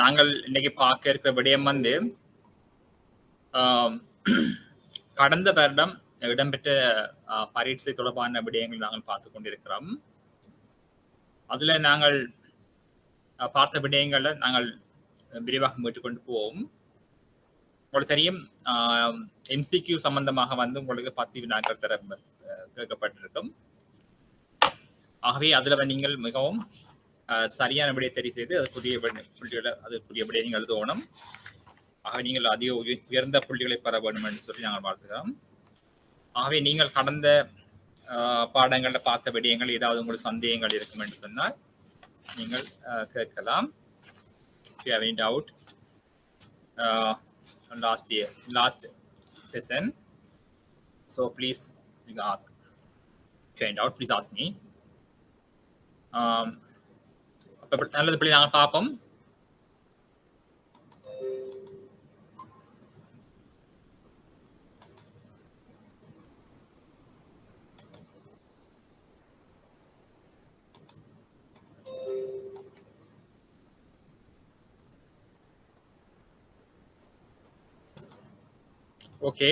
நாங்கள் இன்னைக்கு பார்க்க இருக்கிற விடயம் வந்து கடந்த வருடம் இடம்பெற்ற பரீட்சை தொடர்பான விடயங்கள் நாங்கள் பார்த்து கொண்டிருக்கிறோம். அதுல நாங்கள் பார்த்த விடயங்களை நாங்கள் விரிவாக மீட்டுக்கொண்டு போவோம். உங்களுக்கு தெரியும், எம்சிக்யூ சம்பந்தமாக வந்து உங்களுக்கு 10 வினாக்கள் தர கேட்கப்பட்டிருக்கும். ஆகவே அதுல நீங்கள் மிகவும் சரியான விடையை தெரிவு செய்து அதுக்குரிய புள்ளிகளை அதுக்குரிய விடையை நீங்கள் எழுதணும். ஆகவே நீங்கள் அதிக உயர்ந்த புள்ளிகளை பெற வேண்டும் என்று சொல்லி நாங்கள் வாழ்த்துக்கிறோம். ஆகவே நீங்கள் கடந்த பாடங்களில் பார்த்த விடயங்கள் ஏதாவது உங்களுக்கு சந்தேகங்கள் இருக்கும் என்று சொன்னால் நீங்கள் கேட்கலாம். If you have any doubt on last session, so please you can ask. If you have any doubt, please ask me. நல்லது படி நாங்கள் பார்ப்போம். ஓகே,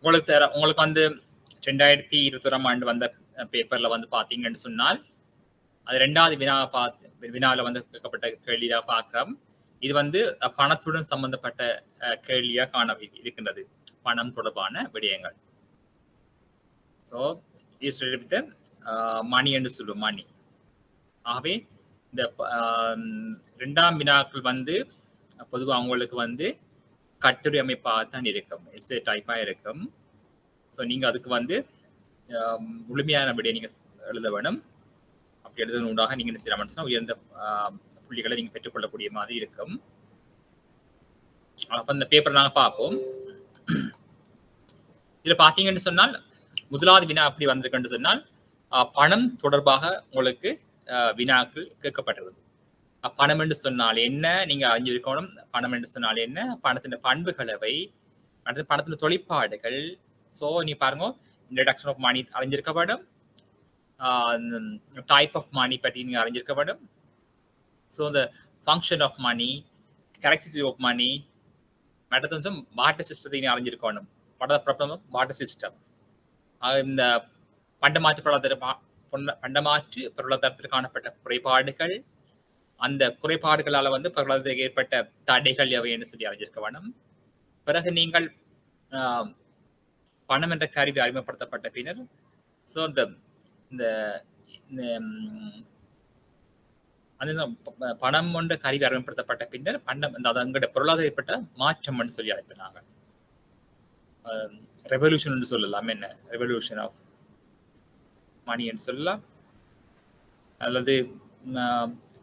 உங்களுக்கு வந்து 2021 ஆண்டு வந்த பேப்பர்ல வந்து பாத்தீங்கன்னு சொன்னால் அது 2வது வினாவில் வந்து கேட்கப்பட்ட கேள்வியாக பார்க்கிறோம். இது வந்து பணத்துடன் சம்பந்தப்பட்ட கேள்வியா காண இருக்கின்றது. பணம் தொடர்பான விடயங்கள். ஸோ மணி என்று சொல்லுவோம், மணி. ஆகவே இந்த 2ஆம் வினாக்கள் வந்து பொதுவாக அவங்களுக்கு வந்து கட்டுரை அமைப்பாக தான் இருக்கும், எஸ்ஏ டைப்பா இருக்கும். ஸோ நீங்க அதுக்கு வந்து முழுமையான விடையை நீங்க எழுத வேணும். அப்படி எழுதுவதற்காக நீங்க என்ன செய்யலாம், உயர்ந்த புள்ளிகளை நீங்க பெற்றுக்கொள்ளக்கூடிய மாதிரி இருக்கும். அப்ப இந்த பேப்பர் நாங்க பார்ப்போம். இதுல பாத்தீங்கன்னு சொன்னால் முதலாவது வினா அப்படி வந்திருக்குன்னு சொன்னால் பணம் தொடர்பாக உங்களுக்கு வினாக்கள் கேட்கப்பட்டுள்ளது. பணம் என்று சொன்னால் என்ன நீங்க அறிஞ்சிருக்கணும். பணம் என்று சொன்னால் என்ன, பணத்தின் பண்புகளவை, அடுத்து பணத்தின் தொழிற்பாடுகள். ஸோ நீ பாருங்க, இன்ட்ரடக்ஷன் ஆஃப் மணி அறிஞ்சிருக்க வேண்டும், டைப் ஆஃப் மணி பற்றி நீங்க அறிஞ்சிருக்க வேண்டும். ஸோ இந்த function of money, characteristic of money, அடுத்த கொஞ்சம் வாட்டர் சிஸ்டத்தை நீங்க அறிஞ்சிருக்கணும். What are problem of barter system. இந்த பண்டமாற்று பொருளாதாரத்தில் காணப்பட்ட குறைபாடுகள், அந்த குறைபாடுகளால் வந்து பொருளாதாரத்துக்கு ஏற்பட்ட தடைகள் எவை என்று சொல்லி அறிஞ்சிருக்க வேண்டும். பிறகு நீங்கள் பணம் என்ற கருவி அறிமுகப்படுத்தப்பட்ட பின்னர் ஸோ இந்த பணம் என்ற கருவி அறிமுகப்படுத்தப்பட்ட பின்னர் பண்டம் அங்கோட பொருளாதார ஏற்பட்ட மாற்றம் என்று சொல்லி அழைப்பினாங்க. ரெவல்யூஷன் என்று சொல்லலாம். என்ன ரெவல்யூஷன் ஆஃப் மணி என்று சொல்லலாம். அல்லது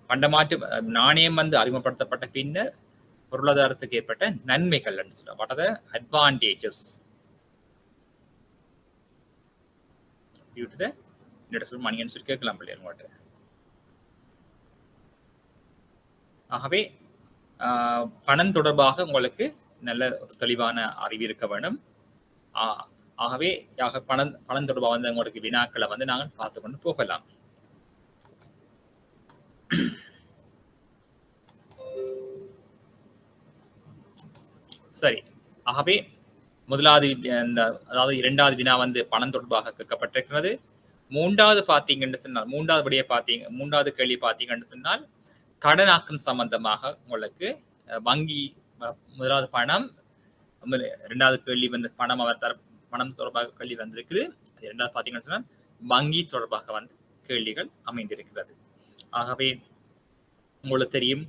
பண்டமாற்று நாணயம் வந்து அறிமுகப்படுத்தப்பட்ட பின்னர் பொருளாதாரத்துக்கு ஏற்பட்ட நன்மைகள் என்று சொல்லலாம். What are the advantages due to the introduction money என்று சொல்லி கேட்கலாம் பிள்ளைகள் உங்கள்கிட்ட. ஆகவே பணம் தொடர்பாக உங்களுக்கு நல்ல தெளிவான அறிவு இருக்க வேண்டும். ஆகவே பணம் தொடர்பாக வந்து உங்களுக்கு வினாக்களை வந்து நாங்கள் பார்த்து கொண்டு போகலாம். சரி, ஆகவே முதலாவது அதாவது 2வது வினா வந்து பணம் தொடர்பாக கேட்கப்பட்டிருக்கிறது. 3வது பாத்தீங்கன்னு சொன்னால் மூன்றாவது கேள்வி பாத்தீங்கன்னு சொன்னால் கடனாக்கம் சம்பந்தமாக உங்களுக்கு வங்கி, முதலாவது பணம், 2வது கேள்வி வந்து பணம் தொடர்பாக கேள்வி வந்திருக்குது. 2வது பாத்தீங்கன்னு சொன்னால் வங்கி தொடர்பாக வந்து கேள்விகள் அமைந்திருக்கிறது. ஆகவே உங்களுக்கு தெரியும்,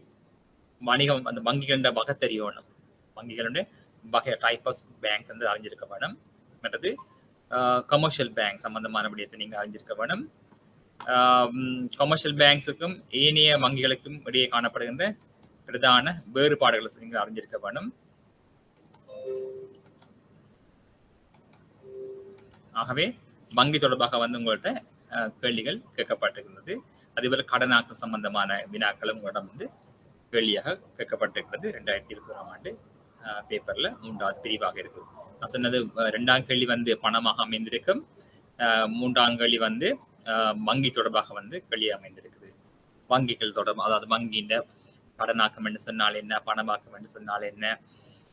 வணிகம் அந்த வங்கிகள வகை தெரியணும். வங்கிகளுடைய வகை டைப் ஆஃப் பேங்க்ஸ் வந்து அறிஞ்சிருக்க வேணும். மற்றது கமர்ஷியல் பேங்க் சம்பந்தமான விடயத்தை நீங்க அறிஞ்சிருக்க வேணும். கமர்ஷியல் பேங்க்ஸுக்கும் ஏனைய வங்கிகளுக்கும் இடையே காணப்படுகின்ற பிரதான வேறுபாடுகளை நீங்க அறிஞ்சிருக்க வேணும். ஆகவே வங்கி தொடர்பாக வந்து உங்கள்கிட்ட கேள்விகள் கேட்கப்பட்டிருக்கிறது. அதேபோல கடனாக்கம் சம்பந்தமான வினாக்களும் உங்களிடம் வந்து கேள்வியாக கேட்கப்பட்டிருக்கிறது. 2021 ஆண்டு பேப்பர்ல 3வது பிரிவாக இருக்கு. நான் சொன்னது 2ஆம் கேள்வி வந்து பணமாக அமைந்திருக்கும், 3ஆம் கேள்வி வந்து வங்கி தொடர்பாக வந்து கேள்வி அமைந்திருக்குது. வங்கிகள் தொடர்பு, அதாவது வங்கியின் கடனாக்கம் என்று சொன்னால் என்ன, பணமாக்கம் என்று சொன்னால் என்ன,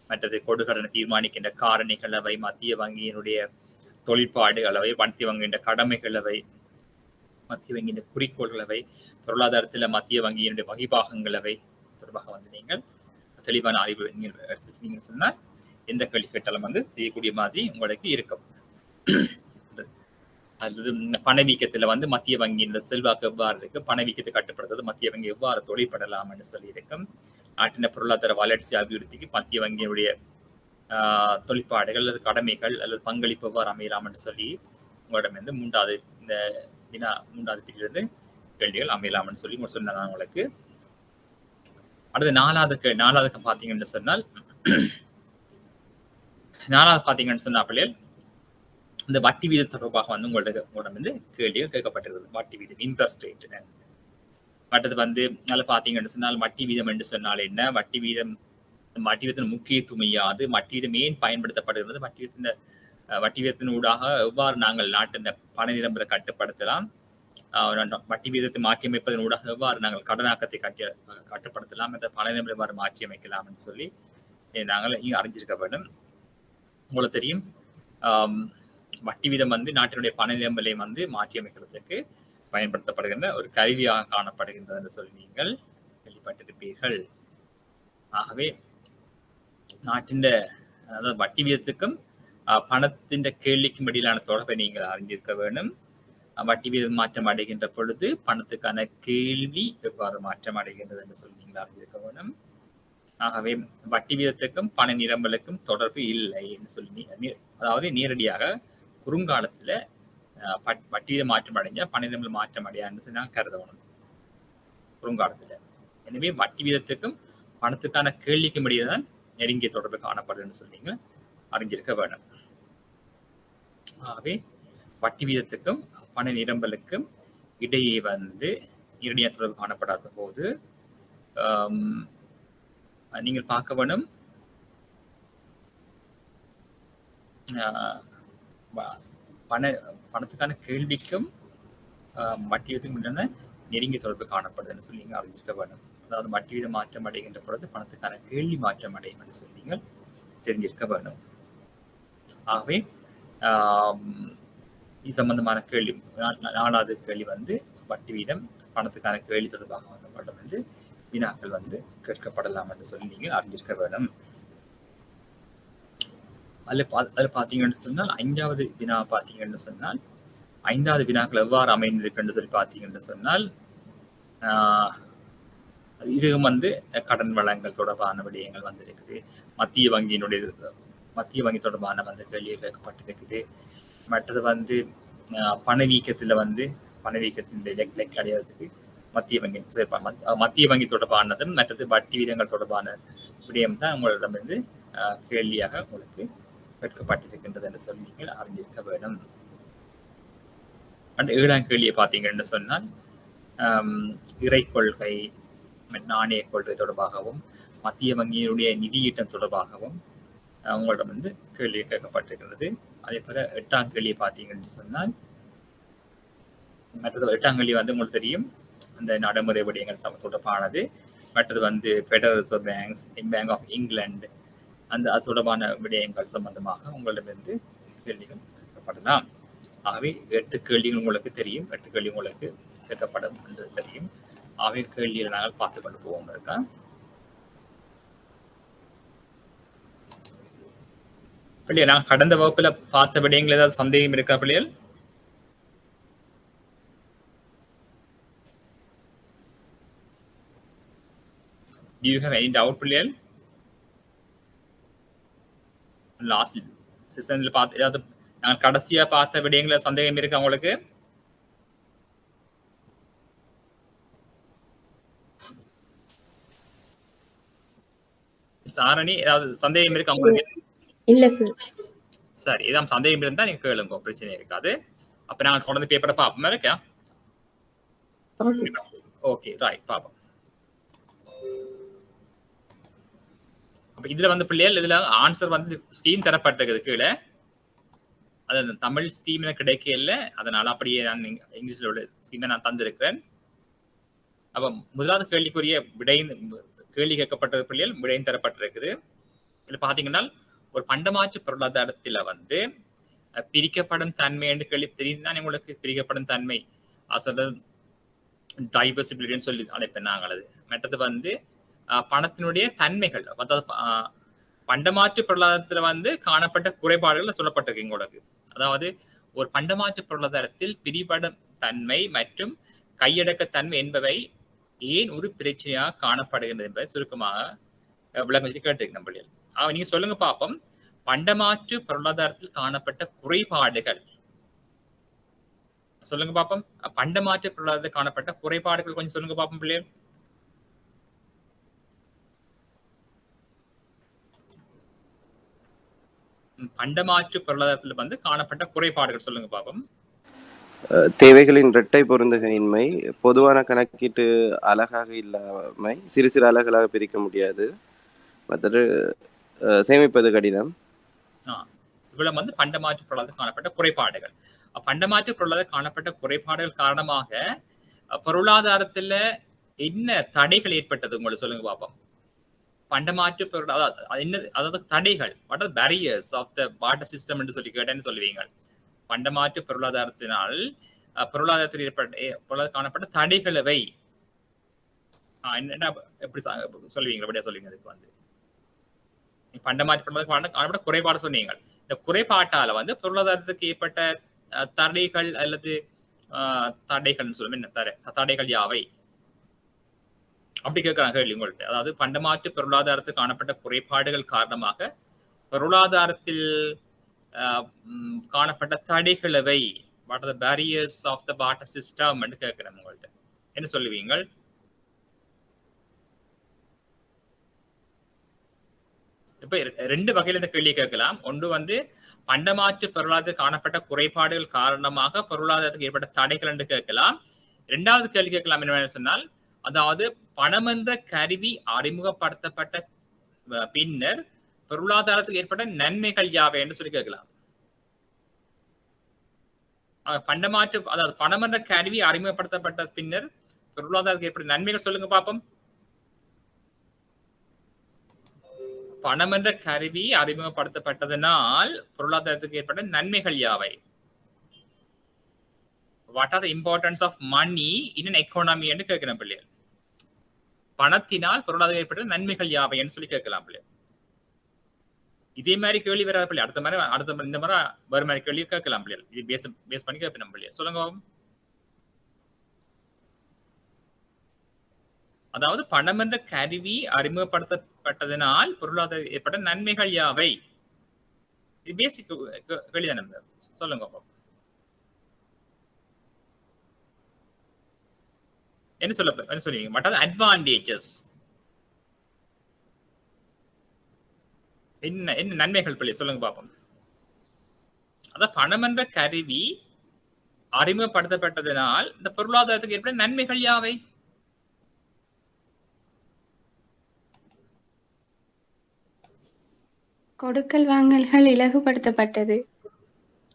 மற்றது கொடுகடனை தீர்மானிக்கின்ற காரணிகள் அவை, மத்திய வங்கியினுடைய தொழிற்பாடுகள் அவை, மத்திய வங்கியின் கடமைகள் அவை, மத்திய வங்கியின் குறிக்கோள்கள் அவை, பொருளாதாரத்தில் மத்திய வங்கியினுடைய வகிபாகங்கள் அவை தொடர்பாக வந்து நீங்கள் தெளிவான அறிவு நீங்கள் சொன்னால் எந்த கேள்வி கேட்டாலும் வந்து செய்யக்கூடிய மாதிரி உங்களுக்கு இருக்கும். அது பணவீக்கத்துல வந்து மத்திய வங்கியின் செல்வாக்கு எவ்வாறு இருக்கு, பணவீக்கத்தை கட்டுப்படுத்துறது மத்திய வங்கி எவ்வாறு தொழிற்படலாம் என்று சொல்லி இருக்கும். நாட்டின பொருளாதார வளர்ச்சி அபிவிருத்திக்கு மத்திய வங்கியினுடைய தொழிற்பாடுகள் அல்லது கடமைகள் அல்லது பங்களிப்பு எவ்வாறு அமையலாம் என்று சொல்லி உங்களிடம் வந்து மூன்றாவது பிரிவிலிருந்து கேள்விகள் அமையலாம்னு சொல்லி சொன்னேன் நான் உங்களுக்கு. அடுத்து நாலாவது பாத்தீங்கன்னு சொன்னால், நாலாவது பாத்தீங்கன்னு சொன்னா பிள்ளைகள் இந்த வட்டி வீதம் தொடர்பாக வந்து உங்களிடம் வந்து கேள்விகள் கேட்கப்பட்டிருக்கிறது. வட்டி வீதம், இன்ட்ரெஸ்ட் ரேட். மற்றது வந்து நல்லா பாத்தீங்கன்னு சொன்னால் வட்டி வீதம் என்று சொன்னால் என்ன, வட்டி வீதத்தின் முக்கியத்துவம் யாது, வட்டி வீதம் ஏன் பயன்படுத்தப்படுகிறது, வட்டி வீதத்தின் ஊடாக எவ்வாறு நாங்கள் நாட்டின் பண நிரம்பரை கட்டுப்படுத்தலாம், வட்டி வீதத்தை மாற்றியமைப்பதன் ஊடாக எவ்வாறு நாங்கள் கடனாக்கத்தை கட்டுப்படுத்தலாம் என்ற பண நிரம்பரை எவ்வாறு மாற்றியமைக்கலாம் என்று சொல்லி நாங்கள் இங்கே அறிஞ்சிருக்க வேண்டும். உங்களுக்கு தெரியும் வட்டி வீதம் வந்து நாட்டினுடைய பண நிரம்பரை வந்து மாற்றியமைக்கிறதுக்கு பயன்படுத்தப்படுகின்ற ஒரு கருவியாக காணப்படுகின்றது என்று சொல்லி நீங்கள் கேள்விப்பட்டிருப்பீர்கள். ஆகவே நாட்டின் அதாவது வட்டி வீதத்துக்கும் பணத்தின் கேள்விக்கும் இடையிலான தொடர்பை நீங்கள் அறிஞ்சிருக்க வேண்டும். வட்டி வீதம் மாற்றம் அடைகின்ற பொழுது பணத்துக்கான கேள்வி எவ்வாறு மாற்றம் அடைகின்றது என்று சொல்லி நீங்கள் அறிஞ்சிருக்க வேண்டும். ஆகவே வட்டி வீதத்துக்கும் பண நிரம்பலுக்கும் தொடர்பு இல்லை என்று சொல்லி, அதாவது நேரடியாக குறுங்காலத்துல வட்டி வீதம் மாற்றம் அடைஞ்சா பண நிரம்பல் மாற்றம் அடையான்னு சொல்லி நாங்கள் கருதணும் குறுங்காலத்துல. எனவே வட்டி வீதத்துக்கும் பணத்துக்கான கேள்விக்கும் இடையே தான் நெருங்கிய தொடர்பு காணப்படுதுன்னு சொல்லி நீங்கள் அறிஞ்சிருக்க வேண்டும். ஆகவே வட்டி வீதத்துக்கும் பண நிரம்பலுக்கும் இடையே வந்து நேரடியாக தொடர்பு காணப்படாத போது நீங்கள் பார்க்க வேணும் பணத்துக்கான கேள்விக்கும் வட்டி வீதத்துக்கும் நெருங்கிய தொடர்பு காணப்படுதுன்னு சொல்லி நீங்கள் அறிஞ்சிருக்க வேண்டும். அதாவது வட்டி வீதம் மாற்றம் அடைகின்ற பொழுது பணத்துக்கான கேள்வி மாற்றம் அடையும் என்று சொல்லி நீங்கள் தெரிஞ்சிருக்க வேண்டும். ஆகவே இது சம்பந்தமான கேள்வி, நாலாவது கேள்வி வந்து வட்டி வீதம் பணத்துக்கான கேள்வி தொடர்பாக வந்து வினாக்கள் வந்து கேட்கப்படலாம் என்று சொல்லி நீங்கள் அறிஞ்சிருக்க வேண்டும். அதுல பாத்தீங்கன்னு சொன்னால் ஐந்தாவது வினா பாத்தீங்கன்னு சொன்னால், ஐந்தாவது வினாக்கள் எவ்வாறு அமைந்திருக்குன்னு சொல்லி பாத்தீங்கன்னு சொன்னால், இதுவும் வந்து கடன் வழங்கல் தொடர்பான விடயங்கள் வந்து இருக்குது. மத்திய வங்கி தொடர்பான வந்து கேள்வி கேட்கப்பட்டிருக்குது. மற்றது வந்து பணவீக்கத்துல வந்து பணவீக்கத்தின் இலக்கு அடையாததுக்கு மத்திய வங்கி தொடர்பானதும் மற்றது வட்டி வீதங்கள் தொடர்பான விடயம் தான் உங்களிடம் வந்து கேள்வியாக உங்களுக்கு கேட்கப்பட்டிருக்கின்றது என்று சொல்லி நீங்கள் அறிஞ்சிருக்க வேண்டும். ஏழாம் கேள்வியை பார்த்தீங்கன்னு சொன்னால் இறை கொள்கை, நாணய கொள்கை தொடர்பாகவும் மத்திய வங்கியினுடைய நிதியீட்டம் தொடர்பாகவும் உங்களிடம் வந்து கேள்வி கேட்கப்பட்டிருக்கிறது. அதே போல எட்டாம் கேள்வியை பார்த்தீங்கன்னு சொன்னால், மற்றது எட்டாம் கேள்வி வந்து உங்களுக்கு தெரியும் அந்த நடைமுறை விடயங்கள் தொடர்பானது. மற்றது வந்து federal reserve bank of England அது தொடர்பான விடயங்கள் சம்பந்தமாக உங்களிடமிருந்து கேள்விகள் கேட்கப்படலாம். ஆகவே 8 கேள்விகள் உங்களுக்கு தெரியும், 8 கேள்வி உங்களுக்கு கேட்கப்படும் என்று தெரியும். ஆகவே கேள்விகளை நாங்கள் பார்த்து கொண்டு போவோம் இருக்கா. பிள்ளைகள் நான் கடந்த வகுப்புல பார்த்த விடயங்கள் ஏதாவது சந்தேகம் இருக்கா பிள்ளைகள்? Do you have any doubt பிள்ளைகள்? லாஸ்ட் செஷன்ல பார்த்து ஏதாவது நான் கடைசியா பார்த்த விடயங்கள சந்தேகம் இருக்கா உங்களுக்கு? சாரணி ஏதாவது சந்தேகம் இருக்கா உங்களுக்கு? இல்ல சார். சரி, ஏதாவது சந்தேகம் இருந்தா நீங்க கேளுங்க, பிரச்சனை இருக்காது. அப்ப நாங்க தொடர்ந்து பேப்பரை பார்ப்போம் இருக்கா? ஓகே ரைட், பார்ப்போம். அப்ப இதுல வந்து பிள்ளைகள் இதுல ஆன்சர் வந்து ஸ்கீம் தரப்பட்டிருக்குது கீழே. அது தமிழ் ஸ்கீம் கிடைக்கல, அதனால அப்படியே நான் இங்கிலீஷ்ல உள்ள ஸ்கீமை நான் தந்திருக்கிறேன். அப்ப முதலாவது கேள்விக்குரிய கேள்வி கேட்கப்பட்டது பிள்ளைகள் விடையும் தரப்பட்டிருக்குது. இதுல பாத்தீங்கன்னா ஒரு பண்டமாற்று பொருளாதாரத்துல வந்து பிரிக்கப்படும் தன்மை என்று கேள்வி தெரியுதுதான் உங்களுக்கு. பிரிக்கப்படும் தன்மை அசல் டைவர்சிபிலிட்டின்னு சொல்லி அழைப்பேன் நாங்கள். அது மற்றது வந்து பணத்தினுடைய தன்மைகள், அதாவது பண்டமாற்று பொருளாதாரத்துல வந்து காணப்பட்ட குறைபாடுகள் சொல்லப்பட்டிருக்கு உங்களுக்கு. அதாவது ஒரு பண்டமாற்று பொருளாதாரத்தில் பிரிபடும் தன்மை மற்றும் கையடக்க தன்மை என்பவை ஏன் ஒரு பிரச்சனையாக காணப்படுகிறது என்பதை சுருக்கமாக விளக்கம் கேட்டிருக்கு நம்மளில். நீங்க சொல்லுங்க பாப்போம், பண்டமாற்று பொருளாதாரத்தில் காணப்பட்ட குறைபாடுகள் சொல்லுங்க பாப்போம். பண்டமாற்று பொருளாதாரத்தில் காணப்பட்ட குறைபாடுகள் கொஞ்சம் சொல்லுங்க பாப்போம் பிள்ளைகள். பண்டமாற்று பொருளாதாரத்தில் வந்து காணப்பட்ட குறைபாடுகள் சொல்லுங்க பாப்போம். தேவைகளின் இரட்டை பொருந்துகையின்மை, பொதுவான கணக்கீட்டு அலகாக இல்லாமை, சிறு சிறு அலகுகளாக பிரிக்க முடியாது, மற்ற சேமிப்பது கடினம். இவ்வளவு வந்து பண்டமாற்று பொருளாதாரத்தில் காணப்பட்ட குறைபாடுகள். பண்டமாற்று பொருளாதார காணப்பட்ட குறைபாடுகள் காரணமாக பொருளாதாரத்துல என்ன தடைகள் ஏற்பட்டது உங்களுக்கு சொல்லுங்க பாப்போம். பண்டமாற்று பொருளாதார என்ன, அதாவது தடைகள், what are barriers of the barter system என்று சொல்லி கேட்டேன்னு சொல்லுவீங்க. பண்டமாற்று பொருளாதாரத்தினால் பொருளாதாரத்தில் ஏற்பட்ட காணப்பட்ட தடைகளவை என்ன எப்படி சொல்லுவீங்க? அப்படியே சொல்லுவீங்க. அதுக்கு வந்து பண்டமாற்று பொருளாதார காணப்பட்ட குறைபாடு சொன்னீங்க. இந்த குறைபாட்டால வந்து பொருளாதாரத்துக்கு ஏற்பட்ட தடைகள் அல்லது தடைகள் சொல்லுவோம். என்ன தடைகள் யாவை அப்படி கேட்கிறாங்க கேள்வி உங்கள்கிட்ட. அதாவது பண்டமாற்று பொருளாதாரத்துக்கு காணப்பட்ட குறைபாடுகள் காரணமாக பொருளாதாரத்தில் காணப்பட்ட தடைகளவை, what are the barriers of the barter system என்று கேட்கிறேன் உங்கள்கிட்ட. என்ன சொல்லுவீங்க? இப்ப ரெண்டு வகையில இந்த கேள்வி கேட்கலாம். ஒன்று வந்து பண்டமாற்று பொருளாதாரத்தில் காணப்பட்ட குறைபாடுகள் காரணமாக பொருளாதாரத்துக்கு ஏற்பட்ட தடைகள் என்று கேட்கலாம். இரண்டாவது கேள்வி கேட்கலாம் என்ன சொன்னால், அதாவது பணம் என்ற கருவி அறிமுகப்படுத்தப்பட்ட பின்னர் பொருளாதாரத்துக்கு ஏற்பட்ட நன்மைகள் யாவை என்று சொல்லி கேட்கலாம். பண்டமாற்று, அதாவது பணம் என்ற கருவி அறிமுகப்படுத்தப்பட்ட பின்னர் பொருளாதாரத்துக்கு ஏற்பட்ட நன்மைகள் சொல்லுங்க பாப்போம். பணம் என்ற கருவி அறிமுகப்படுத்தப்பட்டதனால் பொருளாதாரத்துக்கு ஏற்பட்ட நன்மைகள் யாவை? What are the importance of money in an economy என்று கேட்கிறேன் பிள்ளைகள். பணத்தினால் பொருளாதாரம் ஏற்பட்ட நன்மைகள் யாவை என்று சொல்லி கேட்கலாம் பிள்ளைகள். இதே மாதிரி கேள்வி வராது பிள்ளை. அடுத்த இந்த மாதிரி வேறு மாதிரி கேள்வி கேட்கலாம் பிள்ளைகள். இது பேஸ் பண்ணி கேட்பேன் பிள்ளைகள். சொல்லுங்க. அதாவது பணம் என்ற கருவி அறிமுகப்படுத்தப்பட்டதனால் பொருளாதார ஏற்பட்ட நன்மைகள் யாவை? இது பேசிக் கேள்வி தானே. சொல்லுங்க. என்ன சொல்லுவீங்க? What are the advantages? என்ன நன்மைகள் பிள்ளை சொல்லுங்க பாப்போம். அதான் பணம் என்ற கருவி அறிமுகப்படுத்தப்பட்டதனால் இந்த பொருளாதாரத்துக்கு ஏற்பட்ட நன்மைகள் யாவை? கொடுக்கல் வாங்கல்கள் இலகுபடுத்தப்பட்டது,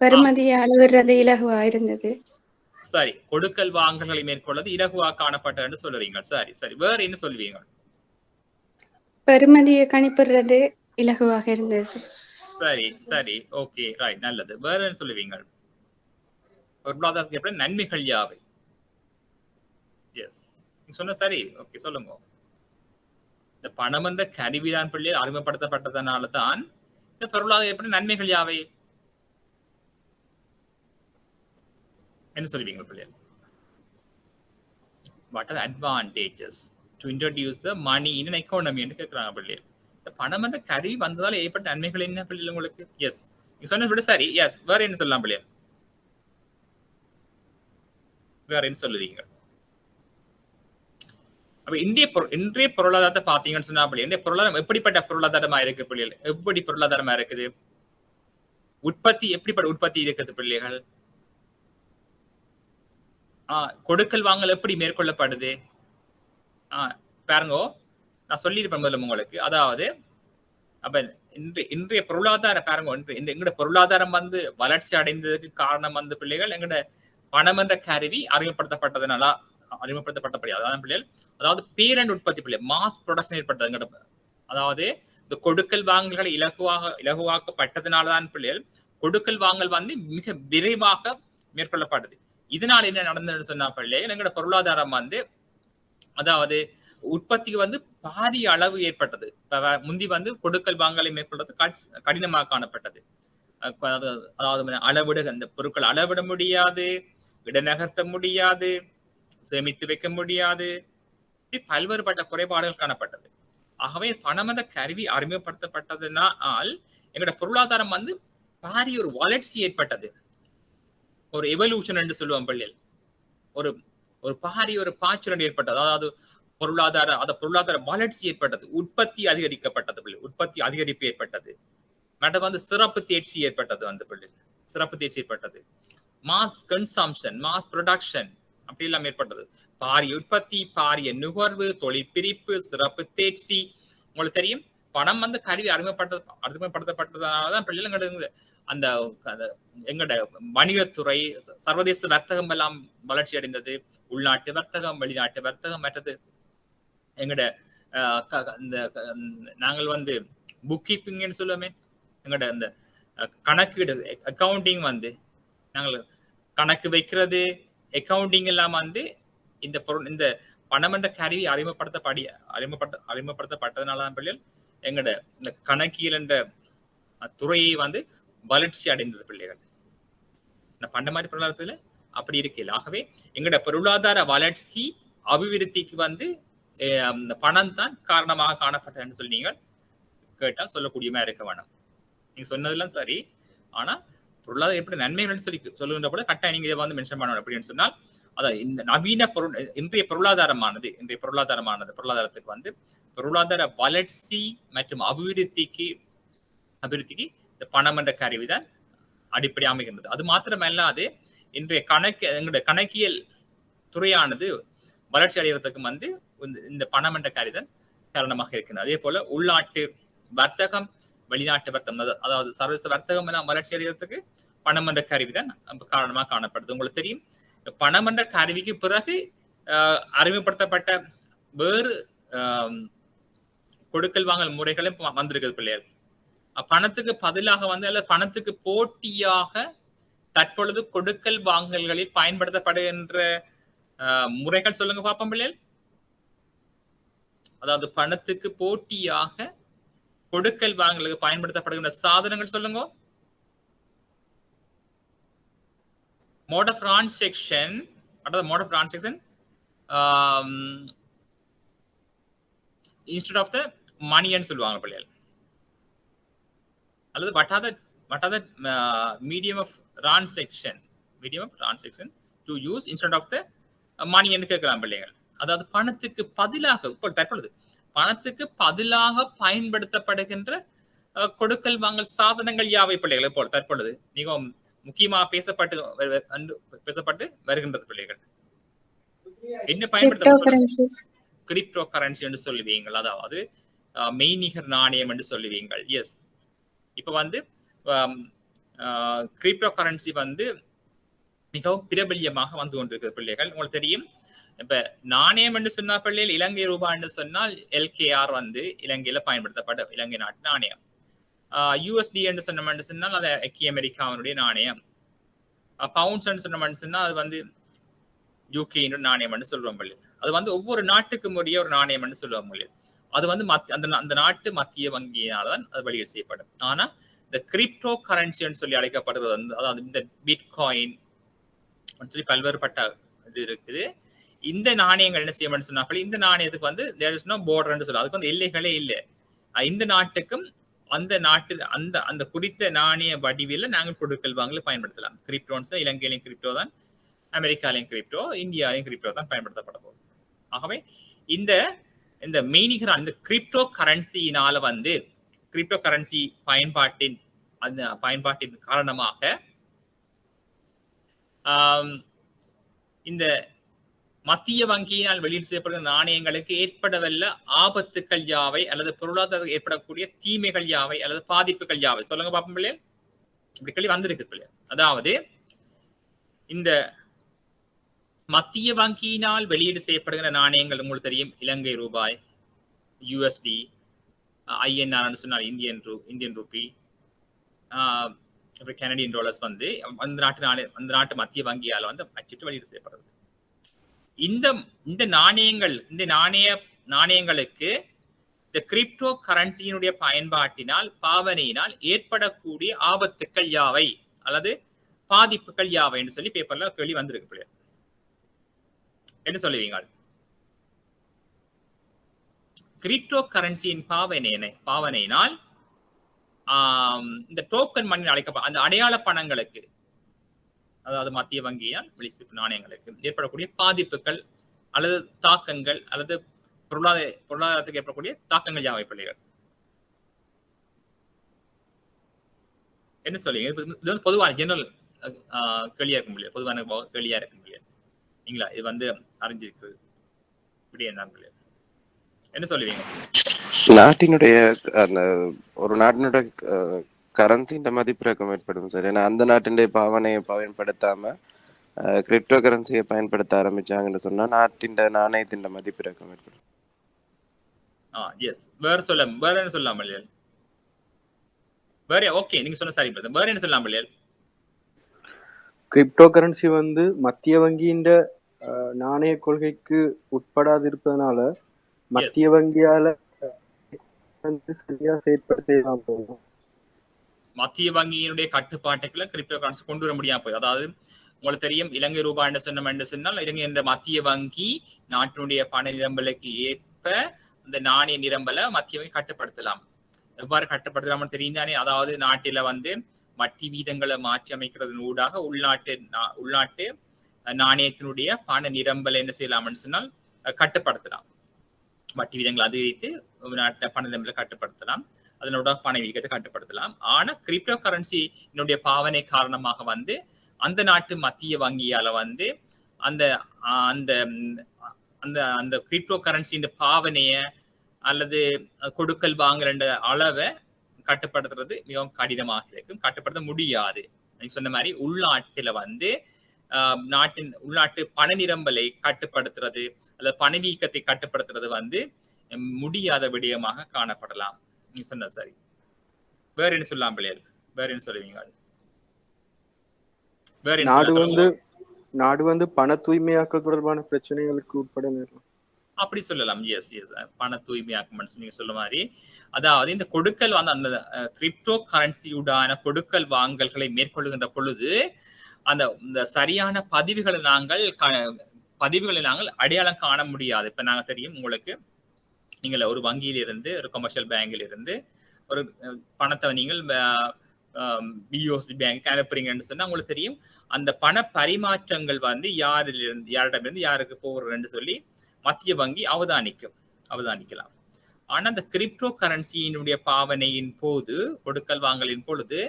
பெறுமதியை அளவிடுறது இலகுவா இருந்தது. சரி, கொடுக்கல் வாங்கல்களை மேற்கொள்வது இலகுவா காணப்பட்டது சொல்றீங்க. சரி சரி, வேற என்ன சொல்லுவீங்க? பெறுமதியை கணிப்பிடுறது இலகுவாக இருந்தது. சரி சரி, ஓகே, ரைட், நல்லது. வேற என்ன சொல்லுவீங்க? பொருளாதாரத்துக்கு எப்படி நன்மைகள் யாவை? எஸ், சொன்ன சரி, ஓகே, சொல்லுங்க. இந்த பணம் என்ற கருவிதான் பிள்ளை அறிமுகப்படுத்தப்பட்டதனால தான் இந்த பொருளாதார எப்படி நன்மைகள் யாவை என்ன சொல்லுவீங்க பிள்ளைகள்? What are advantages to introduce the money in an economy என்று கேட்கிறாங்க பிள்ளைகள். இந்த பணம் என்ற கருவி வந்ததால் ஏற்பட்ட நன்மைகள் என்ன பிள்ளைகள் உங்களுக்கு? எஸ், நீங்க சொன்னது விட சரி. எஸ், வேற என்ன சொல்லலாம் பிள்ளைகள்? வேற என்ன சொல்லுவீங்க? அப்ப இன்றைய பொருளாதாரத்தை பாத்தீங்கன்னு சொன்னா இன்றைய பொருளாதாரம் எப்படிப்பட்ட பொருளாதாரமா இருக்கு பிள்ளைகள்? எப்படி பொருளாதாரமா இருக்குது? உற்பத்தி எப்படிப்பட்ட உற்பத்தி இருக்குது பிள்ளைகள்? கொடுக்கல் வாங்கல் எப்படி மேற்கொள்ளப்படுது? பாருங்க, நான் சொல்லியிருப்பேன் முதல்ல உங்களுக்கு. அதாவது அப்ப இன்றைய பொருளாதார பாருங்க, எங்கட பொருளாதாரம் வந்து வளர்ச்சி அடைந்ததுக்கு காரணம் வந்து பிள்ளைகள் எங்கட பணம் என்ற கருவி அறிமுகப்படுத்தப்பட்டதுனால அறிமுகப்படுத்தப்பட்டபடி அதாவது பிள்ளைகள் அதாவது பேரண்ட் உற்பத்தி பிள்ளை மாஸ் ப்ரொடக்ஷன் ஏற்பட்டது. அதாவது இந்த கொடுக்கல் வாங்கல்களை இலகுவாக்கப்பட்டதுனாலதான் பிள்ளைகள் கொடுக்கல் வாங்கல் வந்து மிக விரைவாக மேற்கொள்ளப்பட்டது. இதனால் என்ன நடந்ததுன்னு சொன்னா பிள்ளைகள் எங்களோட பொருளாதாரம் வந்து அதாவது உற்பத்திக்கு வந்து பாரிய அளவு ஏற்பட்டது. முந்தி வந்து கொடுக்கல் வாங்கலை மேற்கொள்வது கடினமாக காணப்பட்டது. அதாவது அளவிட அந்த பொருட்கள் அளவிட முடியாது, இடநகர்த்த முடியாது, சேமித்து வைக்க முடியாது, இப்படி பல்வேறுபட்ட குறைபாடுகள் காணப்பட்டது. ஆகவே பணம் என்ற கருவி அறிமுகப்படுத்தப்பட்டதுனால் எங்களோட பொருளாதாரம் வந்து பாரிய ஒரு வளர்ச்சி ஏற்பட்டது. ஒரு எவல்யூஷன் என்று சொல்லுவோம் பிள்ளைகள். ஒரு பாரிய ஒரு பாய்ச்சல் ஏற்பட்டது. அதாவது பொருளாதார வளர்ச்சி ஏற்பட்டது, உற்பத்தி அதிகரிக்கப்பட்டது, உற்பத்தி அதிகரிப்பு ஏற்பட்டது, மற்றும் வந்து சிறப்பு தேர்ச்சி ஏற்பட்டது. அந்த பிள்ளைகள் சிறப்பு தேர்ச்சி ஏற்பட்டது. மாஸ் கன்சம்ஷன், மாஸ் ப்ரொடக்ஷன் அப்படி எல்லாம் ஏற்பட்டது. பாரிய உற்பத்தி, பாரிய நுகர்வு, தொழில் பிரிப்பு, சிறப்பு தேர்ச்சி. உங்களுக்கு தெரியும் பணம் வந்து கருவி அறிமுகப்படுத்தப்பட்டதுனாலதான் பிள்ளைகள் அந்த எங்களோட வணிகத்துறை, சர்வதேச வர்த்தகம் எல்லாம் வளர்ச்சி அடைந்தது. உள்நாட்டு வர்த்தகம், வெளிநாட்டு வர்த்தகம், மற்றது எங்கட நாங்கள் வந்து புக் கீப்பிங்னு சொல்லுவோமே, எங்கட அந்த கணக்கீடு அக்கவுண்டிங் வந்து நாங்கள் கணக்கு வைக்கிறது, அக்கவுண்டிங் எல்லாம் வந்து இந்த பணம் என்ற கருவி அறிமுகப்படுத்தப்பட்டதுனால பிள்ளைகள் எங்கட இந்த கணக்கியல் என்ற துறையை வந்து வளர்ச்சி அடைந்தது பிள்ளைகள். இந்த பண்ட மாதிரி பொருளாதாரத்துல அப்படி இருக்கையில் ஆகவே எங்கட பொருளாதார வளர்ச்சி அபிவிருத்திக்கு வந்து இந்த பணம் தான் காரணமாக காணப்பட்டதுன்னு சொல்லி நீங்கள் கேட்டால் சொல்லக்கூடியமா இருக்க வேணும். நீங்க சொன்னதெல்லாம் சரி, ஆனா பொருளாதாரம் எப்படி நன்மைகள் சொல்லி சொல்லுகின்ற போல கட்டாயம் நீங்க இதை வந்து மென்ஷன் பண்ணணும். அப்படின்னு சொன்னால் அதான் இந்த நவீன இன்றைய பொருளாதாரத்துக்கு வந்து பொருளாதார வளர்ச்சி மற்றும் அபிவிருத்திக்கு இந்த பணம் என்ற கருவிதான் அடிப்படை அமைகின்றது. அது மாத்திரமல்லாது இன்றைய எங்களுடைய கணக்கியல் துறையானது வளர்ச்சி அடைவதற்கு வந்து இந்த பணம் என்ற கருவிதான் காரணமாக இருக்கின்றது. அதே போல உள்நாட்டு வர்த்தகம், வெளிநாட்டு வர்த்தகம், அதாவது சர்வதேச வர்த்தகம் எல்லாம் வளர்ச்சி அடைவதற்கு பணம் என்ற கருவிதான் காரணமாக காணப்படுது. உங்களுக்கு தெரியும் பணம் என்ற கருவிக்கு பிறகு அறிமுகப்படுத்தப்பட்ட வேறு கொடுக்கல் வாங்கல் முறைகளும் வந்திருக்கிறது பிள்ளைகள். பணத்துக்கு பதிலாக வந்து அல்ல பணத்துக்கு போட்டியாக தற்பொழுது கொடுக்கல் வாங்கல்களில் பயன்படுத்தப்படுகின்ற முறைகள் சொல்லுங்க பாப்போம் பிள்ளைகள். அதாவது பணத்துக்கு போட்டியாக கொடுக்கல் வாங்கலுக்கு பயன்படுத்தப்படுகின்ற சாதனங்கள் சொல்லுங்க. மோட் ஆஃப் டிரான்சாக்ஷன், அதாவது mode of transaction instead of the மணின்னு சொல்லுவாங்க பிள்ளைகள். அல்லது what are the medium of transaction to use instead of the money என்று கேட்கலாம் பிள்ளைகள். அதாவது பணத்துக்கு பதிலாக தற்பொழுது பணத்துக்கு பதிலாக பயன்படுத்தப்படுகின்ற கொடுக்கல் வாங்கல் சாதனங்கள் யாவை பிள்ளைகள்? இப்போ தற்பொழுது மிகவும் முக்கியமாக பேசப்பட்டு வருகின்றது பிள்ளைகள். என்ன பயன்படுத்த? கிரிப்டோ கரன்சி என்று சொல்லுவீங்கள், அதாவது மெய்நிகர் நாணயம் என்று சொல்லுவீங்கள். எஸ், இப்ப வந்து கிரிப்டோ கரன்சி வந்து மிகவும் பிரபல்யமாக வந்து கொண்டிருக்கிறது பிள்ளைகள். உங்களுக்கு தெரியும் இப்ப நாணயம் என்று சொன்னா பிள்ளைகள் இலங்கை ரூபாய் என்று சொன்னால் எல்கேஆர் வந்து இலங்கையில பயன்படுத்தப்பட்ட இலங்கை நாட்டு நாணயம். யூஎஸ்டி என்று சொன்னால் அது ஐக்கிய அமெரிக்காவினுடைய நாணயம். பவுண்ட்ஸ் என்று சொன்னால் அது வந்து யூகேயின் நாணயம் என்று சொல்லுவோம் பிள்ளைகள். அது வந்து ஒவ்வொரு நாட்டுக்கும் உரிய ஒரு நாணயம் என்று சொல்லுவோம் பிள்ளைகள். அது வந்து அந்த நாட்டு மத்திய வங்கியினால்தான் அது வெளியீடு செய்யப்படும். ஆனா இந்த கிரிப்டோ கரன்சின்னு சொல்லி அழைக்கப்படுவது வந்து, அதாவது இந்த பிட்காயின் சொல்லி பல்வேறுபட்ட இது இருக்குது. இந்த நாணயங்கள் என்ன செய்யணும்னு சொன்னாலும் இந்த நாணயத்துக்கு வந்து தேர் இஸ் நோ பார்டர்ன்னு சொல்லுவோம். அதுக்கு வந்து எல்லைகளே இல்லை. இந்த நாட்டுக்கும் அந்த நாட்டு அந்த குறித்த நாணய வடிவில நாங்கள் கொடுக்கல் வாங்கல பயன்படுத்தலாம். கிரிப்டோன்ஸ் இலங்கையிலையும் கிரிப்டோ தான், அமெரிக்காலையும் கிரிப்டோ, இந்தியாலையும் கிரிப்டோ தான் பயன்படுத்தப்பட போகுது. ஆகவே இந்த மெய்நிகர் இந்த கிரிப்டோ கரன்சியினால வந்து கிரிப்டோ கரன்சி பயன்பாட்டின் காரணமாக இந்த மத்திய வங்கியினால் வெளியீடு செய்யப்படுகிற நாணயங்களுக்கு ஏற்படவல்ல ஆபத்துக்கள் யாவை, அல்லது பொருளாதாரத்துக்கு ஏற்படக்கூடிய தீமைகள் யாவை, அல்லது பாதிப்புகள் யாவை சொல்லுங்க பாப்போம் பிள்ளைகள். இப்படி கேள்வி வந்திருக்கு பிள்ளைகள். அதாவது இந்த மத்திய வங்கியினால் வெளியீடு செய்யப்படுகிற நாணயங்கள் உங்களுக்கு தெரியும். இலங்கை ரூபாய், யூஎஸ்டி, ஐஎன்ஆர் சொன்னால் இந்தியன் ரூபி, கனடியன் டாலர்ஸ் வந்து அந்த நாட்டு மத்திய வங்கியால் வந்து அச்சிட்டு வெளியீடு செய்யப்படுறது. இந்த நாணயங்களுக்கு இந்த கிரிப்டோ கரன்சியினுடைய பயன்பாட்டினால் பாவனையினால் ஏற்படக்கூடிய ஆபத்துக்கள் யாவை அல்லது பாதிப்புகள் யாவை என்று சொல்லி பேப்பர்ல கேள்வி வந்திருக்கு. என்ன சொல்லுவீங்க? கிரிப்டோ கரன்சியின் பாவனையினால் இந்த டோக்கன் மணி அழைக்கப்படும் அந்த அடையாள பணங்களுக்கு, அதாவது மத்திய வங்கியால் வெளிச்செப்பு நாணயங்களுக்கு ஏற்படக்கூடிய பாதிப்புகள் அல்லது தாக்கங்கள் அல்லது பொருளாதாரத்துக்கு ஏற்படக்கூடிய தாக்கங்கள் யாவை பிள்ளைகள்? என்ன சொல்லுங்க? இது வந்து பொதுவான ஜெனரல் கேள்வியா இருக்க முடியாது, பொதுவான கேள்வியா இருக்க முடியாது. நீங்களா இது வந்து அறிஞ்சிருக்கிறது இப்படிதான் பிள்ளைகள். என்ன சொல்லுவீங்க? நாட்டினுடைய அந்த ஒரு நாட்டினுடைய கரன்சின்ற மதிப்பிறக்கம் ஏற்படும் சார். ஏன்னா அந்த நாட்டினுடைய பாவனையை பயன்படுத்தாம கிரிப்டோ கரன்சியை பயன்படுத்த ஆரம்பிச்சாங்கன்னு சொன்னா நாட்டின் நாணயத்தின் மதிப்பிறக்கம் ஏற்படும். எஸ். வேற என்ன சொல்லலாம் இல்லையா? வேற ஓகே நீங்க சொன்ன சரி. வேற என்ன சொல்லலாம் இல்லையா? கிரிப்டோ கரன்சி வந்து மத்திய வங்கியின் நாணய கொள்கைக்கு உட்படாது இருப்பதனால மத்திய வங்கியால சரியா செயற்படுத்தலாம் போகும். மத்திய வங்கியினுடைய கட்டுப்பாட்டுக்குள்ள கிரிப்டோ கரன்சி கொண்டு வர முடியாம போய், அதாவது உங்களுக்கு தெரியும் இலங்கை ரூபாய் என்று சொன்னால் இலங்கை என்ற மத்திய வங்கி நாட்டினுடைய பண நிரம்பலுக்கு ஏற்ப இந்த நாணய நிரம்பலை மத்திய வங்கி கட்டுப்படுத்தலாம். எவ்வாறு கட்டுப்படுத்தலாம்னு தெரியும் தானே? அதாவது நாட்டில வந்து வட்டி வீதங்களை மாற்றி அமைக்கிறதன் ஊடாக உள்நாட்டு நாணயத்தினுடைய பண நிரம்பலை என்ன செய்யலாம்னு சொன்னால் கட்டுப்படுத்தலாம். வட்டி வீதங்களை அதிகரித்து நாட்டு பண நிரம்பலை கட்டுப்படுத்தலாம், அதனோட பண வீதத்தை கட்டுப்படுத்தலாம். ஆனா கிரிப்டோ கரன்சியினுடைய பாவனை காரணமாக வந்து அந்த நாட்டு மத்திய வங்கியால வந்து அந்த அந்த அந்த அந்த கிரிப்டோ கரன்சி இந்த பாவனைய அல்லது கொடுக்கல் வாங்கல் அளவை கட்டுப்படுத்துறது மிகவும் கடினமாக இருக்கும், கட்டுப்படுத்த முடியாது. நீங்க சொன்ன மாதிரி உள்நாட்டில வந்து உள்நாட்டு பண நிரம்பலை கட்டுப்படுத்துறது அல்லது பணவீக்கத்தை கட்டுப்படுத்துறது வந்து முடியாத விடயமாக காணப்படலாம். நீங்க சொன்னது சரி. வேற என்ன சொல்லலாம் பிள்ளைகள்? வேற என்ன சொல்லுவீங்க? நாடு வந்து பண தூய்மையாக்கல் தொடர்பான பிரச்சனைகளுக்கு உட்பட நேரம் அப்படி சொல்லலாம். எஸ் எஸ் பண தூய்மையாக்கம் நீங்க சொல்ல மாதிரி, அதாவது இந்த கொடுக்கல் வந்து அந்த கிரிப்டோ கரன்சியுடான கொடுக்கல் வாங்கல்களை மேற்கொள்ளுகின்ற பொழுது அந்த சரியான பதிவுகளை நாங்கள் அடையாளம் காண முடியாது. இப்ப நாங்க தெரியும் உங்களுக்கு, நீங்க ஒரு வங்கியில இருந்து ஒரு கமர்ஷியல் பேங்க்ல இருந்து ஒரு பணத்தை நீங்கள் பிஓசி பேங்க் அனுப்புறீங்கன்னு சொன்னா உங்களுக்கு தெரியும் அந்த பண பரிமாற்றங்கள் வந்து யாரிடமிருந்து யாருக்கு போகிறன்னு சொல்லி மத்திய வங்கி அவதானிக்கலாம். ஆனா அந்த கிரிப்டோ கரன்சியினுடைய பாவனையின் போது, கொடுக்கல் வாங்கலின் பொழுது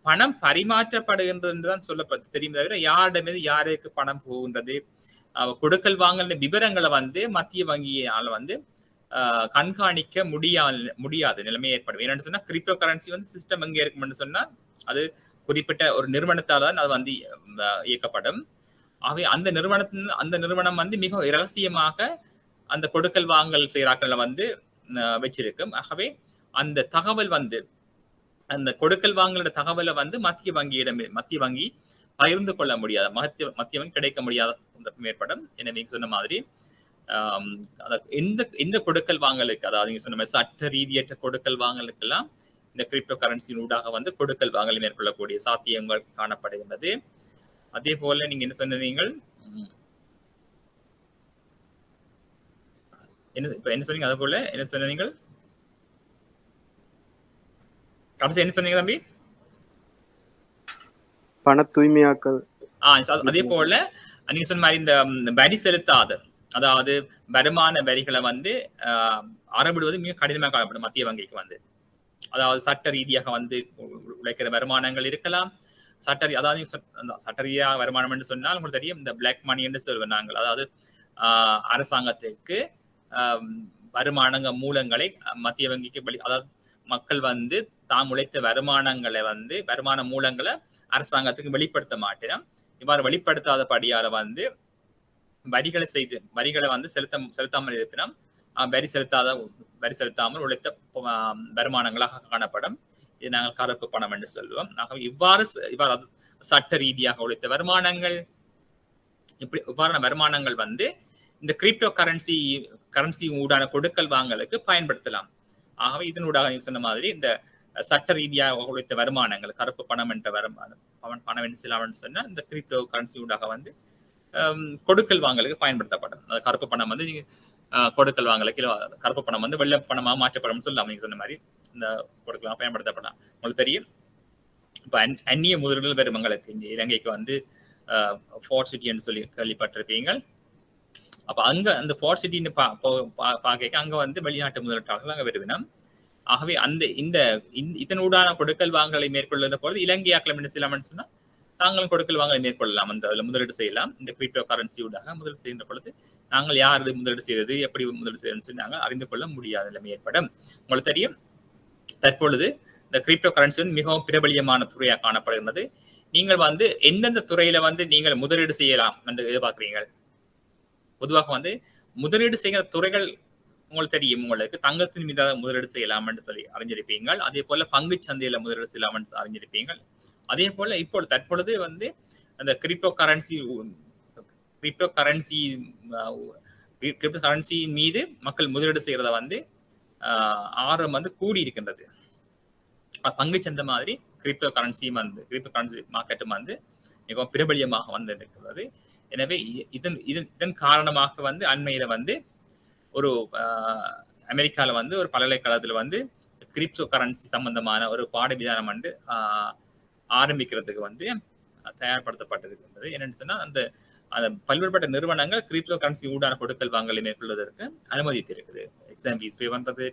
பணம் பரிமாற்றப்படுகின்றதுதான் சொல்லப்பட்டு தெரியும் தவிர யாரிடமிருந்து யாருக்கு பணம் போகின்றது கொடுக்கல் வாங்கல் விவரங்களை வந்து மத்திய வங்கியால வந்து கண்காணிக்க முடியாத நிலைமை ஏற்படும். என்னன்னு சொன்னா கிரிப்டோ கரன்சி வந்து சிஸ்டம் எங்க இருக்கும்னு சொன்னா அது குறிப்பிட்ட ஒரு நிறுவனத்தால் தான் அது வந்து இயக்கப்படும். ஆகவே அந்த நிறுவனம் வந்து மிக இரகசியமாக அந்த கொடுக்கல் வாங்கல் செய்கிறாக்களை வந்து வச்சிருக்கும். ஆகவே அந்த தகவல் வந்து அந்த கொடுக்கல் வாங்கலோட தகவலை வந்து மத்திய வங்கி பகிர்ந்து கொள்ள முடியாத, மத்திய வங்கி கிடைக்க முடியாத ஏற்படும். எனவே சொன்ன மாதிரி எந்த கொடுக்கல் வாங்கலுக்கு, அதாவது நீங்க சொன்ன மாதிரி சட்ட ரீதியற்ற கொடுக்கல் வாங்கலுக்கு எல்லாம் இந்த கிரிப்டோ கரன்சியின் ஊடாக வந்து கொடுக்கல் வாங்கல் மேற்கொள்ளக்கூடிய சாத்தியங்கள் காணப்படுகின்றது. அதே போல நீங்க என்ன சொன்னீங்க? என்ன சொன்னீங்க? அதே போல என்ன சொன்னீங்க? கடைசி என்ன சொன்னீங்க தம்பி? பண தூய்மையாக்கல். அதே போல நீங்க சொன்ன மாதிரி இந்த வரி செலுத்தாத, அதாவது வருமான வரிகளை வந்து அறவிடுவது மிக கடினமாக காணப்படும் மத்திய வங்கிக்கு வந்து. அதாவது சட்ட ரீதியாக வந்து உழைக்கிற வருமானங்கள் இருக்கலாம். அதாவது சட்ட ரீதியாக வருமானம் என்று சொன்னால் உங்களுக்கு தெரியும் இந்த பிளாக் மணி என்று சொல்லுவோம் நாங்கள். அதாவது அரசாங்கத்துக்கு வருமானங்கள் மூலங்களை மத்திய வங்கிக்கு அதாவது மக்கள் வந்து தாம் உழைத்த வருமானங்களை வந்து வருமான மூலங்களை அரசாங்கத்துக்கு வெளிப்படுத்த மாட்டேன். இவ்வாறு வெளிப்படுத்தாத படியால வந்து வரிகளை வந்து செலுத்தாமல் இருப்பினும் வரி செலுத்தாமல் உழைத்த வருமானங்களாக காணப்படும். இது நாங்கள் கருப்பு பணம் என்று சொல்லுவோம். ஆகவே இவ்வாறு சட்ட ரீதியாக உழைத்த வருமானங்கள், இவ்வாறான வருமானங்கள் வந்து இந்த கிரிப்டோ கரன்சி ஊடான கொடுக்கல் வாங்கலுக்கு பயன்படுத்தலாம். ஆகவே இதனூடாக நீங்க சொன்ன மாதிரி இந்த சட்ட ரீதியாக உழைத்த வருமானங்கள், கருப்பு பணம் என்ற வருமானம், பணம் என்று சொல்லலாம்னு சொன்னா இந்த கிரிப்டோ கரன்சி ஊடாக வந்து கொடுக்கல் வாங்கலுக்கு பயன்படுத்தப்படும். கருப்பு பணம் வந்து கொடுக்கல் வாங்கலுக்கு, கருப்பு பணம் வந்து வெள்ளை பணமாக மாற்றப்படும் சொல்லலாம். நீங்க சொன்ன மாதிரி இந்த கொடுக்கல் பயன்படுத்தப்படலாம். உங்களுக்கு தெரியும், இப்ப அந்நிய முதலீடுகள் வரும் எங்களுக்கு இங்க இலங்கைக்கு வந்து ஃபோர்ட் சிட்டின்னு சொல்லி கேள்விப்பட்டிருப்பீங்க. அப்ப அங்க அந்த ஃபோர்ட் சிட்டின்னு பார்க்க அங்க வந்து வெளிநாட்டு முதலீட்டாளர்கள் அங்க வருவினம். ஆகவே இதனூடான கொடுக்கல் வாங்கலை மேற்கொள்ளுற பொழுது இலங்கையாக்கள் என்ன செய்யலாம்னு சொன்னா நாங்களும் கொடுக்கல் வாங்கலை மேற்கொள்ளலாம். அந்த அதுல முதலீடு செய்யலாம். இந்த கிரிப்டோ கரன்சி ஊடாக முதலீடு செய்கின்ற பொழுது நாங்கள் யார் முதலீடு செய்தது, எப்படி முதலீடு செய்யறதுன்னு சொல்லி நாங்கள் அறிந்து கொள்ள முடியாத நிலைமை ஏற்படும். உங்களுக்கு தெரியும், தற்பொழுது இந்த கிரிப்டோ கரன்சி வந்து மிகவும் பிரபலியமான துறையாக காணப்படுகிறது. நீங்கள் வந்து எந்தெந்த துறையில வந்து நீங்கள் முதலீடு செய்யலாம் என்று எதிர்பார்க்கிறீங்க? பொதுவாக வந்து முதலீடு செய்கிற துறைகள் உங்களுக்கு தெரியும். உங்களுக்கு தங்கத்தின் மீதாக முதலீடு செய்யலாம் என்று சொல்லி அறிஞ்சிருப்பீங்க. அதே போல பங்கு சந்தையில முதலீடு செய்யலாம் என்று அறிஞ்சிருப்பீங்க. அதே போல இப்பொழுது தற்பொழுது வந்து அந்த கிரிப்டோ கரன்சி மீது மக்கள் முதலீடு செய்யறத வந்து ஆர்வம் வந்து கூடி இருக்கின்றது. பங்கு சந்தை மாதிரி கிரிப்டோ கரன்சி மார்க்கெட்டும் வந்து மிகவும் பிரபலியமாக வந்து இருக்கிறது. எனவே இதன் காரணமாக வந்து அண்மையில வந்து ஒரு அமெரிக்கால வந்து ஒரு பல்கலைக்கழகத்துல வந்து கிரிப்டோ கரன்சி சம்பந்தமான ஒரு பாட விதானம் வந்து ஆரம்பிக்கிறதுக்கு வந்து தயார்படுத்தப்பட்டிருக்கின்றது. என்னன்னு சொன்னா அந்த பல்வேறுபட்ட நிறுவனங்கள் கிரிப்டோ கரன்சி ஊடான கொடுக்கல் வாங்கலை மேற்கொள்வதற்கு அனுமதித்திருக்குது. எக்ஸாம் ஃபீஸ் பே பண்றது,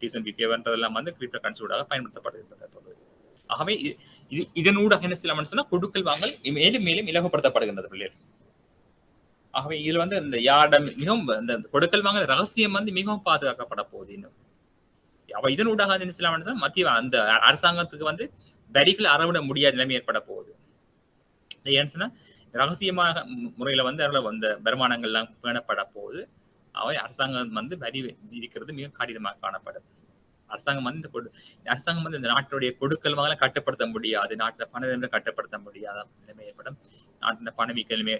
டியூஷன் ஃபீஸ் பே பண்றதெல்லாம் வந்து கிரிப்டோ கரன்சி ஊடாக பயன்படுத்தப்படுகிறது. ஆகவே இதனூடாக என்ன செய்யலாம்னு சொன்னா கொடுக்கல் வாங்கல் மேலும் மேலும் இலகுப்படுத்தப்படுகின்றது பிள்ளைகள். ஆகவே இதுல வந்து இந்த யாரிடம் மிகவும் இந்த கொடுக்கல் வாங்கல் ரகசியம் வந்து மிகவும் பாதுகாக்கப்பட போகுது. இன்னும் அவ இதனூடாக என்ன செய்யலாம்னு சொன்னா மத்திய அந்த அரசாங்கத்துக்கு வந்து வரிகள் அறவிட முடியாத நிலைமை ஏற்பட போகுது. ஏன்னு சொன்னா ரகசியமாக முறையில வந்து அந்த வருமானங்கள் எல்லாம் பேணப்பட போகுது. அவை அரசாங்கம் வந்து வரி விதிக்கிறது மிக கடினமாக காணப்படுது. அரசாங்கம் வந்து இந்த நாட்டுடைய கொடுக்கல் வாங்கலை கட்டுப்படுத்த முடியாது, நாட்டில் பண நிலைமை கட்டுப்படுத்த முடியாத நிலைமை ஏற்படும், நாட்டில் பணவீக்க நிலைமை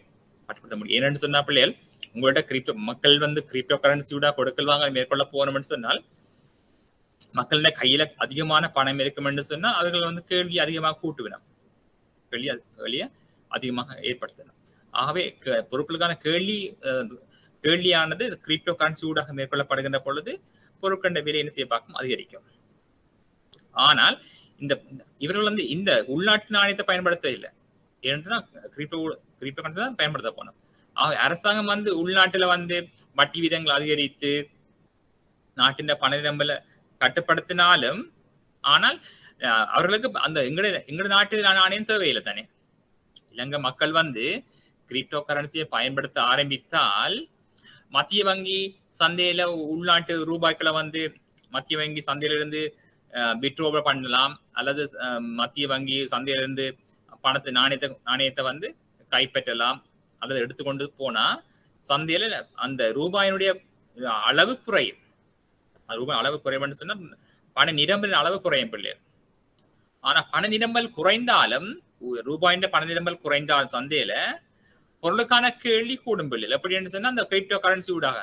கட்டுப்படுத்த முடியும். ஏன்னு சொன்னா பிள்ளைகள், உங்கள்ட்ட மக்கள் வந்து கிரிப்டோ கரன்சியோட கொடுக்கல் வாங்கலை மேற்கொள்ள போறோம்னு சொன்னால் மக்களோட கையில அதிகமான பணம் இருக்கும் என்று சொன்னா அவர்கள் வந்து கேள்வி அதிகமாக கூட்டுவிடும், கேள்வியை அதிகமாக ஏற்படுத்தணும். ஆகவே பொருட்களுக்கான கேள்வியானது கிரிப்டோ கரன்சி ஊடாக மேற்கொள்ளப்படுகின்ற பொழுது பொருட்களின் விலை என்ன செய்ய பார்க்கும் அதிகரிக்கும். ஆனால் இவர்கள் வந்து இந்த உள்நாட்டு நாணயத்தை பயன்படுத்த இல்லை. ஏன்னா கிரிப்டோ கரன்சி தான் பயன்படுத்த போனோம். ஆகவே அரசாங்கம் வந்து உள்நாட்டுல வந்து வட்டி விதங்கள் அதிகரித்து நாட்டின் பண நிரம்பல கட்டுப்படுத்தினாலும், ஆனால் அவர்களுக்கு அந்த எங்கட நாட்டு நாணயம் தேவையில்லை தானே. இலங்கை மக்கள் வந்து கிரிப்டோ கரன்சியை பயன்படுத்த ஆரம்பித்தால் மத்திய வங்கி சந்தையில உள்நாட்டு ரூபாய்களை வந்து மத்திய வங்கி சந்தையிலிருந்து விட்ரோவல் பண்ணலாம், அல்லது மத்திய வங்கி சந்தையிலிருந்து நாணயத்தை வந்து கைப்பற்றலாம், அல்லது எடுத்துக்கொண்டு போனா சந்தையில அந்த ரூபாயினுடைய அளவு குறையும். ரூபாய் அளவு குறைவுன்னு சொன்னா பண நிரம்பலின் அளவு குறையும் பிள்ளைகள். ஆனா பண நிரம்பல் குறைந்தாலும், ரூபாயின் பண நிரம்பல் குறைந்தாலும் சந்தையில பொருளுக்கான கேள்வி கூடும் பிள்ளைகள். எப்படின்னு சொன்னா அந்த கிரிப்டோ கரன்சி ஊடாக,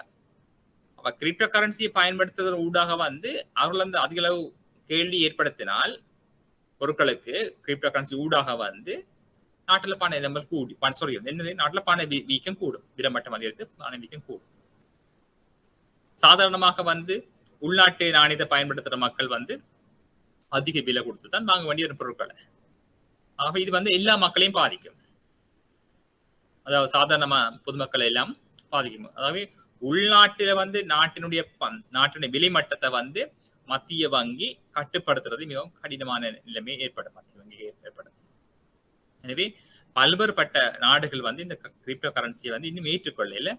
கிரிப்டோ கரன்சியை பயன்படுத்துவதன் ஊடாக வந்து அவர்கள் வந்து அதிக அளவு கேள்வி ஏற்படுத்தினால் பொருட்களுக்கு கிரிப்டோ கரன்சி ஊடாக வந்து நாட்டுல பண நிரம்பல் கூடி நாட்டுல பண வீக்கம் கூடும், விரமட்டம் அதிகரித்து பண வீக்கம் கூடும். சாதாரணமாக வந்து உள்நாட்டு நாணயத்தை பயன்படுத்துற மக்கள் வந்து அதிக விலை கொடுத்து தான் வாங்க வேண்டிய ஒரு பொருட்களை. ஆக இது வந்து எல்லா மக்களையும் பாதிக்கும், அதாவது சாதாரண பொதுமக்களை எல்லாம் பாதிக்கும். அதாவது உள்நாட்டில வந்து நாட்டினுடைய விலை மட்டத்தை வந்து மத்திய வங்கி கட்டுப்படுத்துறது மிகவும் கடினமான நிலைமை ஏற்படும், மத்திய வங்கி ஏற்படும். எனவே பல்வேறுபட்ட நாடுகள் வந்து இந்த கிரிப்டோ கரன்சியை வந்து இன்னும் ஏற்றுக்கொள்ள,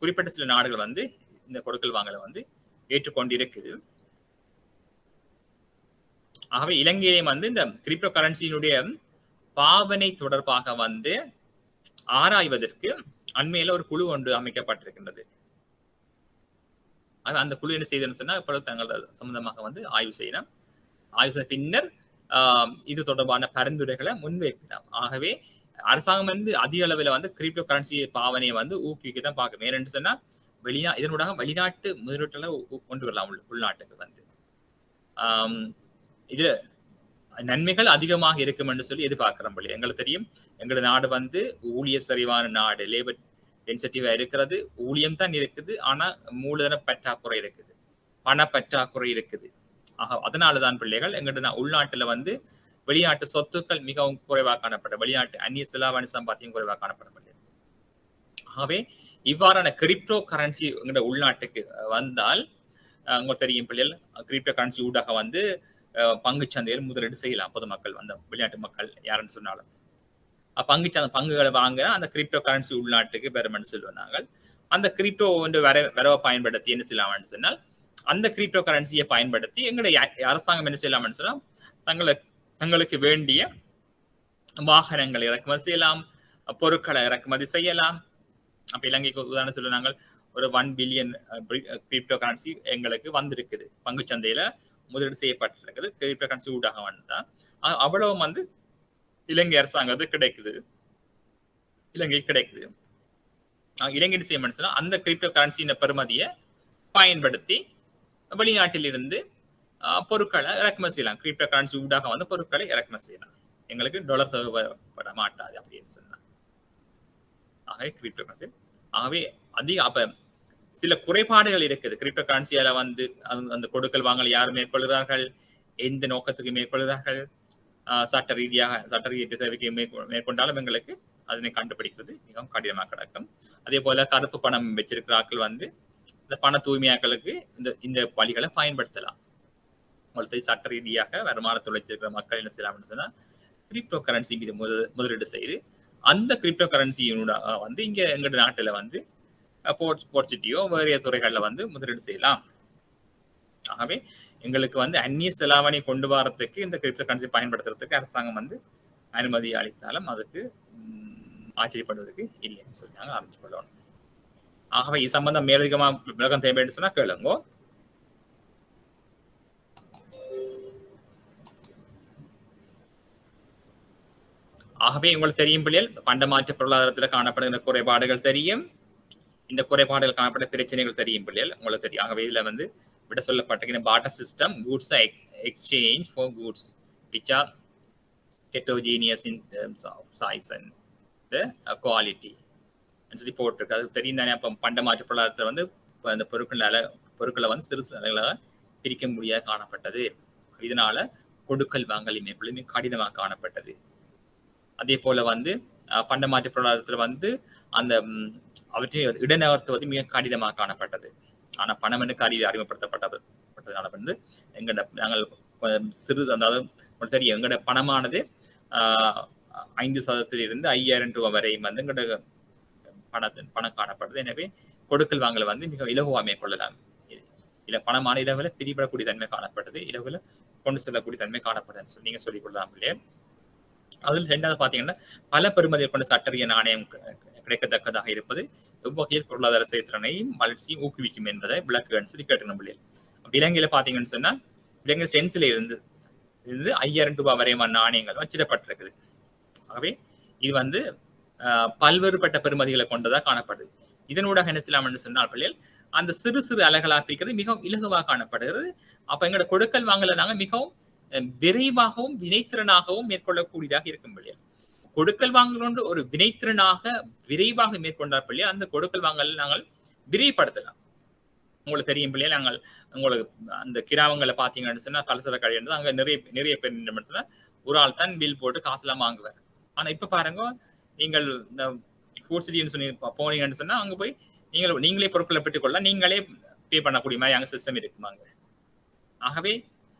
குறிப்பிட்ட சில நாடுகள் வந்து இந்த கொடுக்கல் வாங்கலை வந்து ஏற்றுக்கொண்டிருக்குது. ஆகவே இலங்கையிலும் வந்து இந்த கிரிப்டோ கரன்சியினுடைய பாவனை தொடர்பாக வந்து ஆராய்வதற்கு அண்மையில ஒரு குழு ஒன்று அமைக்கப்பட்டிருக்கின்றது. அந்த குழு என்ன செய்யுதுன்னு சொன்னா இப்பொழுது தங்கள் சம்பந்தமாக வந்து ஆய்வு செய்யணும். ஆய்வு செய்த பின்னர் இது தொடர்பான பரிந்துரைகளை முன்வைக்கலாம். ஆகவே அரசாங்கம் வந்து அதிக அளவில் வந்து கிரிப்டோ கரன்சி பாவனையை வந்து ஊக்குவிக்க தான் பார்க்கணும். ஏன்னு சொன்னா இதனூடாக வெளிநாட்டு முதலீட்டுல கொண்டு வரலாம் உள்நாட்டுக்கு வந்து. இதுல நன்மைகள் அதிகமாக இருக்கும் என்று சொல்லி எதிர்பார்க்கிறோம். எங்களுக்கு தெரியும் எங்களோட நாடு வந்து ஊழிய சரிவான நாடு, லேபர் டென்சிட்டிவா இருக்கிறது, ஊழியம் தான் இருக்குது, ஆனா மூலதன பற்றாக்குறை இருக்குது, பண பற்றாக்குறை இருக்குது. அதனாலதான் பிள்ளைகள் எங்களோட உள்நாட்டுல வந்து வெளிநாட்டு சொத்துக்கள் மிகவும் குறைவாக காணப்பட்ட, வெளிநாட்டு அந்நிய செலாவணி சம்பாத்தியம் குறைவாக காணப்படவில்லை. ஆகவே இவ்வாறான கிரிப்டோ கரன்சி எங்களோட உள்நாட்டுக்கு வந்தால் உங்களுக்கு தெரியும் பிள்ளைகள், கிரிப்டோ கரன்சி ஊடாக வந்து பங்கு சந்தையில் முதலீடு செய்யலாம் பொதுமக்கள், அந்த வெளிநாட்டு மக்கள் யாருன்னு சொன்னாலும். பங்குகளை வாங்க அந்த கிரிப்டோ கரன்சி உள்நாட்டுக்கு பெறுமென்னு சொல்லுவோம் நாங்கள். அந்த கிரிப்டோ வந்து வரவை பயன்படுத்தி என்ன செய்யலாம்னு சொன்னால், அந்த கிரிப்டோ கரன்சியை பயன்படுத்தி எங்களுடைய அரசாங்கம் என்ன செய்யலாம்னு சொன்னால் தங்களுக்கு வேண்டிய வாகனங்களை இறக்குமதி செய்யலாம், பொருட்களை இறக்குமதி செய்யலாம். அப்ப இலங்கைக்கு உதாரணம் சொல்ல நாங்கள் ஒரு 1 பில்லியன் கிரிப்டோ கரன்சி எங்களுக்கு வந்திருக்குது, பங்கு சந்தையில முதலீடு செய்யப்பட்டிருக்குது, கிரிப்டோ கரன்சி ஊடாக வந்தா அவ்வளவு வந்து இலங்கை அரசாங்கத்துக்கு கிடைக்குது, இலங்கை கிடைக்குது. இலங்கை செய்ய சொன்னா அந்த கிரிப்டோ கரன்சியின் பெறுமதியை பயன்படுத்தி வெளிநாட்டில் இருந்து பொருட்களை இறக்குமதி செய்யலாம். கிரிப்டோ கரன்சி ஊடாக வந்து பொருட்களை இறக்குமதி செய்யலாம். எங்களுக்கு டாலர் தேவைப்பட மாட்டாது அப்படின்னு சொன்னா. ஆகவே கிரிப்டோ கரன்சி ஆகவே அப்ப சில குறைபாடுகள் இருக்குது. கிரிப்டோ கரன்சியால வந்து அந்த கொடுக்கல் வாங்கல் யார் மேற்கொள்கிறார்கள், எந்த நோக்கத்துக்கு மேற்கொள்கிறார்கள், சட்ட ரீதியாக தேவைக்கு மேற்கொண்டாலும் எங்களுக்கு அதனை கண்டுபிடிக்கிறது மிகவும் கடினமாக கிடக்கும். அதே போல கருப்பு பணம் வச்சிருக்கிறார்கள் வந்து இந்த பண தூய்மையாக்களுக்கு இந்த வழிகளை பயன்படுத்தலாம். உங்களுக்கு சட்ட ரீதியாக வருமானத்தை வச்சிருக்கிற மக்கள் என்ன செய்யலாம்னு சொன்னா கிரிப்டோ கரன்சி மீது முதலீடு செய்து அந்த கிரிப்டோ கரன்சியோட வந்து இங்க எங்க நாட்டுல வந்து போர்ட் சிட்டியோ வேறிய துறைகள்ல வந்து முதலீடு செய்யலாம். ஆகவே எங்களுக்கு வந்து அந்நிய செலாவணி கொண்டு வரத்துக்கு இந்த கிரிப்டோ கரன்சி பயன்படுத்துறதுக்கு அரசாங்கம் வந்து அனுமதி அளித்தாலும் அதுக்கு ஆச்சரியப்படுவதற்கு இல்லைன்னு சொல்லி நாங்கள் ஆரம்பிச்சு கொள்ளணும். ஆகவே இது சம்பந்தம் மேலதிகமா விளக்கம் தேவைன்னு சொன்னா கேளுங்கோ. ஆகவே உங்களுக்கு தெரியும் பிள்ளைகள், பண்டமாற்று பொருளாதாரத்தில் காணப்படுகிற குறைபாடுகள் தெரியும், இந்த குறைபாடுகள் காணப்பட்ட பிரச்சனைகள் தெரியும் பிள்ளைகள் உங்களுக்கு தெரியும். ஆகவே இதுல வந்து விட சொல்லப்பட்ட barter system, goods exchange for goods which are heterogeneous in terms of size and the quality சொல்லி போட்டிருக்கு. அது தெரியும் தானே. அப்போ பண்டமாற்று பொருளாதாரத்தில் வந்து அந்த பொருட்களை வந்து சிறு சிறு அளவுகளாக பிரிக்க முடியாது காணப்பட்டது. இதனால கொடுக்கல் வாங்கல் மேற்கொள்ள கடினமாக காணப்பட்டது. அதே போல வந்து பண்டமாற்று பொருளாதாரத்தில் வந்து அந்த அவற்றை இடநகர்த்துவது மிக கடினமாக காணப்பட்டது. ஆனா பணம் என்று கருவி அறிமுகப்படுத்தப்பட்டதுனால வந்து நாங்கள் சிறு, அதாவது தெரியும் எங்களோட பணமானது 5% 5000 ரூபாய் வரையும் வந்து எங்களோட பணம் காணப்படுது. எனவே கொடுக்கல் வாங்கல வந்து மிக இலகுவா மேற்கொள்ளலாம். இல்ல பணமான இலகுல பிரிபடக்கூடிய தன்மை காணப்பட்டது, இலகுல கொண்டு செல்லக்கூடிய தன்மை காணப்படுதுன்னு சொல்லி நீங்க சொல்லிக் கொள்ளலாம் இல்லையா. அதில் 2வது பாத்தீங்கன்னா பல பெறுமதியை கொண்ட சட்டரிய நாணயம் கிடைக்கத்தக்கதாக இருப்பது எவ்வகையில் பொருளாதார செயற்திறனையும் வளர்ச்சியும் ஊக்குவிக்கும் என்பதை விளக்குன்னு சொல்லி கேட்டுக்கணும் பிள்ளைகள். இலங்கையில பாத்தீங்கன்னு சொன்னா இலங்கை சென்ஸ்ல இருந்து 5000 ரூபாய் வரையமான நாணயங்கள் வச்சிடப்பட்டிருக்குது. ஆகவே இது வந்து பல்வேறுபட்ட பெறுமதிகளை கொண்டதா காணப்படுது. இதனூடாக என்ன செய்யலாம்னு சொன்னால் பிள்ளைகள் அந்த சிறு சிறு அலைகளா பிரிக்கிறது மிகவும் இலகுவாக காணப்படுகிறது. அப்ப எங்களோட கொடுக்கல் வாங்கல நாங்க மிகவும் விரைவாகவும் வினைத்திறனாகவும் மேற்கொள்ளக்கூடியதாக இருக்கும் பிள்ளைகள். கொடுக்கல் வாங்கல் கொண்டு ஒரு வினைத்திறனாக விரைவாக மேற்கொண்டார் பிள்ளைகள் அந்த கொடுக்கல் வாங்கல் நாங்கள் விரைவுபடுத்தலாம். உங்களுக்கு தெரியும் பிள்ளைகள், நாங்கள் உங்களுக்கு அந்த கிராமங்களை பாத்தீங்கன்னு சொன்னா பலசர கடை அங்க நிறைய பேர் சொன்னா ஒரு ஆள் தான் பில் போட்டு காசுலாம் வாங்குவார். ஆனா இப்ப பாருங்க, நீங்கள் இந்த ஃபுட் சிட்டின்னு சொல்லி போனீங்கன்னு சொன்னா அங்க போய் நீங்களே பொருட்களை பெற்றுக்கொள்ளலாம், நீங்களே பே பண்ணக்கூடிய மாதிரி அங்க சிஸ்டம் இருக்குமாங்க. ஆகவே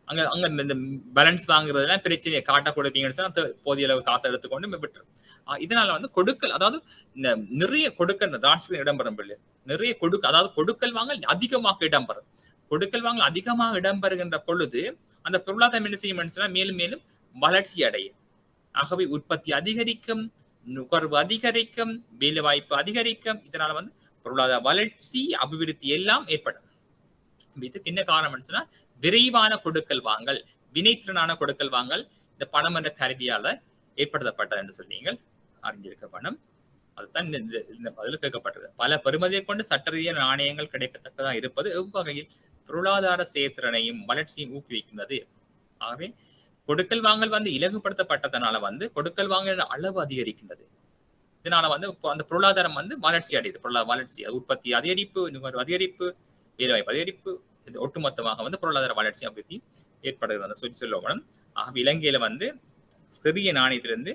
அங்க இந்த பேலன்ஸ் வாங்குறதுலாம் பிரச்சனையை காட்ட கொடுப்பீங்கன்னு சொன்னா போதிய அளவு காசை எடுத்துக்கொண்டு விட்டுரும். இதனால வந்து கொடுக்கல், அதாவது நிறைய கொடுக்கல் இடம்பெறும் பிள்ளை, நிறைய அதாவது கொடுக்கல் வாங்கல் அதிகமாக இடம்பெறும். கொடுக்கல் வாங்கல் அதிகமாக இடம்பெறுகின்ற பொழுது அந்த பொருளாதாரம் என்ன செய்யும் சொன்னா மேலும் மேலும் வளர்ச்சி அடையும். ஆகவே உற்பத்தி அதிகரிக்கும், நுகர்வு அதிகரிக்கும், வேலை வாய்ப்பு அதிகரிக்கும். இதனால வந்து பொருளாதார வளர்ச்சி, அபிவிருத்தி எல்லாம் ஏற்படும். இதுக்கு என்ன காரணம்னு சொன்னா விரைவான கொடுக்கல் வாங்கல், வினைத்திறனான கொடுக்கல் வாங்கல் இந்த பணம் என்ற கருவியால ஏற்படுத்தப்பட்டது என்று சொல்லி நீங்கள் அறிஞ்சிருக்க பணம். அதுதான் இந்த பதில் கேட்கப்பட்டது. பல பெறுமதியை கொண்டு சட்ட ரீதியான நாணயங்கள் கிடைக்கத்தக்கதாக இருப்பது எவ்வகையில் பொருளாதார செயற்திறனையும் வளர்ச்சியும் ஊக்குவிக்கின்றது. ஆகவே கொடுக்கல் வாங்கல் வந்து இலகுபடுத்தப்பட்டதனால வந்து கொடுக்கல் வாங்கல் அளவு அதிகரிக்கின்றது. இதனால வந்து அந்த பொருளாதாரம் வந்து வளர்ச்சி அடையுது. பொருளாதார வளர்ச்சி, உற்பத்தி அதிகரிப்பு, நுகர்வு அதிகரிப்பு, வேலைவாய்ப்பு அதிகரிப்பு, இது ஒட்டுமொத்தமாக வந்து பொருளாதார வளர்ச்சி அபிவிருத்தி ஏற்படுகிறது சொல்லுவோம். ஆகவே இலங்கையில வந்து சிறிய நாணயத்திலிருந்து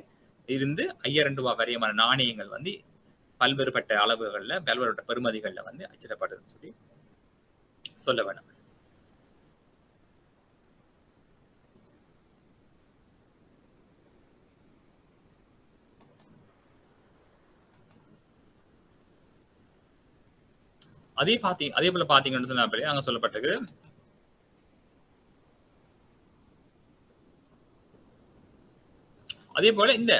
5000 ரூபாய் வரையமான நாணயங்கள் வந்து பல்வேறுபட்ட அளவுகள்ல பல்வேறுபட்ட பெறுமதிகள்ல வந்து அச்சிடப்படுதுன்னு சொல்லி சொல்ல வேணும். அதே போல பாத்தீங்கன்னு சொன்னா அங்க சொல்லப்பட்டது அதே போல இந்த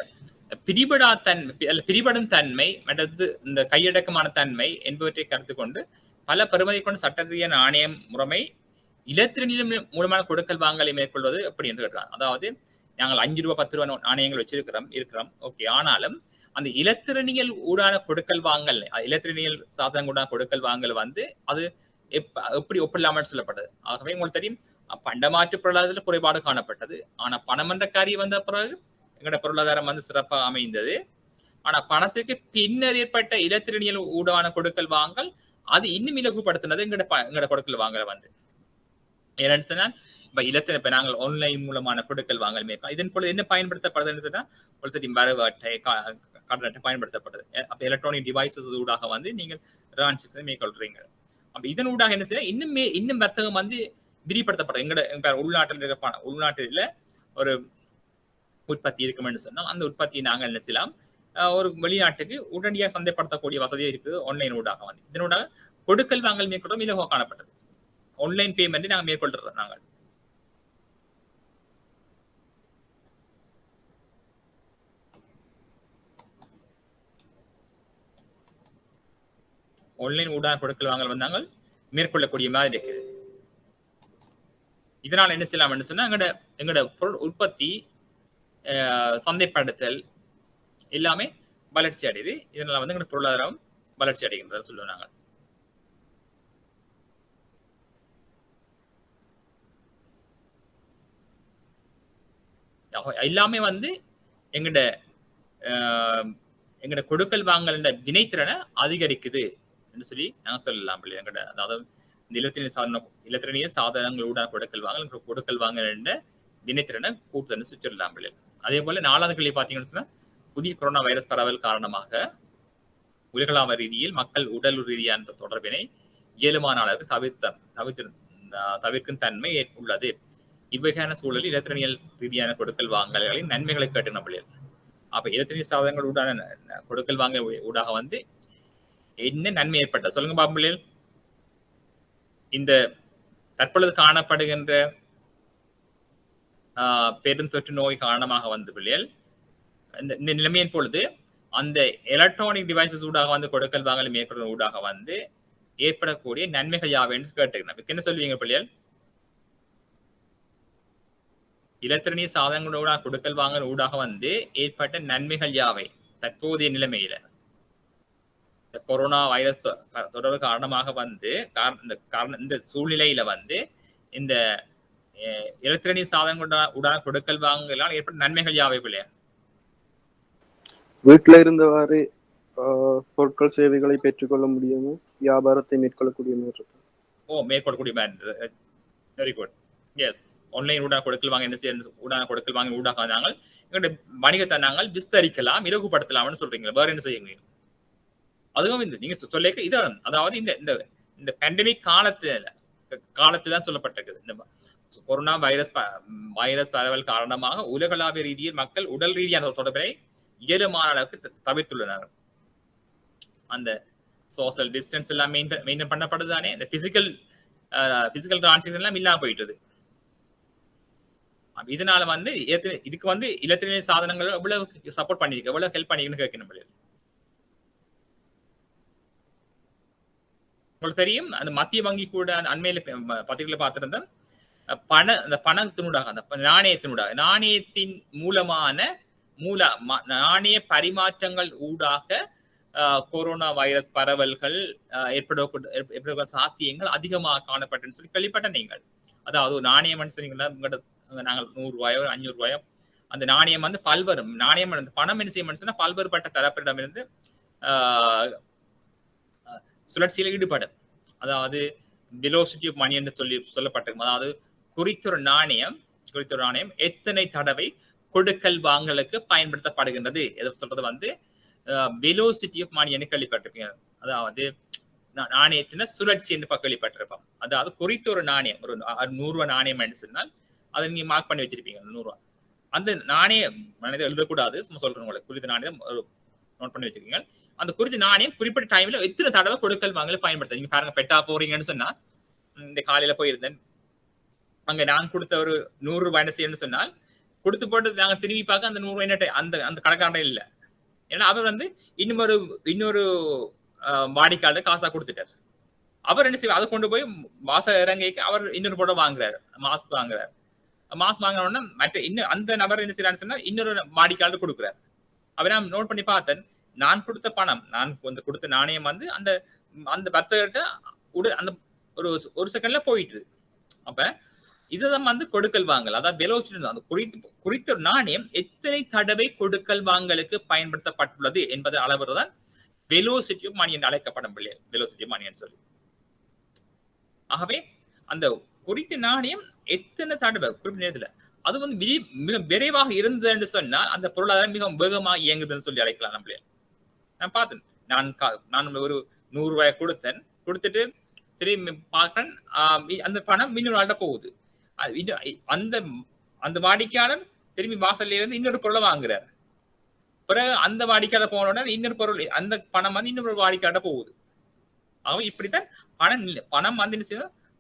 பிரிபடும் தன்மை மற்றது இந்த கையடக்கமான தன்மை என்பவற்றை கருத்து கொண்டு பல பெறுமதி கொண்டு சட்ட ரீதியான நாணயம் முறைமை இலத்திரனியல் மூலமான கொடுக்கல் வாங்கலை மேற்கொள்வது எப்படி என்று கேட்கிறார். அதாவது நாங்கள் 5 ரூபாய் 10 ரூபாய் நாணயங்கள் இருக்கிறோம் ஓகே. ஆனாலும் அந்த இலத்திரனியல் ஊடான கொடுக்கல் வாங்கல், இலத்திரனியல் சாதனங்களுடான கொடுக்கல் வாங்கல் வந்து அது எப்படி ஒப்பிடலாமல் சொல்லப்பட்டது. ஆகவே உங்களுக்கு தெரியும் பண்டமாற்று பொருளாதாரத்தில் குறைபாடு காணப்பட்டது. ஆனா பணமன்ற காரியம் வந்த பிறகு எங்களோட பொருளாதாரம் வந்து சிறப்பாக அமைந்தது. ஆனா பணத்துக்கு பின்னர் ஏற்பட்ட இலத்திரனியல் ஊடான கொடுக்கல் வாங்கல் அது இன்னும் இலகுபடுத்தினது எங்களோட கொடுக்கல் வாங்கல வந்து. ஏன்னு சொன்னா இப்ப நாங்கள் ஆன்லைன் மூலமான கொடுக்கல் வாங்கல் மேற்கொள் இதன் பொழுது என்ன பயன்படுத்தப்படுதுன்னு சொன்னா வரவு அட்டை, கடன் அட்டை பயன்படுத்தப்படுது. அப்ப எலக்ட்ரானிக் டிவைசஸ் ஊடாக வந்து நீங்கள் டிரான்சாக்சன் மேற்கொள்றீங்க. அப்ப இதன் ஊடாக என்ன செய்ய இன்னும் வர்த்தகம் வந்து விரிவுபடுத்தப்படுது. எங்களோட உள்நாட்டில் ஒரு உற்பத்தி இருக்குமென்னு சொன்னால் அந்த உற்பத்தியை நாங்கள் என்ன செய்யலாம், ஒரு வெளிநாட்டுக்கு உடனடியாக சந்தைப்படுத்தக்கூடிய வசதியாக இருக்குது ஆன்லைன் ஊடாக வந்து. இதனூடாக கொடுக்கல் வாங்கல் மேற்கொள்ளும் இலகுவாக காணப்பட்டது. ஆன்லைன் பேமெண்ட் நாங்கள் மேற்கொள்றோம். நாங்கள் ஆன்லைன் ஊடான கொடுக்கல் வாங்கல் வந்து நாங்கள் மேற்கொள்ளக்கூடிய மாதிரி இருக்குது. இதனால என்ன செய்யலாம் சொன்னா எங்களோட பொருள் உற்பத்தி, சந்தைப்படுத்தல் எல்லாமே வளர்ச்சி அடையுது. இதனால வந்து எங்களோட பொருளாதாரம் வளர்ச்சி அடைகின்றது சொல்லுவோம் நாங்கள். எல்லாமே வந்து எங்கட கொடுக்கல் வாங்கல் வினைத்திறனை அதிகரிக்குது என்று சொல்லி நாங்க சொல்லலாம். எங்கட அதாவது இந்த இலத்திரனிய சாதனங்களுடன் கொடுக்கல் வாங்கல் வினைத்திறனை கூட்டுதல் சொல்லலாம். அதே போல 4வது கேள்வி பாத்தீங்கன்னு சொன்னா புதிய கொரோனா வைரஸ் பரவல் காரணமாக உலகளாவ ரீதியில் மக்கள் உடல் ரீதியான தொடர்பினை இயலுமான அளவுக்கு தவிர்க்கும் தன்மை உள்ளது. இவ்வகையான சூழலில் இலத்திரனியல் ரீதியான கொடுக்கல் வாங்கல்களின் நன்மைகளை கேட்டு நம்மளில் அப்ப இலத்திரனிய சாதனங்கள் ஊடான கொடுக்கல் வாங்க ஊடாக வந்து என்ன நன்மை ஏற்பட்ட சொல்லுங்க பாம்புலில். இந்த தற்பொழுது காணப்படுகின்ற பெருந்தொற்று நோய் காரணமாக வந்து பிள்ளைகள் இந்த நிலைமையின் பொழுது அந்த எலக்ட்ரானிக் டிவைசஸ் ஊடாக வந்து கொடுக்கல் வாங்கல் மேற்கொள்ளும் ஊடாக வந்து ஏற்படக்கூடிய நன்மைகள் யாவேன்னு கேட்டுக்கிறேன். என்ன சொல்லுவீங்க பிள்ளைகள்? இலத்திரனிய சாதனங்களோட கொடுக்கல் வாங்கல் ஊடாக வந்து ஏற்பட்ட நன்மைகள் யாவை தற்போதைய நிலைமையில? கொரோனா வைரஸ் தொடர்பு காரணமாக வந்து இந்த சூழ்நிலையில வந்து இந்த எலக்ட்ரானிக் சாதனங்களுடான கொடுக்கல் வாங்கலால் ஏற்பட்ட நன்மைகள் யாவை பிள்ளையா? வீட்டுல இருந்தவாறு பொருட்கள் சேவைகளை பெற்றுக்கொள்ள முடியுமோ, வியாபாரத்தை மேற்கொள்ளக்கூடிய மாதிரி இருக்கு. மேற்கொள்ளக்கூடிய மாதிரி. Very good. எஸ், ஆன்லைன் ஊடாக கொடுக்கல் வாங்க என்ன செய்ய ஊடான கொடுக்கல் வாங்க ஊடாக நாங்கள் எங்களுடைய வணிகத்தை நாங்கள் விஸ்தரிக்கலாம், இலகுபடுத்தலாம்னு சொல்றீங்க. வேற என்ன செய்யுங்க? அதுவும் நீங்க சொல்லிக்க இதான், அதாவது இந்த பேண்டமிக் காலத்துல தான் சொல்லப்பட்டிருக்குது. இந்த கொரோனா வைரஸ் பரவல் காரணமாக உலகளாவிய ரீதியில் மக்கள் உடல் ரீதியான தொடர்பினை இயலுமான அளவுக்கு தவிர்த்துள்ளனர். அந்த சோசியல் டிஸ்டன்ஸ் எல்லாம் மெயின்டைன் பண்ணப்படுதானே, இந்த பிசிக்கல் டிரான்சாக்ஷன் எல்லாம் இல்லாம போயிட்டது. இதனால வந்து இதுக்கு வந்து இலத்திரனிய சாதனங்கள் எவ்வளவு சப்போர்ட் பண்ணிருக்கு, எவ்வளவு ஹெல்ப் பண்ணிருக்குன்னு கேட்கணும். உங்களுக்கு தெரியும் அந்த மத்திய வங்கி கூட அண்மையில பத்திரிகையில பார்த்திருந்த அந்த பணத்தினூடாக அந்த நாணயத்தின் மூலமான நாணய பரிமாற்றங்கள் ஊடாக கொரோனா வைரஸ் பரவல்கள் ஏற்பட சாத்தியங்கள் அதிகமாக காணப்பட்டன்னு சொல்லி கேள்விப்பட்ட நீங்கள். அதாவது ஒரு நாணயம் சொன்னீங்கன்னா நாங்கள் 100 ரூபாயோ 500 ரூபாயோ அந்த நாணயம் வந்து பல்வேறு நாணயம் பணம் என்ன செய்ய சொன்னா பல்வேறுபட்ட தரப்பிடமிருந்து சுழற்சியில் ஈடுபடும். அதாவது வெலோசிட்டி ஆஃப் மணி என்று சொல்லப்பட்டிருக்கும். அதாவது குறித்த ஒரு நாணயம் எத்தனை தடவை கொடுக்கல் வாங்கலுக்கு பயன்படுத்தப்படுகின்றது எதை சொல்றது வந்து வெலோசிட்டி ஆஃப் மணி என்று கேள்விப்பட்டிருப்பீங்க. அதாவது நாணயத்தின சுழற்சி என்று கேள்விப்பட்டிருப்போம். அதாவது குறித்த ஒரு நாணயம் ஒரு 100 ரூபாய் நாணயம் என்று சொன்னால் அதை நீங்க மார்க் பண்ணி வச்சிருப்பீங்க 100 ரூபாய். அந்த நாணயம் எழுதக்கூடாது, சும்மா சொல்றேன் உங்களுக்கு. குறித்த நாணயம் நோட் பண்ணி வச்சிருக்கீங்க. அந்த குறித்த நாணயம் குறிப்பிட்ட டைம்ல எத்தனை தடவை கொடுக்கல் வாங்கல பயன்படுத்த. நீங்க பாருங்க, பெட்டா போறீங்கன்னு சொன்னா இந்த காலையில போயிருந்தேன், அங்க நான் கொடுத்த ஒரு 100 ரூபாய் என்ன செய்யணும்னு சொன்னால் கொடுத்து போட்டு நாங்க திரும்பி பார்க்க அந்த 100 ரூபாய் அந்த கடைக்காரன் இல்லை. ஏன்னா அவர் வந்து இன்னொரு வாடிக்கையாளர் காசா கொடுத்துட்டார். அவர் என்ன செய்வார், அதை கொண்டு போய் வாச இறங்கிக்கு அவர் இன்னொரு போட வாங்குறாரு, மாஸ்க் வாங்குறாரு. மாஸ்க் வாங்கினோன்னா மற்ற அந்த நபர் என்ன செய்யறான்னு சொன்னா இன்னொரு வாடிக்கையாளர் கொடுக்குறாரு. அவரை நான் நோட் பண்ணி பார்த்தேன், நான் கொடுத்த பணம் நான் கொடுத்த நாணயம் வந்து அந்த அந்த வர்த்தகர்கிட்ட அந்த ஒரு செகண்ட்ல போயிட்டு. அப்ப இதுதான் வந்து கொடுக்கல் வாங்கல். அதாவது வெலோசிட்டி, அந்த குறித்த நாணயம் எத்தனை தடவை கொடுக்கல் வாங்கலுக்கு பயன்படுத்தப்பட்டுள்ளது என்பதை அளவுதான் வெலோசிட்டி ஆஃப் மணி என்று அழைக்கப்படும். வெலோசிட்டி ஆஃப் மணி என்று சொல்லி. ஆகவே அந்த குறித்த நாணயம் எத்தனை தடவை குறிப்பிட்ட நேரத்துல அது வந்து மிக விரைவாக இருந்தது என்று சொன்னால் அந்த பொருளாதாரம் மிகவும் வேகமாக இயங்குதுன்னு சொல்லி அழைக்கலாம். நம்மளே நான் பார்த்தேன், நான் ஒரு 100 ரூபாய் கொடுத்துட்டு திரும்பி பார்க்கிறேன், அந்த பணம் இன்னொரு ஆள்கிட்ட போகுது. அந்த வாடிக்கையாளர் திரும்பி வாசல்ல இருந்து இன்னொரு பொருளை வாங்குறாரு. பிறகு அந்த வாடிக்கையாளர் போனோட இன்னொரு பொருள் அந்த பணம் வந்து இன்னொரு வாடிக்கையாளர் போகுது. ஆக இப்படித்தான் பணம் வந்து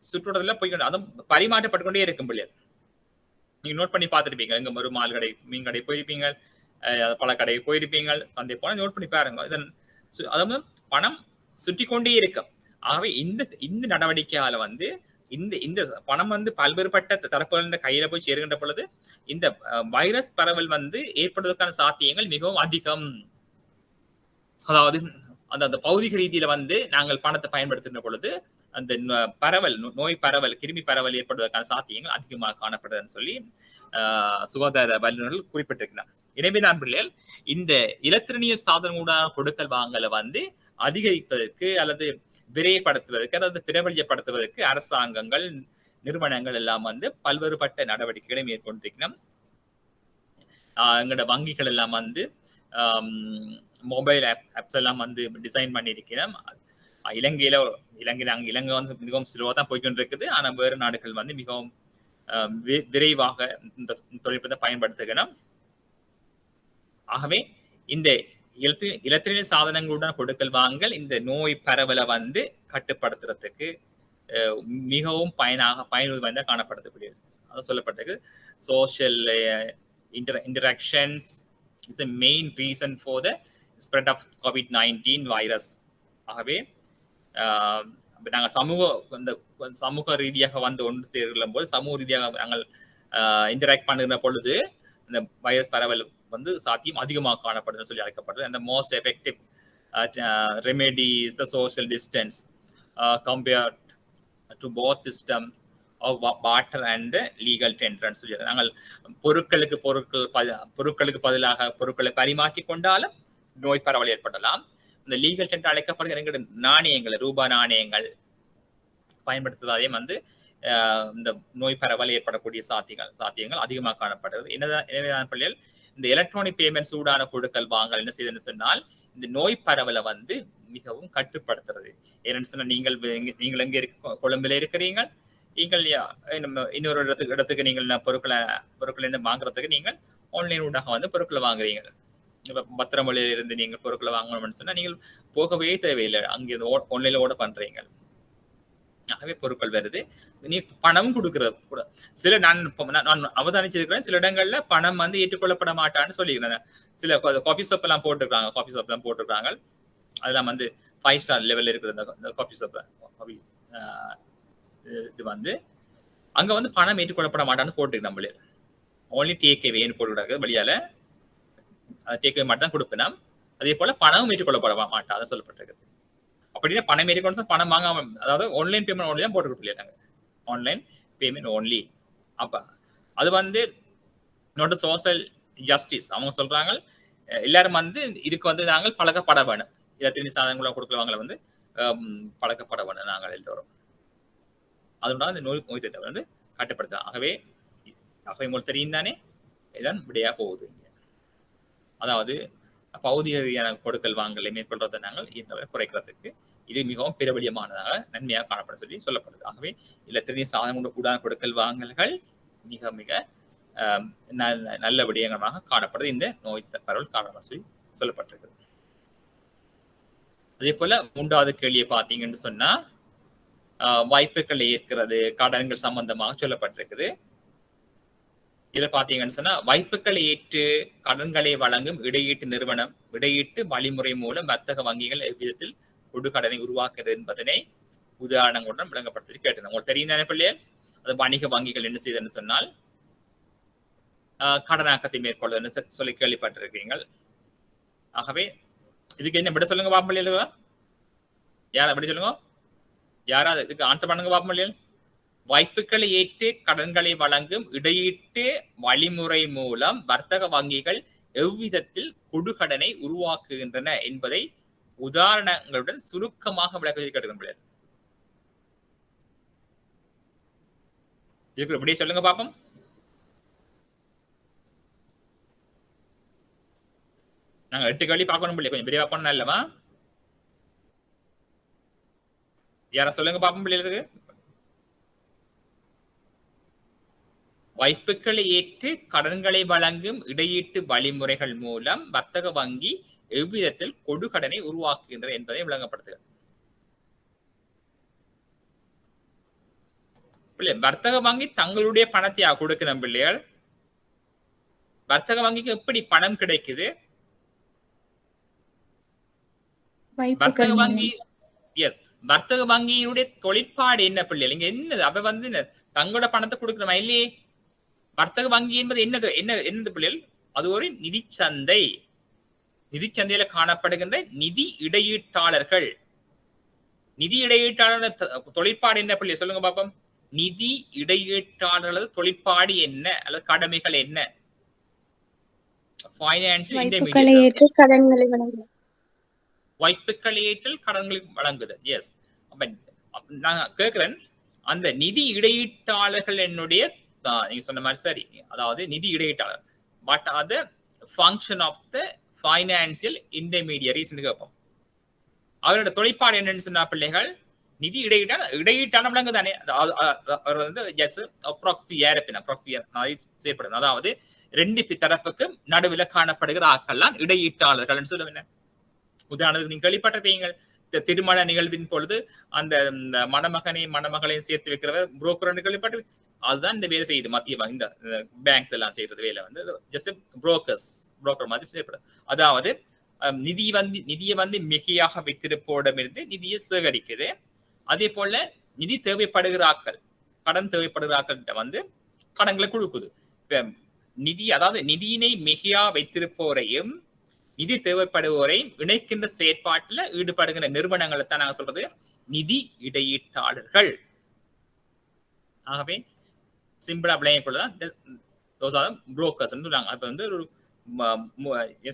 சுற்றுவட்டத்துல போய்கொண்டு அதுவும் பரிமாற்றப்பட்டு கொண்டே இருக்கும். பிள்ளைகள் நீங்க நோட் பண்ணி பார்த்துருப்பீங்க, எங்க ஒரு மால் கடை, மீன் கடை போயிருப்பீங்க, பல கடைக்கு போயிருப்பீங்க, சந்தை போன நோட் பண்ணி பாருங்க. அதாவது பணம் சுற்றி கொண்டே இருக்கும். ஆகவே இந்த நடவடிக்கையால வந்து இந்த பணம் வந்து பல்வேறுபட்ட தரப்புகளின் கையில போய் சேருகின்ற பொழுது இந்த வைரஸ் பரவல் வந்து ஏற்படுவதற்கான சாத்தியங்கள் மிகவும் அதிகம். அதாவது அந்த பௌதிக ரீதியில வந்து நாங்கள் பணத்தை பயன்படுத்துகின்ற பொழுது அந்த பரவல், நோய் பரவல், கிருமி பரவல் ஏற்படுவதற்கான சாத்தியங்கள் அதிகமாக காணப்படுதுன்னு சொல்லி சுகாதார வல்லுநர்கள் குறிப்பிட்டிருக்கிறார். எனவே தான் பிள்ளைகள் இந்த இலத்திரனிய சாதனங்களுடான கொடுக்கல் வாங்கலை வந்து அதிகரிப்பதற்கு அல்லது விரைவுபடுத்துவதற்கு அல்லது பிரபல்யப்படுத்துவதற்கு அரசாங்கங்கள், நிறுவனங்கள் எல்லாம் வந்து பல்வேறுபட்ட நடவடிக்கைகளை மேற்கொண்டிருக்கணும். எங்களோட வங்கிகள் எல்லாம் வந்து மொபைல் ஆப்ஸ் எல்லாம் வந்து டிசைன் பண்ணியிருக்கிறோம். இலங்கை வந்து மிகவும் ஸ்லோவா தான் போய்கொண்டு இருக்குது. ஆனா வேறு நாடுகள் வந்து மிகவும் விரைவாக இந்த தொழில்நுட்பத்தை பயன்படுத்துகிறோம். ஆகவே இந்த இலத்திரனிய சாதனங்களுடன் கொடுக்கல் வாங்கல் இந்த நோய் பரவலை வந்து கட்டுப்படுத்துறதுக்கு மிகவும் பயனுள்ள வாய்ந்த காணப்படுத்தக்கூடியது. அது சொல்லப்பட்டிருக்கு. Social interactions is a main reason for the spread of COVID-19 virus. ஆகவே நாங்கள் சமூக ரீதியாக வந்து ஒன்று சேரும் போது, சமூக ரீதியாக நாங்கள் இன்டராக்ட் பண்ணுகிற பொழுது இந்த வைரஸ் பரவல் வந்து சாத்தியம் அதிகமாக காணப்படுதுன்னு சொல்லி அழைக்கப்படுது. அந்த most effective remedy is the social distance compared to both systems of barter and legal டெண்டர்ன்னு சொல்லி நாங்கள் பொருட்களுக்கு பதிலாக பொருட்களை பரிமாற்றி கொண்டாலும் நோய் பரவல் ஏற்படலாம். இந்த லீகல் டெண்டர் அழைக்கப்படுகிற எங்களுடைய நாணயங்கள், ரூபாய் நாணயங்கள் பயன்படுத்துவதே வந்து இந்த நோய் பரவல் ஏற்படக்கூடிய சாத்தியங்கள் அதிகமாக காணப்படுகிறது. எனவேதான் பிள்ளைகள் இந்த எலக்ட்ரானிக் பேமெண்ட் சூடான கொடுக்கல் வாங்கல் என்ன செய்யுதுன்னு சொன்னால் இந்த நோய் பரவலை வந்து மிகவும் கட்டுப்படுத்துறது. ஏன்னு சொன்னா நீங்கள் எங்க கொழும்புல இருக்கிறீங்க, நீங்கள் இன்னொரு இடத்துக்கு நீங்கள் பொருட்களை வாங்குறதுக்கு நீங்கள் ஆன்லைன் ஊடாக வந்து பொருட்களை வாங்குறீங்க. இப்ப பத்திரமொழியில இருந்து நீங்கள் பொருட்களை வாங்கணும்னு சொன்னா நீங்கள் போகவே தேவையில்லை, அங்கே ஆன்லைன்ல ஓட பண்றீங்க. ஆகவே பொருட்கள் வருது, நீ பணம் கொடுக்கறது கூட. சில நான் அவதானிச்சிருக்கிறேன், சில இடங்கள்ல பணம் வந்து ஏற்றுக்கொள்ளப்பட மாட்டான்னு சொல்லிக்கிறேன். சில காபி ஷாப் எல்லாம் போட்டிருக்காங்க, அதெல்லாம் வந்து 5 ஸ்டார் லெவல்ல இருக்கிற இந்த காபி ஷாப் இது வந்து அங்க வந்து பணம் ஏற்றுக்கொள்ளப்பட மாட்டான்னு போட்டுருக்கு. நம்மளே ஓன்லி டேக்அவேன்னு போட்டுக்கிறாங்க, வெளியால டேக்அவே மட்டும் தான் கொடுப்பேன். அதே போல பணமும் ஏற்றுக்கொள்ளப்பட மாட்டாதான் சொல்லப்பட்டிருக்கு. அப்படின்னா பணம் ஏற்றுக்கொண்டு பணம் வாங்காம, அதாவது ஆன்லைன் பேமெண்ட் ஓன்லி தான் போட்டுருக்கோம், ஆன்லைன் பேமெண்ட் ஓன்லி. அப்ப அது வந்து நோட் சோஷியல் ஜஸ்டிஸ். அவங்க சொல்றாங்க எல்லாரும் வந்து இதுக்கு வந்து நாங்கள் பழக்கப்பட வேணும், இலத்திரி சாதனங்களை கொடுக்கறவங்களை வந்து பழக்கப்பட வேணும் நாங்கள் எல்லோரும். அதுதான் இந்த நோய் திட்டத்தை வந்து கட்டுப்படுத்தலாம். ஆகவே உங்களுக்கு தெரியும் தானே, இதுதான் விடையா போகுது. அதாவது பௌதிக ரீதியான கொடுக்கல் வாங்கலை மேற்கொள்றதை நாங்கள் குறைக்கிறதுக்கு இது மிகவும் பிரபலியமானதாக நன்மையாக காணப்படும் சொல்லி சொல்லப்படுது. ஆகவே இல்லத்திரிய சாதனங்களுடன் கொடுக்கல் வாங்கல்கள் மிக மிக நல்ல விடயங்களாக காணப்படுது இந்த நோய் பரவல் காரணமாக சொல்லி சொல்லப்பட்டிருக்கிறது. அதே போல 3வது கேள்வியை பார்த்தீங்கன்னு சொன்னா வாய்ப்புகளை ஏற்கிறது கடன்கள் சம்பந்தமாக சொல்லப்பட்டிருக்குது. இதுல பாத்தீங்கன்னு சொன்னா வாய்ப்புகளை ஏற்று கடன்களை வழங்கும் இடையீட்டு நிறுவனம் இடையீட்டு வழிமுறை மூலம் வர்த்தக வங்கிகள் எவ்விதத்தில் கொடுக்கடனை உருவாக்குறது என்பதனை உதாரணங்களுடன் விளங்கப்படுத்தி கேட்டேன். உங்களுக்கு தெரியும் தானே பிள்ளைகள், அது வணிக வங்கிகள் என்ன செய்யுதுன்னு சொன்னால் கடனாக்கத்தை மேற்கொள்ளுன்னு சொல்லி கேள்விப்பட்டிருக்கீங்கள். ஆகவே இதுக்கு என்ன விட சொல்லுங்க பாப்பா பிள்ளைகளா, யாரா விட சொல்லுங்க, யாராவது இதுக்கு ஆன்சர் பண்ணுங்க பாப்பா பிள்ளைகள். வாய்ப்புகளை ஏற்று கடன்களை வழங்கும் இடையீட்டு வழிமுறை மூலம் வர்த்தக வங்கிகள் எவ்விதத்தில் கொடுகடனை உருவாக்குகின்றன என்பதை உதாரணங்களுடன் சுருக்கமாக விளக்கத்தை கேட்டுக்கொள்ள. இதுக்கு இப்படியே சொல்லுங்க பாப்போம். நாங்க 8 கேள்வி பார்க்கணும் பிள்ளை, கொஞ்சம் விரிவா பண்ண இல்லவா? யாரா சொல்லுங்க பாப்போம் பிள்ளைகளுக்கு. வாய்ப்புகளை ஏற்று கடன்களை வழங்கும் இடையீட்டு வழிமுறைகள் மூலம் வர்த்தக வங்கி எவ்விதத்தில் கொடுகடனை உருவாக்குகின்றன என்பதை விளங்கப்படுத்துகிறது. வர்த்தக வங்கி தங்களுடைய பணத்தை கொடுக்கிற பிள்ளைகள், வர்த்தக வங்கிக்கு எப்படி பணம் கிடைக்குது? வர்த்தக வங்கி வர்த்தக வங்கியுடைய தொழிற்பாடு என்ன பிள்ளைகள், இங்க என்னது அவ வந்து தங்களோட பணத்தை கொடுக்கிறோமா இல்லையே. வர்த்தக வங்கி என்பது என்னது பிள்ளைகள், அது ஒரு நிதி சந்தை. நிதி சந்தையில காணப்படுகின்ற நிதி இடையீட்டாளர்கள். நிதி இடையீட்டாளர் தொழிற்பாடு என்ன பிள்ளைகள் சொல்லுங்க பாப்போம். நிதி இடையீட்டாளர்களது தொழிற்பாடு என்ன அல்லது கடமைகள் என்ன? பைனான்சியல் இன்டர்மீடியேட், வாய்ப்புகளை ஏற்றல் கடன்களை வழங்குதல். எஸ், நான் கேட்கிறேன், அந்த நிதி இடையீட்டாளர்கள் என்னுடைய நீங்க சொன்ன மாதிரி சரி, அதாவது நிதி இடையீட்டாளர், பட் அது function of the financial intermediaries கேட்போம். அவரோட தொழிற்பாடு என்னன்னு சொன்னா பிள்ளைகள், நிதி இடையீட்டான விலங்கு தானே. அவர் வந்து செய்யப்படும், அதாவது 2 தரப்புக்கு நடுவில் காணப்படுகிற ஆக்கள்லாம் இடையீட்டாளர்கள் சொல்லுவேன். உதாரணத்துக்கு நீங்க கேள்விப்பட்டிருப்பீங்க, திருமண நிகழ்வின் பொழுது அந்த மணமகனையும் மணமகளையும் சேர்த்து வைக்கிறவர் புரோக்கர் கேள்விப்பட்டு. அதுதான் இந்த வேலை செய்யுது மத்திய வங்கி, இந்த பேங்க்ஸ் எல்லாம் செய்யறது வேலை வந்து ஜஸ்ட் புரோக்கர் மாதிரி செய்யப்படும். அதாவது நிதியை வந்து மிகையாக வைத்திருப்போடமிருந்து நிதியை சேகரிக்குது. அதே போல நிதி தேவைப்படுகிற ஆட்கள், கடன் தேவைப்படுகிற ஆட்கள்கிட்ட வந்து கடன்களை கொடுக்குது. நிதி, அதாவது நிதியினை மிகையா வைத்திருப்போரையும் நிதி தேவைப்படுவோரையும் இணைக்கின்ற செயற்பாட்டுல ஈடுபடுகிற நிறுவனங்களை தான் நாங்க சொல்றது நிதி இடையீட்டாளர்கள். ஆகவே சிம்பிளா விளையக்குள்ளதான் புரோக்கர்ஸ் சொல்றாங்க. அப்ப வந்து ஒரு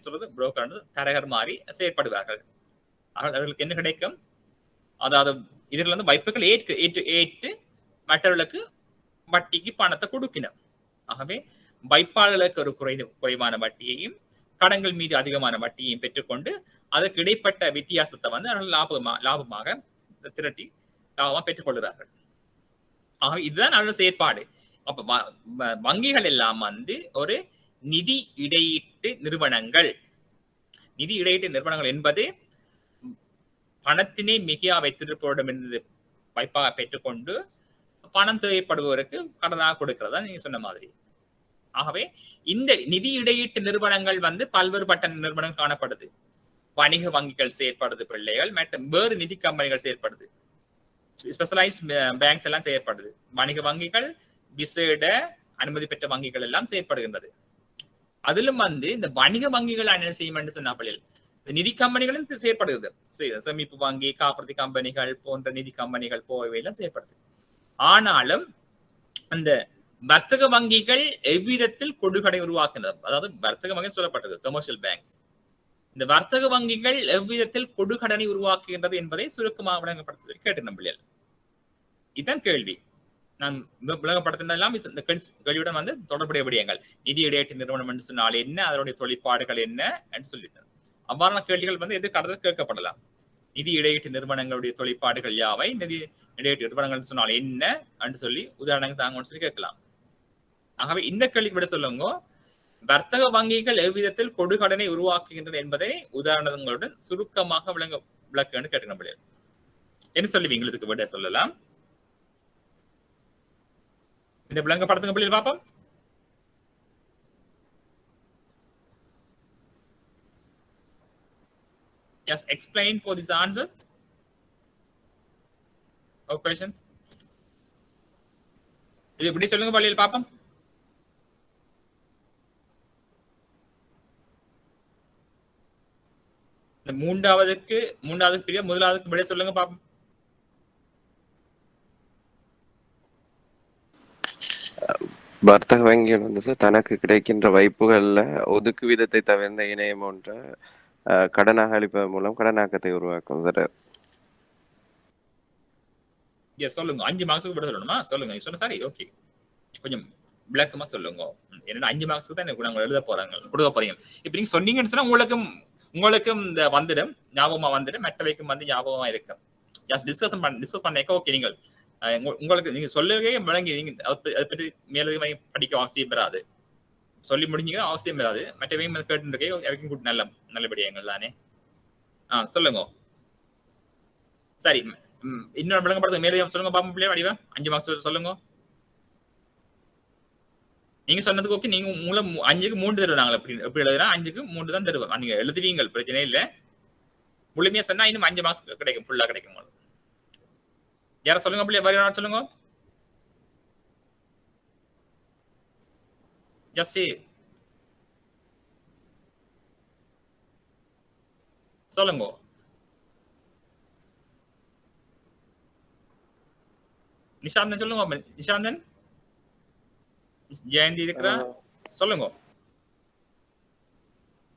சொல்றது புரோக்கர் தரகர் மாதிரி செயற்படுவார்கள். அவர்களுக்கு என்ன கிடைக்கும், அதாவது இதுல வந்து வாய்ப்புகள் ஏற்று மற்றவர்களுக்கு வட்டிக்கு பணத்தை கொடுக்கணும். ஆகவே வைப்பாளர்களுக்கு ஒரு குறைவான வட்டியையும் கடன்கள் மீது அதிகமான வட்டியையும் பெற்றுக்கொண்டு அதற்கு இடைப்பட்ட வித்தியாசத்தை வந்து அவர்கள் லாபமாக திரட்டி லாபமாக பெற்றுக் கொள்கிறார்கள். ஆக இதுதான் அவர்கள் செயற்பாடு. அப்ப வங்கிகள் எல்லாம் வந்து ஒரு நிதி இடையீட்டு நிறுவனங்கள். நிதி இடையீட்டு நிறுவனங்கள் என்பது பணத்தினை மிகையா வைத்திருப்போரிடமிருந்து வாய்ப்பாக பெற்றுக்கொண்டு பணம் தேவைப்படுபவருக்கு கடனாக கொடுக்கிறதா நீங்க சொன்ன மாதிரி. ஆகவே இந்த நிதி இடையீட்டு நிறுவனங்கள் வந்து பல்வேறுபட்ட நிறுவனங்கள் காணப்படுது. வணிக வங்கிகள் செயற்படுது பிள்ளைகள், மற்றும் வேறு நிதி கம்பெனிகள் செயற்படுது, ஸ்பெஷலைஸ்ட் பேங்க்ஸ் எல்லாம் செயற்படுது. வணிக வங்கிகள், விசேட அனுமதி பெற்ற வங்கிகள் எல்லாம் செயற்படுகின்றது. அதிலும் வந்து இந்த வணிக வங்கிகள் என்ன செய்யும் என்று சொன்ன பிள்ளைகள் நிதி கம்பெனிகளும் செயற்படுகிறது. சேமிப்பு வங்கி, காப்புறுதி கம்பெனிகள் போன்ற நிதி கம்பெனிகள் போவையெல்லாம் செயற்படுது. ஆனாலும் அந்த வர்த்தக வங்கிகள் எவ்விதத்தில் கொடுகடை உருவாக்குகிறது, அதாவது வர்த்தக வங்கி சொல்லப்பட்டது கமர்ஷியல் பேங்க்ஸ், இந்த வர்த்தக வங்கிகள் எவ்விதத்தில் கொடுகடனை உருவாக்குகின்றது என்பதை சுருக்கமாக விளங்கப்படுத்துவதை கேட்டு நம்பியல். இதுதான் கேள்வி. நான் விளங்கப்படுத்தினதெல்லாம் இந்த கேள்வியுடன் வந்து தொடர்புடைய விடயங்கள். நிதி இடையீட்டு நிறுவனம் என்று சொன்னால் என்ன, அதனுடைய தொழிற்பாடுகள் என்ன என்று சொல்லிட்டேன். அவ்வாறான கேள்விகள் வந்து எதிர்காலத்தில் கேட்கப்படலாம். நிதி இடையீட்டு நிறுவனங்களுடைய தொழிற்பாடுகள் யாவை, நிதி இடையீட்டு நிறுவனங்கள் சொன்னால் என்ன என்று சொல்லி உதாரணங்கள் தாங்கன்னு சொல்லி கேட்கலாம். ஆகவே இந்த கேள்வி விட சொல்லுங்க, வர்த்தக வங்கிகள் எவ்விதத்தில் கொடுகடனை உருவாக்குகின்றன என்பதை உதாரணங்களுடன் சுருக்கமாக விளக்க கேட்க முடியாது. என்ன சொல்லுவீங்க இதுக்கு விட சொல்லலாம்? இந்த விளங்கப்படுத்துங்க பிள்ளைகள் பாப்போம். Just explain for these answers or questions. இது எப்படி சொல்லுங்க பள்ளியில் பாப்போம். இந்த மூன்றாவதுக்கு பிரிவு முதலாவதுக்கு விட சொல்லுங்க பாப்போம். வர்த்தக வங்கிகள் வந்து சார் தனக்கு கிடைக்கின்ற வாய்ப்புகள்ல ஒதுக்கு வீதத்தை தவிர்ந்த இணையம் ஒன்ற கடனாக அளிப்பதன் மூலம் கடனாக்கத்தை உருவாக்கும் சார். சொல்லுங்க. 5 மார்க்ஸுக்கு விட சொல்லணுமா? சொல்லுங்க. சொன்ன சாரி, ஓகே, கொஞ்சம் விளக்கமா சொல்லுங்க. என்னன்னா 5 மார்க்ஸுக்கு தான் எனக்கு நாங்கள் எழுத கொடுக்க போறீங்க. இப்ப நீங்க சொன்னீங்கன்னு சொன்னா உங்களுக்கும் இந்த வந்துடும், ஞாபகமா வந்துடும், மற்றவைக்கும் வந்து ஞாபகமா இருக்கும். ஜஸ்ட் டிஸ்கஸ் பண்ணேக்க ஓகே. நீங்கள் உங்களுக்கு நீங்க சொல்லவே விளங்கி நீங்க அதை பற்றி மேலும் படிக்க அவசியம் பெறாது, சொல்லி முடிஞ்சீங்கன்னா அவசியம் பெறாது. மற்றவையும் கேட்டு நல்லபடியாங்கள் தானே. சொல்லுங்க. சரி, இன்னொரு விளங்கப்படுத்த மேலும் சொல்லுங்க பாப்பா பிள்ளையா வடிவா. 5 மார்க்ஸ் சொல்லுங்க. நீங்க சொன்னதுக்கு ஓகே. நீங்க 5க்கு 3 தருவோம். நாங்கள் எப்படி எழுதுனா 5க்கு 3 தான் தருவோம். நீங்க எழுதுவீங்க, பிரச்சனை இல்லை. முழுமையா சொன்னா இன்னும் 5 மார்க்ஸ் கிடைக்கும், ஃபுல்லா கிடைக்கும். யார சொல்லுங்க பிள்ளையா, வர சொல்லுங்க. ஜஸ்ட் சொல்லுங்க. நிஷாந்தன் சொல்லுங்க. நிஷாந்தன், ஜெயந்தி இருக்கிறா, சொல்லுங்க.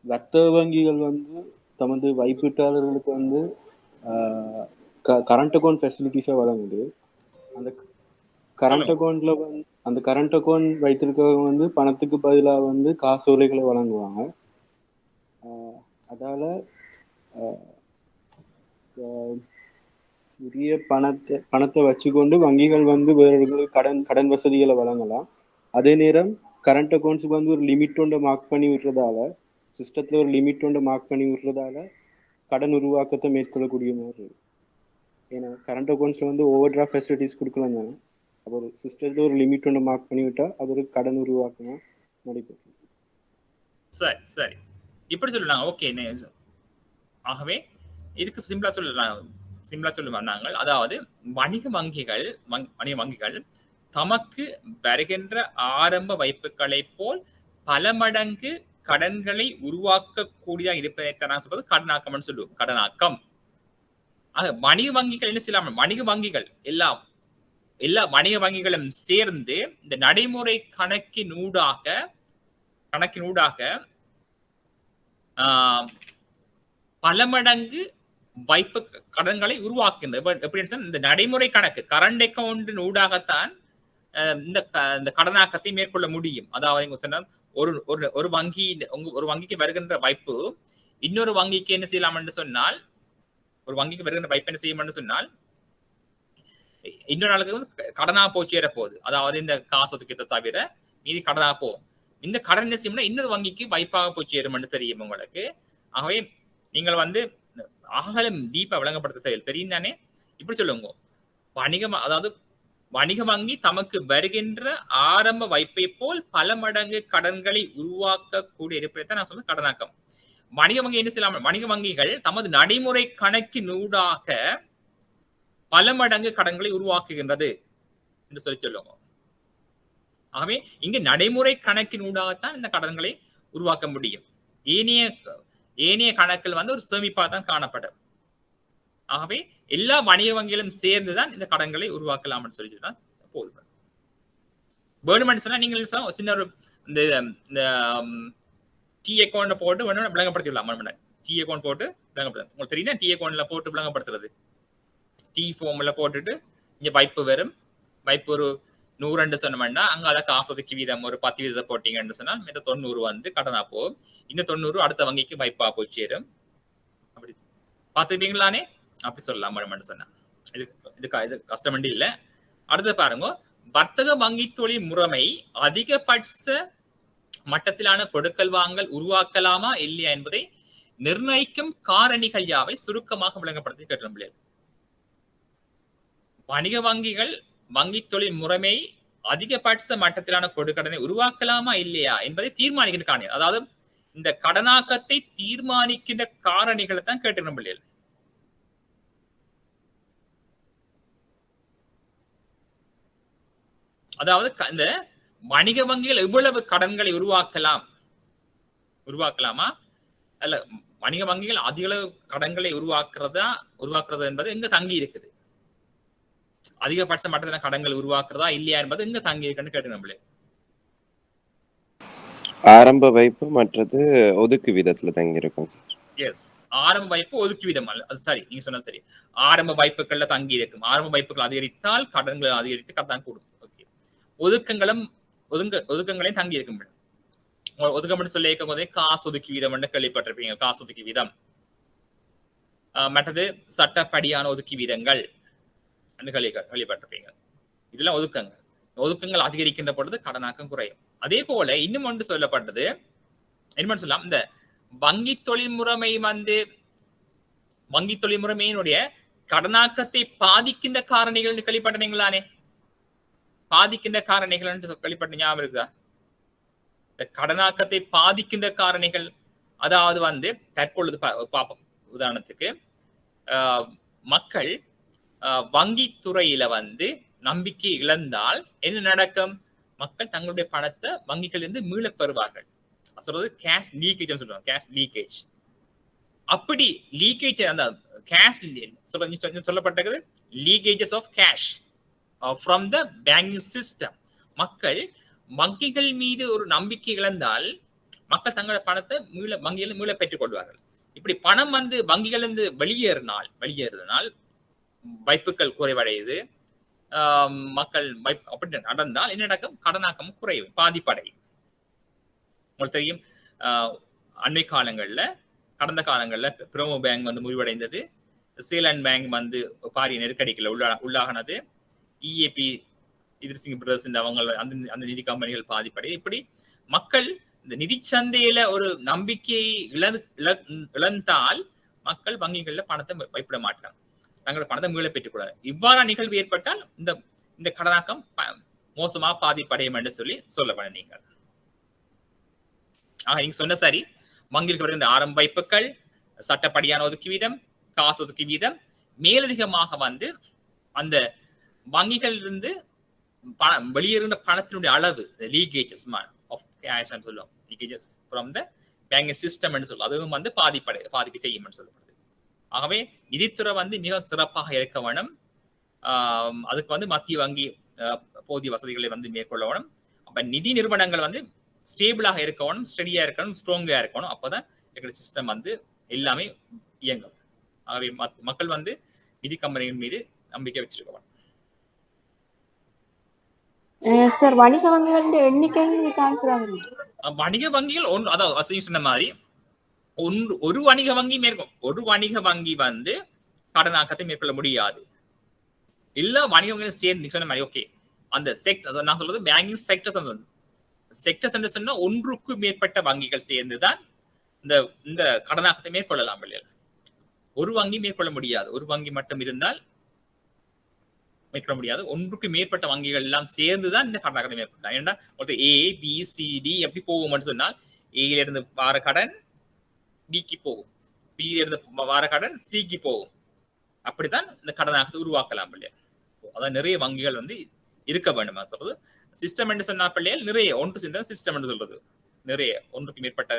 வர்த்தக வங்கிகள் வந்து தமது வைப்பீட்டாளர்களுக்கு வந்து கரண்ட் அக்கௌண்ட் ஃபெசிலிட்டிஸை வழங்குது. அந்த கரண்ட் அக்கௌண்ட்ல வந்து அந்த கரண்ட் அக்கௌண்ட் வைத்திருக்கவங்க வந்து பணத்துக்கு பதிலாக வந்து காசோலைகளை வழங்குவாங்க. அதால உரிய பணத்தை வச்சுக்கொண்டு வங்கிகள் வந்து வேறவர்களுக்கு கடன் வசதிகளை வழங்கலாம். அதே நேரம் கரண்ட் அக்கௌண்ட்ஸுக்கு வந்து ஒரு லிமிட் ஒன்றை மார்க் பண்ணி விடுறதால, சிஸ்டத்துல ஒரு லிமிட் ஒன்றை மார்க் பண்ணி விடுறதால கடன் உருவாக்கத்தை மேற்கொள்ளக்கூடிய மாதிரி இருக்கு. ஏன்னா கரண்ட் அக்கௌண்ட்ஸ்ல வந்து ஓவர் டிராஃப்ட் ஃபெசிலிட்டிஸ் கொடுக்கலாம் தானே. அப்போ ஒரு சிஸ்டத்துல ஒரு லிமிட் ஒன்று மார்க் பண்ணி விட்டா அது ஒரு கடன் உருவாக்கமா நடைபெறும். சரி சரி, இப்படி சொல்லலாம். ஓகே. ஆகவே இதுக்கு சிம்பிளா சொல்லுவாங்க நாங்கள். அதாவது வணிக வங்கிகள் தமக்கு வருகின்ற ஆரம்ப வைப்புகளை போல் பல மடங்கு கடன்களை உருவாக்கக்கூடியதாக இருப்பதை சொல்வது கடனாக்கம் சொல்லுவோம். கடனாக்கம். வணிக வங்கிகள் என்ன செய்யலாம்? வணிக வங்கிகள் எல்லா வணிக வங்கிகளும் சேர்ந்து இந்த நடைமுறை கணக்கினூடாக பல மடங்கு வைப்பு கடன்களை உருவாக்குகின்றது. எப்படி இந்த நடைமுறை கணக்கு கரண்ட் அக்கௌண்ட் ஊடாகத்தான் இந்த கடனாக்கத்தை மேற்கொள்ள முடியும். அதாவது ஒரு வங்கிக்கு வருகின்ற வைப்பு இன்னொரு வங்கிக்கு என்ன செய்யலாம் என்று சொன்னால், ஒரு வங்கிக்கு வருகின்ற வைப்பு என்ன செய்யும் என்று சொன்னால், இன்னொரு நாளுக்கு வந்து கடனா போச்சேர போகுது. அதாவது இந்த காசு ஒதுக்கத்தை தவிர மீதி கடனா போகும். இந்த கடன் என்ன செய்யணும்னா இன்னொரு வங்கிக்கு வைப்பாக போச்சேரும் என்று தெரியும் உங்களுக்கு. ஆகவே நீங்கள் வந்து அகலம் டீப்பா விளங்கப்படுத்த தெரியும் தானே. இப்படி சொல்லுங்க, அதாவது வணிக வங்கி தமக்கு வருகின்ற ஆரம்ப வைப்பை போல் பல மடங்கு கடன்களை உருவாக்கக்கூடிய இருப்பதை நான் சொல்ல கடனாக்கம். வணிக வங்கி என்ன செய்யலாம்? வணிக வங்கிகள் தமது நடைமுறை கணக்கினூடாக பல மடங்கு கடன்களை உருவாக்குகின்றது என்று சொல்லி சொல்லுவோம். ஆகவே இங்கு நடைமுறை கணக்கினூடாகத்தான் இந்த கடன்களை உருவாக்க முடியும். ஏனைய கணக்கில் வந்து ஒரு சேமிப்பாக தான் காணப்படும். ஆகவே எல்லா வணிக வங்கிகளும் சேர்ந்துதான் இந்த கடன்களை உருவாக்கலாம்னு சொல்லிதான் போதும். வேணுமென்று சொன்னா நீங்கள் சின்ன ஒரு இந்த டி அக்கௌண்ட் போட்டு வேணும் விளங்கப்படுத்திடலாம். டி அக்கௌண்ட் போட்டு விளங்கப்படுத்த உங்களுக்கு தெரியுதா? டி அக்கௌண்ட்ல போட்டு விளங்கப்படுத்துறது. டி ஃபார்ம்ல போட்டுட்டு இங்க வைப்பு வரும். வைப்பு ஒரு 100 சொன்னோம்னா அங்கால காசு ஒதுக்கி வீதம் ஒரு 10 வீதத்தை போட்டீங்கன்னு சொன்னா இந்த 90 வந்து கடனா போகும். இந்த 90 அடுத்த வங்கிக்கு வைப்பா போய் சேரும். அப்படி பார்த்துருப்பீங்களானே? அப்படி சொல்லலாம் சொன்னா இது கஷ்டம் இல்ல. அடுத்து பாருங்க, வர்த்தக வங்கி தொழில் முறைமை அதிகபட்ச மட்டத்திலான கொடுக்கல் வாங்கல் உருவாக்கலாமா இல்லையா என்பதை நிர்ணயிக்கும் காரணிகள் யாவை சுருக்கமாக விளங்கப்படுத்தி கேட்டு. வணிக வங்கிகள் வங்கி தொழில் முறைமை அதிகபட்ச மட்டத்திலான கொடுக்கடனை உருவாக்கலாமா இல்லையா என்பதை தீர்மானிக்கின்ற காரணிகள், அதாவது இந்த கடனாக்கத்தை தீர்மானிக்கின்ற காரணிகளை தான் கேட்டுக்கணும் பிள்ளைகள். அதாவது இந்த வணிக வங்கிகள் எவ்வளவு கடன்களை உருவாக்கலாமா அல்ல வணிக வங்கிகள் அதிக அளவு கடன்களை உருவாக்குறது என்பது எங்க தங்கி இருக்குது, அதிகபட்ச மட்டத்தின கடன்கள் உருவாக்குறதா இல்லையா என்பது எங்க தங்கி இருக்குன்னு கேட்டு நம்மளே. ஆரம்ப வைப்பு மற்றது ஒதுக்கு விதத்துல தங்கி இருக்கும். எஸ், ஆரம்ப வைப்பு ஒதுக்கு விதம் அல்ல, அது சரி, நீங்க சொன்ன சரி. ஆரம்ப வைப்புகள்ல தங்கி இருக்கும். ஆரம்ப வைப்புகள் அதிகரித்தால் கடன்கள் அதிகரித்து கடன் கூடும். ஒதுக்கங்களையும் தங்கி இருக்கும். ஒதுக்கம் சொல்லி இருக்கும் போதே காசு ஒதுக்கி வீதம் கேள்விப்பட்டிருப்பீங்க. காசு ஒதுக்கி வீதம், மற்றது சட்டப்படியான ஒதுக்கி வீதங்கள் கேள்விப்பட்டிருப்பீங்க. இதெல்லாம் ஒதுக்கங்கள் அதிகரிக்கின்ற பொழுது கடனாக்கம் குறையும். அதே போல இன்னும் ஒன்று சொல்லப்பட்டது, என்ன சொல்லலாம், இந்த வங்கி தொழில் முறைமை வங்கி தொழில் முறைமையினுடைய கடனாக்கத்தை பாதிக்கின்ற காரணிகள் கேள்விப்பட்டீங்களானே? பாதிக்கின்ற காரணிகள் என்று கேள்விப்பட்ட ஞாபகம் இருக்குதா? இந்த கடனாக்கத்தை பாதிக்கின்ற காரணிகள், அதாவது தற்பொழுது பார்ப்போம். உதாரணத்துக்கு மக்கள் வங்கி துறையில நம்பிக்கை இழந்தால் என்ன நடக்கும்? மக்கள் தங்களுடைய பணத்தை வங்கிகளிலிருந்து மீள பெறுவார்கள். சொல்றது கேஷ் லீக்கேஜ் சொல்லுவாங்க. Cash leakage. அப்படி லீக்கேஜ் அந்த கேஷ் சொல்லப்பட்டது leakages of cash from the banking system. மக்கள் வங்கிகள் மீது ஒரு நம்பிக்கை இழந்தால் மக்கள் தங்களோட பணத்தை வங்கிகளில் மீள பெற்றுக் கொள்வார்கள். இப்படி பணம் வங்கிகளிலிருந்து வெளியேறினால் வைப்புகள் குறைவடையுது. மக்கள் அப்படி நடந்தால் என்ன நடக்கும்? கடனாக்கம் குறைவு, பாதிப்படையும். உங்களுக்கு தெரியும், அண்மை காலங்கள்ல கடந்த காலங்கள்ல பிரமோ பேங்க் முடிவடைந்தது. சீலண்ட் பேங்க் பாரிய நெருக்கடிகள் உள்ளாகினது. இஏபி எதிர்சிங் பிரதர்ஸ் அந்த நிதி கம்பெனிகள் பாதிப்படை. இப்படி மக்கள் இந்த நிதி சந்தையில ஒரு நம்பிக்கையை இழந்தால் மக்கள் வங்கிகள்ல பணத்தை வைப்பிட மாட்டாங்க, தங்களோட பணத்தை மீள பெற்றுக் கொள்ளாரு. இவ்வாறு நிகழ்வு ஏற்பட்டால் இந்த கடனாக்கம் மோசமா பாதிப்படையும் என்று சொல்லப்பட நீங்கள். நீங்க சொன்ன சரி, வங்கிகளுக்கு வருகின்ற ஆரம்ப வைப்புகள், சட்டப்படியான ஒதுக்கி வீதம், காசு ஒதுக்கி வீதம், மேலதிகமாக அந்த வங்கிகள் இருந்து வெளியேறுகின்ற பணத்தினுடைய அளவு, லீக்கேஜஸ் ஆஃப் கேஷ் சொல்லுவோம், leakages from the banking system என்று சொல்லுவோம், அதுவும் பாதிக்க செய்யும் என்று சொல்லப்படுது. ஆகவே நிதித்துறை மிக சிறப்பாக இருக்க வேணும். அதுக்கு மத்திய வங்கி போதிய வசதிகளை மேற்கொள்ள வேணும். அப்ப நிதி நிறுவனங்கள் ஸ்டேபிளாக இருக்கணும், ஸ்டெடியா இருக்கணும், ஸ்ட்ராங்கா இருக்கணும். அப்பதான் எங்களுடைய சிஸ்டம் எல்லாமே இயங்கும். ஆகவே மக்கள் நிதி கம்பெனிகள் மீது நம்பிக்கை வச்சிருக்கணும். சார், வணிக வங்கிகள் எண்ணிக்கை வணிக வங்கிகள் அதாவது சொன்ன மாதிரி ஒரு வணிக வங்கி கடனாக்கத்தை மேற்கொள்ள முடியாது. எல்லா வணிக வங்கிகளும் சேர்ந்து சொன்ன மாதிரி ஓகே, அந்த செக்டர் நான் சொல்றது பேங்கிங் செக்டர்ஸ் என்று சொன்னா ஒன்றுக்கு மேற்பட்ட வங்கிகள் சேர்ந்துதான் இந்த கடனாக்கத்தை மேற்கொள்ளலாம். ஒரு வங்கி மேற்கொள்ள முடியாது. ஒரு வங்கி மட்டும் இருந்தால் மேற்கொள்ள முடியாது. ஒன்றுக்கு மேற்பட்ட வங்கிகள் எல்லாம் சேர்ந்துதான் இந்த கடனாக்கத்தை மேற்கொள்ளலாம். ஏன்னா ஒருத்தர் A B C D எப்படி போகும்னு சொன்னால் ஏல இருந்து வார கடன் பிக்கு போகும், பி இருந்து வார கடன் சிக்கு போகும். அப்படித்தான் இந்த கடனாக்கத்தை உருவாக்கலாம் பிள்ளைகள். அதான் நிறைய வங்கிகள் வந்து இருக்க வேண்டுமா சொல்றது. சிஸ்டம் என்று சொன்னா பிள்ளைகள் நிறைய ஒன்று சேர்ந்த சிஸ்டம் என்று சொல்றது. நிறைய ஒன்றுக்கு மேற்பட்ட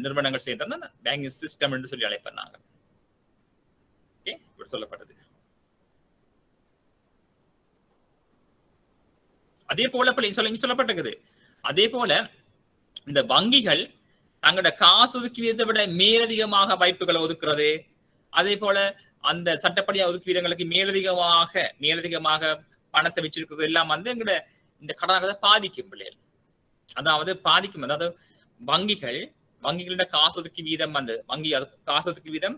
நிறுவனங்கள் சேர்ந்தா பேங்கிங் சிஸ்டம் என்று சொல்லி அழைப்பாங்க. ஓகே, இப்படி சொல்லப்பட்டது. அதே போல சொல்லப்பட்டிருக்குது. அதே போல இந்த வங்கிகள் தங்களோட காசு ஒதுக்கீதை விட மேலதிகமாக வாய்ப்புகளை ஒதுக்குறது, அதே போல அந்த சட்டப்படியா ஒதுக்கீதங்களுக்கு மேலதிகமாக பணத்தை வச்சிருக்கிறது எல்லாம் வந்து எங்களோட இந்த கடனாக பாதிக்கும் பிள்ளைகள். அதாவது பாதிக்கும். அதாவது வங்கிகளோட காசு ஒதுக்கி வீதம் வந்து காசு ஒதுக்கி வீதம்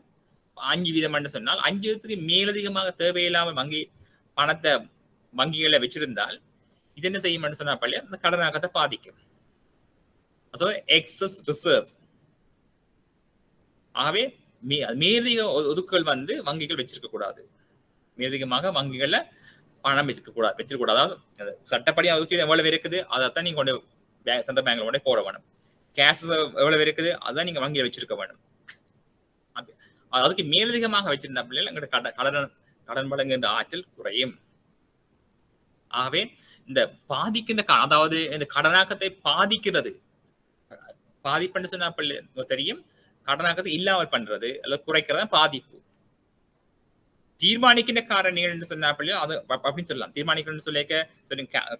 5% சொன்னால் 5% மேலதிகமாக தேவையில்லாம பணத்தை வங்கிகளை வச்சிருந்தால் இது என்ன செய்யும் சொன்னா பள்ளியா அந்த கடனாகத்தை பாதிக்கும். Excess reserves. ஆகவே மேலதிக ஒதுக்குகள் வந்து வங்கிகள் வச்சிருக்க கூடாது. மேலதிகமாக வங்கிகள்ல பணம் வச்சிருக்க கூடாது. அதாவது சட்டப்படியா ஒதுக்கீடு எவ்வளவு இருக்குது அதைத்தான் நீங்க கொண்டு சென்ட்ரல் பேங்க்ல கொண்டு போட வேணும். கேஷ் எவ்வளவு இருக்குது அதான் நீங்க வங்கியில வச்சிருக்க வேணும். அதுக்கு மேலதிகமாக வச்சிருந்த பிள்ளைகள் எங்களோட கடன் வழங்குகின்ற ஆற்றல் குறையும். ஆகவே இந்த பாதிக்கின்ற அதாவது இந்த கடனாக்கத்தை பாதிப்புன்னு சொன்னா தெரியும். கடனாக்கத்தை இல்லாமல் பண்றது அல்லது குறைக்கிறதா பாதிப்பு. தீர்மானிக்கின்ற காரணிகள் என்று சொன்னா அது அப்படின்னு சொல்லலாம். தீர்மானிக்கணும்னு சொல்லிக்க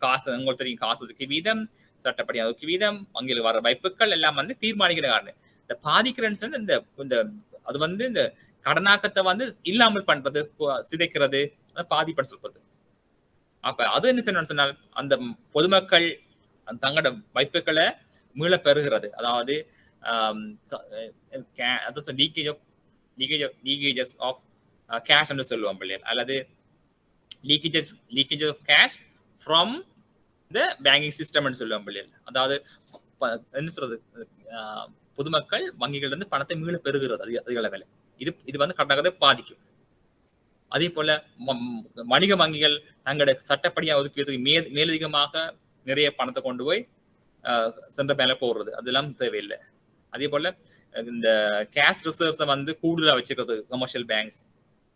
காசு உங்களுக்கு தெரியும், காசு ஒதுக்கி வீதம், சட்டப்படி ஒதுக்கி வீதம், வங்கியில் வர வாய்ப்புகள் எல்லாம் வந்து தீர்மானிக்கிற காரணம். இந்த பாதிக்கிறன்னு இந்த அது வந்து இந்த கடனாக்கத்தை வந்து இல்லாமல் பண்றது, சிதைக்கிறது, பாதிப்புன்னு சொல்றது. அப்ப அது என்ன செய்யணும்னு சொன்னால் அந்த பொதுமக்கள் தங்களோட வாய்ப்புகளை மீள பெறுகிறது. அதாவது லீக்கேஜஸ் ஆஃப் கேஷ் என்று சொல்லுவோம் பிள்ளைகள், அல்லது leakages of cash from the banking system என்று சொல்லுவோம் பிள்ளைகள். அதாவது என்ன சொல்றது, பொதுமக்கள் வங்கிகள் இருந்து பணத்தை மீள பெறுகிறது அதிக அளவில். இது வந்து கடனாகத்தை பாதிக்கும். அதே போல வணிக வங்கிகள் தங்களோட சட்டப்படியா ஒதுக்கீதுக்கு மேலதிகமாக நிறைய பணத்தை கொண்டு போய் சென்ட்ரல் பேங்க்ல போடுறது, அதெல்லாம் தேவையில்லை. அதே போல இந்த கேஷ் ரிசர்வ்ஸை வந்து கூடுதலா வச்சுக்கிறது கமர்ஷியல் பேங்க்ஸ்,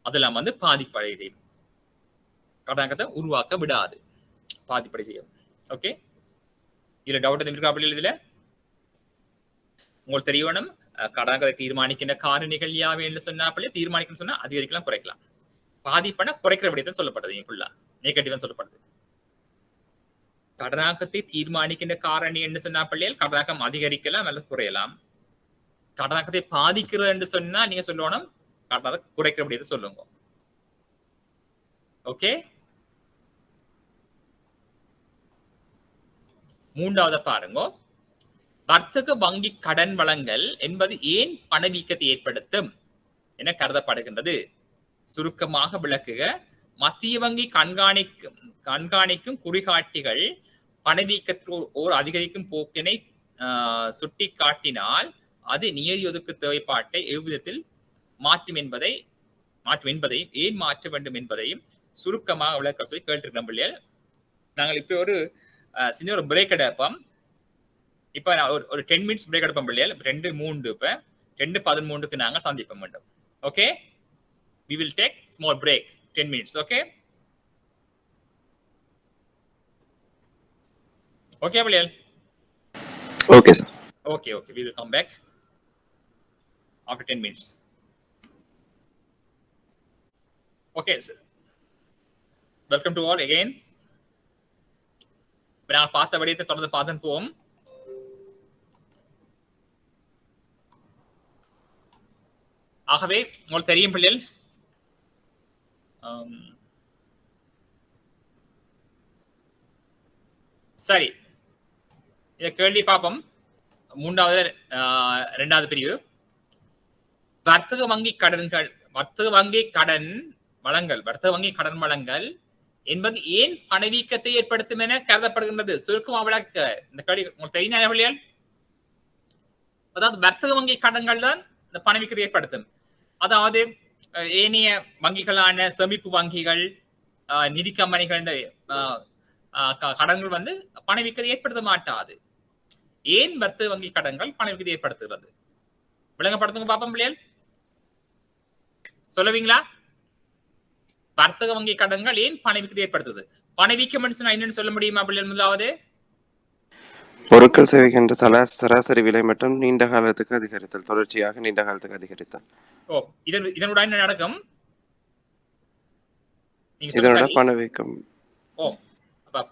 அதெல்லாம் வந்து பாதிப்படை செய்யும். கடனாக்கத்தை உருவாக்க விடாது, பாதிப்படை செய்யும். ஓகே, இதுல டவுட் இருக்கா? அப்படி இதுல உங்களுக்கு தெரியணும் கடனாக்கத்தை தீர்மானிக்கின்ற காரணிகள் யாவை என்று சொன்னா தீர்மானிக்கணும்னு சொன்னா அதிகரிக்கலாம் குறைக்கலாம். பாதிப்பன குறைக்கிற விடத்தான் சொல்லப்பட்டது. ஃபுல்லா நெகட்டிவ் சொல்லப்படுது. கடனாக்கத்தை தீர்மானிக்கின்ற காரணி என்று சொன்னா பிள்ளைகள் கடனாக்கம் அதிகரிக்கலாம் அல்லது குறையலாம். கடனாக்கத்தை பாதிக்கிறது என்று சொன்னா நீங்க சொல்லணும் கடனாக குறைக்கிற விடத்தை சொல்லுங்க. ஓகே, மூன்றாவது பாருங்க, வர்த்தக வங்கி கடன் வழங்கல் என்பது ஏன் பணவீக்கத்தை ஏற்படுத்தும் என கருதப்படுகின்றது. சுருக்கமாக விளக்குக. மத்திய வங்கி கண்காணிக்கும் குறிகாட்டிகள் பணவீக்கத்தில் ஓர் அதிகரிக்கும் போக்கினை சுட்டி காட்டினால் அது நிதி ஒதுக்கு தேவைப்பாட்டை எவ்விதத்தில் மாற்றும் என்பதையும் ஏன் மாற்ற வேண்டும் என்பதையும் சுருக்கமாக விளக்க சொல்லி கேட்டிருக்கோம் பிள்ளைகள். நாங்கள் இப்ப ஒரு சின்ன ஒரு பிரேக் எடுப்போம். இப்ப ஒரு 10 minutes பிரேக் எடுப்போம் பிள்ளைகள். 2:03 இப்ப 2:13 நாங்கள் சந்திப்போம் வேண்டும். Okay, we will take small break 10 minutes. Okay பிள்ளைகள். Okay sir. Okay, we will come back after 10 minutes. Okay sir, welcome to all again. நான் பார்த்த விடயத்தை தொடர்ந்து பார்த்து போவோம். ஆகவே உங்களுக்கு தெரியும் பிள்ளைகள், சரி, இத கேள்வி பார்ப்போம். மூன்றாவது 2வது பிரிவு, வர்த்தக வங்கி கடன் வழங்கல் என்பது ஏன் பணவீக்கத்தை ஏற்படுத்தும் என கருதப்படுகின்றது. சுருக்கமா விளக்க இந்த கேள்வி உங்களுக்கு தெரியும் பிள்ளைகள். அதாவது வர்த்தக வங்கி கடன்கள் தான் இந்த பணவீக்கத்தை ஏற்படுத்தும். அதாவது ஏனைய வங்கிகளான சேமிப்பு வங்கிகள், நிதி கம்பெனிகளின் கடன்கள் வந்து பணவீக்கத்தை ஏற்படுத்த மாட்டாது. ஏன் வர்த்தக வங்கி கடன்கள் பணவீக்கத்தை ஏற்படுத்துகிறது? விளங்கப்படுத்துங்க பாப்போம் பிள்ளைகள், சொல்லுவீங்களா? வர்த்தக வங்கி கடன்கள் ஏன் பணவீக்கத்தை ஏற்படுத்துது? பணவீக்கம் என்னன்னு சொல்ல முடியுமா பிள்ளைகள்? முதலாவது, பொருட்கள் சேவைகின்ற சராசரி விலை மற்றும் நீண்ட காலத்துக்கு அதிகரித்தல், தொடர்ச்சியாக நீண்ட காலத்துக்கு அதிகரித்தல். இதனோட என்ன நடக்கும்? இதனோட பணவீக்கம்.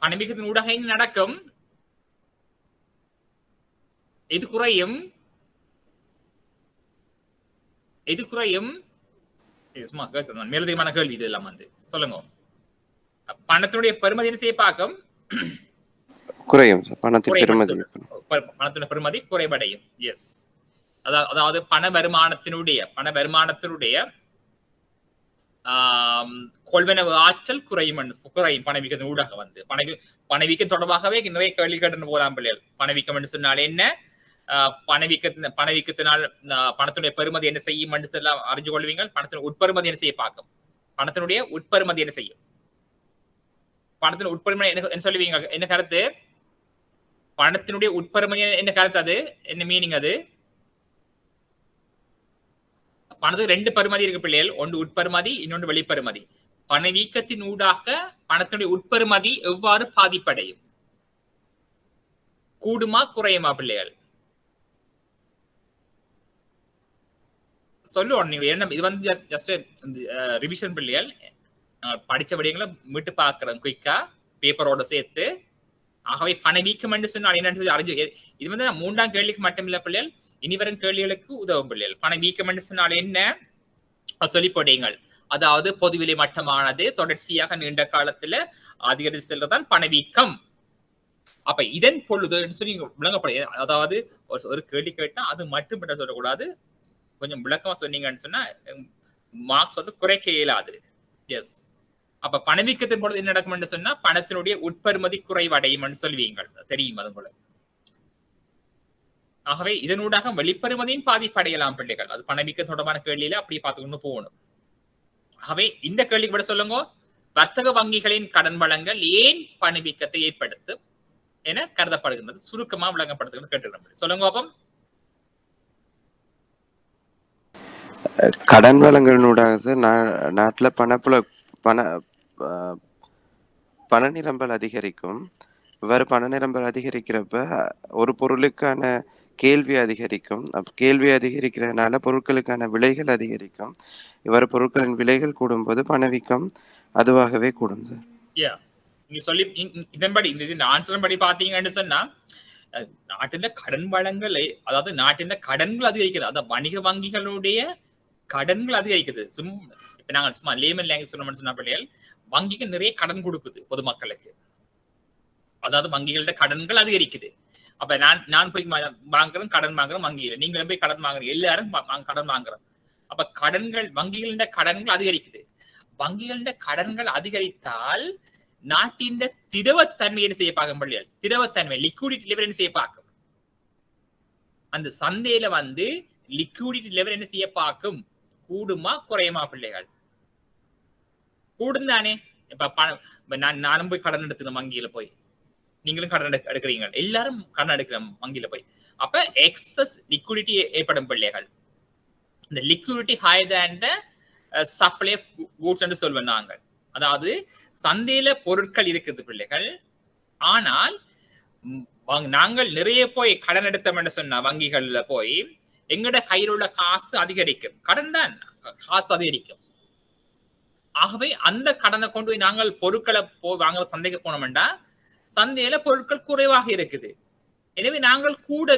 பணவீக்கத்தின் ஊடாக என்ன நடக்கும்? எது குறையும்? எது குறையும்? மேலதிகமான கேள்வி இது எல்லாம் வந்து சொல்லுங்க. பணத்தினுடைய பெறுமதி என்ன செய்ய பார்க்கும்? குறையும். பணத்தின் பெறுமதி குறைவடையும். எஸ், அதாவது பண வருமானத்தினுடைய கொள்வனவு ஆற்றல் குறையும். பணவீக்கத்தின் ஊடாக வந்து பணவீக்கம் தொடர்பாகவே நிறைய கேள்வி கேட்டு போலாம் பிள்ளைகள். பணவீக்கம் என்று சொன்னால் என்ன? பணவீக்கத்தினால் பணத்தினுடைய பெறுமதி என்ன செய்யும் என்று எல்லாம் அறிஞ்சு கொள்வீங்க. பணத்தின் உட்பெறுமதி என்ன செய்ய பார்க்கும்? பணத்தினுடைய உட்பெறுமதி என்ன செய்யும்? பணத்தின் உட்பெறுமதி என்ன சொல்லுவீங்க? என்ன கருத்து? பணத்தினுடைய உட்பெறுமதி என்ன கருத்து? அது என்ன மீனிங்? அது பணத்துக்கு ரெண்டு பெறுமதி இருக்கு பிள்ளைகள், ஒன்று உட்பெறுமதி, இன்னொன்று வெளிப்பெறுமதி. பணவீக்கத்தின் ஊடாக பணத்தினுடைய உட்பெறுமதி எவ்வாறு பாதிப்படையும்? கூடுமா குறையுமா பிள்ளைகள்? சொல்லுவோம். நீங்க என்ன, இது வந்து ஜஸ்ட் ரிவிஷன் பிள்ளைகள். படிச்ச விடயங்களை மீட்டு பார்க்கிறோம் குயிக்கா பேப்பரோட சேர்த்து. ஆகவே பணவீக்கம் என்று சொன்னால் என்னன்னு அறிஞ்சு, இது வந்து மூன்றாம் கேள்விக்கு மட்டும் இல்ல பிள்ளைகள், இனி வரும் கேள்விகளுக்கு உதவும் பிள்ளைகள். பணவீக்கம் என்று சொன்னால் என்ன சொல்லி போடுங்கள். அதாவது பொதுவிலை மட்டமானது தொடர்ச்சியாக நீண்ட காலத்துல அதிகரித்து செல்றதுதான் பணவீக்கம். அப்ப இதன் பொழுது சொல்லி விளங்கப்பட, அதாவது ஒரு கேள்வி கேட்டா அது மட்டும் சொல்லக்கூடாது, கொஞ்சம் விளக்கமா சொன்னீங்கன்னு சொன்னா மார்க்ஸ் வந்து குறைக்க இயலாது. எஸ், அப்ப பணவீக்கத்தின் பொழுது என்ன நடக்கும் சொன்னா பணத்தினுடைய உட்பெறுமதி குறைவடையும் சொல்வீங்க, தெரியும் அது போல. ஆகவே இதனூடாக வெளிப்பெறுமதியின் பாதிப்படையலாம் பிள்ளைகள். அது பணவீக்க தொடர்பான கேள்வியில அப்படி பார்த்துக்கொண்டு போகணும். ஆகவே இந்த கேள்விக்கு விட சொல்லுங்க, வர்த்தக வங்கிகளின் கடன் வழங்கல் ஏன் பணவீக்கத்தை ஏற்படுத்தும் என கருதப்படுகின்றது? சுருக்கமா விளங்கப்படுத்துகிறது கேட்டு சொல்லுங்க. அப்போ கடன் வழங்கலினூடாக நாட்டுல பண நிரம்பல் அதிகரிக்கும். இவ்வாறு பண நிரம்பல் அதிகரிக்கிறப்ப ஒரு பொருளுக்கான கேள்வி அதிகரிக்கும். கேள்வி அதிகரிக்கிறதுனால பொருட்களுக்கான விலைகள் அதிகரிக்கும். இவ்வாறு பொருட்களின் விலைகள் கூடும்போது பணவீக்கம் அதுவாகவே கூடும் சார். நீங்க சொல்லி இதன்படி இந்த ஆன்சர் படி பாத்தீங்கன்னு சொன்னா நாட்டின் கடன் வழங்கல், அதாவது நாட்டின் கடன்கள் அதிகரிக்கிறது. அதாவது வணிக வங்கிகளுடைய கடன்கள் அதிகரிக்குது. இப்ப நாங்க சும்மா லேமன் லாங்குவேஜ் சொன்னோம்னு சொன்னா பிள்ளைகள், வங்கிக்கு நிறைய கடன் கொடுக்குது பொதுமக்களுக்கு. அதாவது வங்கிகளோட கடன்கள் அதிகரிக்குது. அப்ப நான் போய் வாங்குறேன், கடன் வாங்குறேன் வங்கியில, நீங்களும் போய் கடன் வாங்குறீங்க, எல்லாரும் கடன் வாங்குறோம். அப்ப கடன்கள், வங்கிகளோட கடன்கள் அதிகரிக்குது. வங்கிகளோட கடன்கள் அதிகரித்தால் நாட்டின் திரவத்தன்மை என்ன செய்ய பார்க்கும் பிள்ளைகள்? திரவத்தன்மை, லிக்விடிட்டி லெவல் என்ன செய்ய பார்க்கும்? அந்த சந்தையில வந்து லிக்விடிட்டி லெவல் என்ன செய்ய பார்க்கும்? கூடுமா குறையுமா பிள்ளைகள்? கூடும் தானே. இப்ப நானும் போய் கடன் எடுத்துக்கணும் வங்கியில போய், நீங்களும் கடன் எடுக்கிறீங்க, எல்லாரும் கடன் எடுக்கிறோம் வங்கியில போய். அப்ப எக்ஸஸ் லிக்விடிட்டி ஏற்படும் பிள்ளைகள். இந்த liquidity higher than the supply of goods என்று சொல்வோம் நாங்கள். அதாவது சந்தையில பொருட்கள் இருக்குது பிள்ளைகள், ஆனால் நாங்கள் நிறைய போய் கடன் எடுத்தோம் என்று சொன்ன வங்கிகள்ல போய் எங்கட கையில் உள்ள காசு அதிகரிக்கும். கடன் தான், காசு அதிகரிக்கும். ஆகவே அந்த கடனை கொண்டு போய் நாங்கள் பொருட்களை வாங்க சந்தைக்கு போனோம்னா சந்தையில பொருட்கள் குறைவாக இருக்குது. எனவே நாங்கள் கூட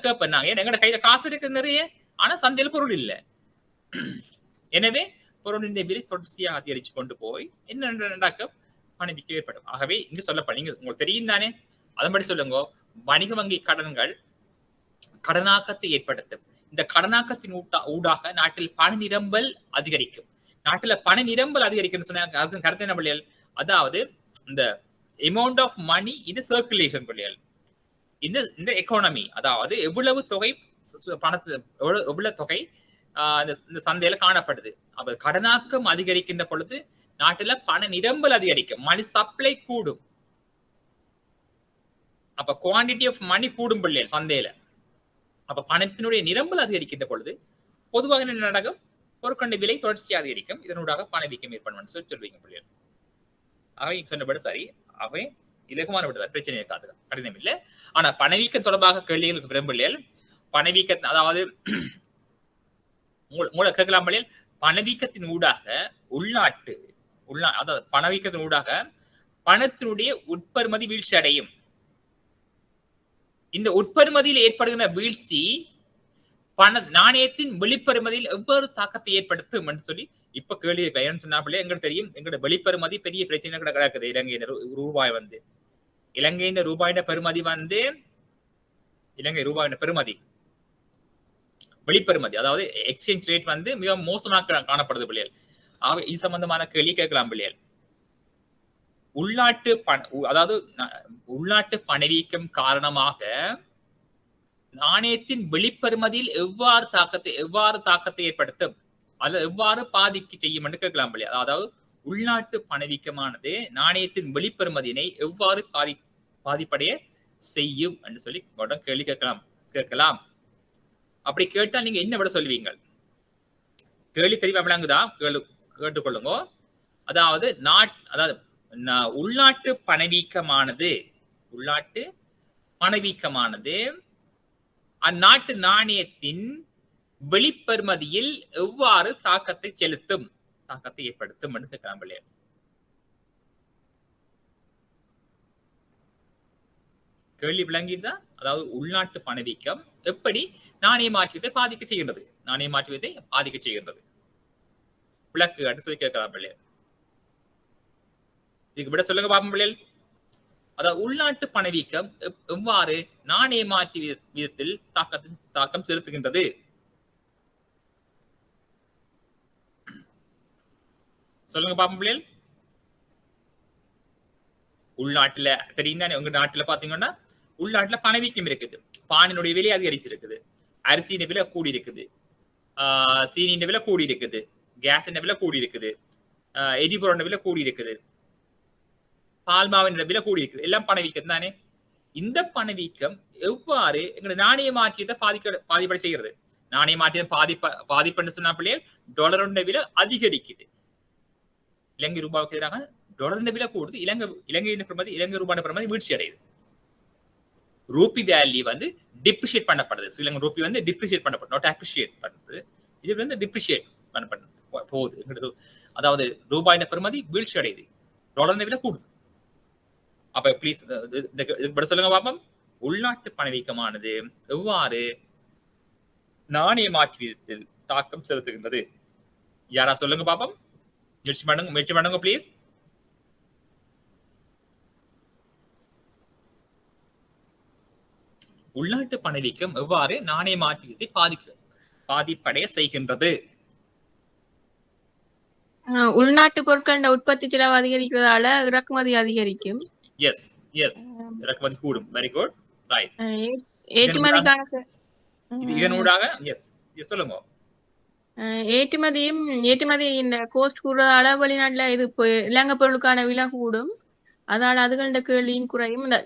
கேட்போம். ஏன்னா எங்கட கையில காசு இருக்கு நிறைய, ஆனா சந்தையில பொருள் இல்லை. எனவே பொருளின் விலை தொடர்ச்சியாக அதிகரிச்சு கொண்டு போய் என்ன நடக்க? பணவீக்கம் ஏற்படும். ஆகவே இங்க சொல்லப்படும், நீங்க உங்களுக்கு தெரியும் தானே, அதன்படி சொல்லுங்க. வணிக வங்கி கடன்கள் கடனாக்கத்தை ஏற்படுத்தும். இந்த கடனாக்கத்தின் ஊடாக நாட்டில் பண நிரம்பல் அதிகரிக்கும். நாட்டுல பண நிரம்பல் அதிகரிக்கும் சொன்ன கருத்து என்ன பிள்ளைகள்? அதாவது இந்த அமௌண்ட் ஆஃப் மணி இது சர்க்குலேஷன் பிள்ளைகள். இந்த எக்கானமி, அதாவது எவ்வளவு தொகை பணத்து எவ்வளவு தொகை இந்த சந்தையில காணப்படுது. அப்ப கடனாக்கம் அதிகரிக்கின்ற பொழுது நாட்டுல பண நிரம்பல் அதிகரிக்கும், மணி சப்ளை கூடும். அப்ப குவான்டிட்டி ஆஃப் மணி கூடும் பிள்ளைகள் சந்தையில. அப்ப பணத்தினுடைய நிரம்பல் அதிகரிக்கின்ற பொழுது பொதுவாக என்ன நடக்கும்? பொருட்களின் விலை தொடர்ச்சியாக அதிகரிக்கும். இதனூடாக பணவீக்கம் ஏற்படும் சொல்வீங்க பிள்ளைகள். அவை சொன்னபடி சரி, அவை இலகுமான விடுதல், பிரச்சனை இருக்காது, கடினம் இல்லை. ஆனா பணவீக்கம் தொடர்பாக கேள்விகளுக்கு விரும்பலையில் பணவீக்க, அதாவது மூல கேட்கலாம் பிள்ளைகள், பணவீக்கத்தின் ஊடாக அதாவது பணவீக்கத்தின் ஊடாக பணத்தினுடைய உட்பெறுமதி வீழ்ச்சி அடையும். இந்த உட்பெறுமதியில் ஏற்படுகின்ற வீழ்ச்சி நாணயத்தின் வெளிப்பெறுமதியில் எவ்வாறு தாக்கத்தை ஏற்படுத்தும் என்று சொல்லி இப்ப கேள்வி பயன் சொன்னாப்பிள்ளை எங்களுக்கு தெரியும். எங்களோட வெளிப்பெறுமதி பெரிய பிரச்சனை கிடக்குது. இலங்கையின் ரூபாய் இலங்கையின் ரூபாயின் பெறுமதி இலங்கை ரூபாயின் பெறுமதி வெளிப்பெறுமதி, அதாவது எக்ஸ்சேஞ்ச் ரேட் மிக மோசமாக காணப்படுது பிள்ளைகள். இது சம்பந்தமான கேள்வி கேட்கலாம் பிள்ளைகள். உள்நாட்டு பணவீக்கம் காரணமாக நாணயத்தின் வெளிப்பெறுமதியில் எவ்வாறு தாக்கத்தை ஏற்படுத்தும், அல்லது எவ்வாறு பாதிக்க செய்யும் என்று கேட்கலாம் பிள்ளைகள். அதாவது உள்நாட்டு பணவீக்கமானது நாணயத்தின் வெளிப்பெறுமதியினை எவ்வாறு பாதிப்படைய செய்யும் என்று சொல்லி கேள்வி கேட்கலாம். அப்படி கேட்டால் நீங்க என்ன விட சொல்வீங்க? கேள்வி தெளிவா விளங்குதான், கேட்டுக்கொள்ளுங்க. அதாவது உள்நாட்டு பணவீக்கமானது அந்நாட்டு நாணயத்தின் வெளிப்பெறுமதியில் எவ்வாறு தாக்கத்தை ஏற்படுத்தும் என்று கேட்கலாம் பிள்ளைகள். கேள்வி விளங்கிதான். அதாவது உள்நாட்டு பணவீக்கம் எப்படி நாணய மாற்றத்தை பாதிக்க செய்கின்றது, விளக்கு அப்படின்னு சொல்லி கேட்கலாம் பிள்ளைகள். இதுக்கு விட சொல்லுங்க பாப்போம் பிள்ளைகள். அதாவது உள்நாட்டு பணவீக்கம் எவ்வாறு நாணய மாற்று விதத்தில் தாக்கம் செலுத்துகின்றது? சொல்லுங்க பாப்போம் பிள்ளைகள். உள்நாட்டுல தெரியும் தானே, உங்க நாட்டுல பாத்தீங்கன்னா உள்நாட்டுல பணவீக்கம் இருக்குது, பானினுடைய விலை அதிகரிச்சிருக்குது, அரிசியின் விலை கூடி இருக்குது, சீனியின் விலை கூடி இருக்குது, கேஸின் விலை கூடி இருக்குது, எரிபொருள் விலை கூடி இருக்குது, பால்மாவின் விலை கூடி இருக்குது, எல்லாம் பணவீக்கம் தானே. இந்த பணவீக்கம் எவ்வாறு எங்க நாணய மாற்றியத்தை பாதிப்படை செய்கிறது? நாணய மாற்றியத்தை பாதிப்புன்னு சொன்னா பிள்ளைகள் டாலரோட விலை அதிகரிக்குது. இலங்கை ரூபாய்க்கு எதிராக டாலரோட விலை கூடுது, இலங்கை ரூபாய் பெறுமதி வீழ்ச்சி அடையுது. ரூபி வேல்யூ டிப்ரிஷியேட் பண்ணப்படுது. இலங்கை ரூபி டிப்ரிஷியேட் பண்ணப்படுது, நாட் அப்ரிஷியேட் பண்ணுது. இது டிப்ரிஷியேட் பண்ணப்படுது போகுது. அதாவது ரூபாயின் பெறுமதி வீழ்ச்சி அடையுது, டாலரோட விலை கூடுது. அப்ப பிளீஸ் சொல்லுங்க பாப்போம். உள்நாட்டு பணவீக்கமானது எவ்வாறு நாணய மாற்று விதத்தில் தாக்கம் செலுத்துகின்றது? யாரா சொல்லுங்க பாப்போம். முயற்சி பண்ணுங்க பிளீஸ். உள்நாட்டு பணவீக்கம் எவ்வாறு நாணய மாற்று விதத்தை பாதிப்படைய செய்கின்றது? உள்நாட்டு பொருட்களின் உற்பத்தி செலவு அதிகரிக்கிறதால இறக்குமதி அதிகரிக்கும். எஸ் இறக்குமதி கூடும். Very good, right. ஏற்றுமதிக்கான இதனூடாக சொல்லுங்க. ஏற்றுமதி இந்த கோஸ்ட் கூடுறதால வெளிநாட்டுல இது இலங்கை பொருளுக்கான விலை கூடும். அதனால அதுகளோட கேள்வியும் குறையும். இந்த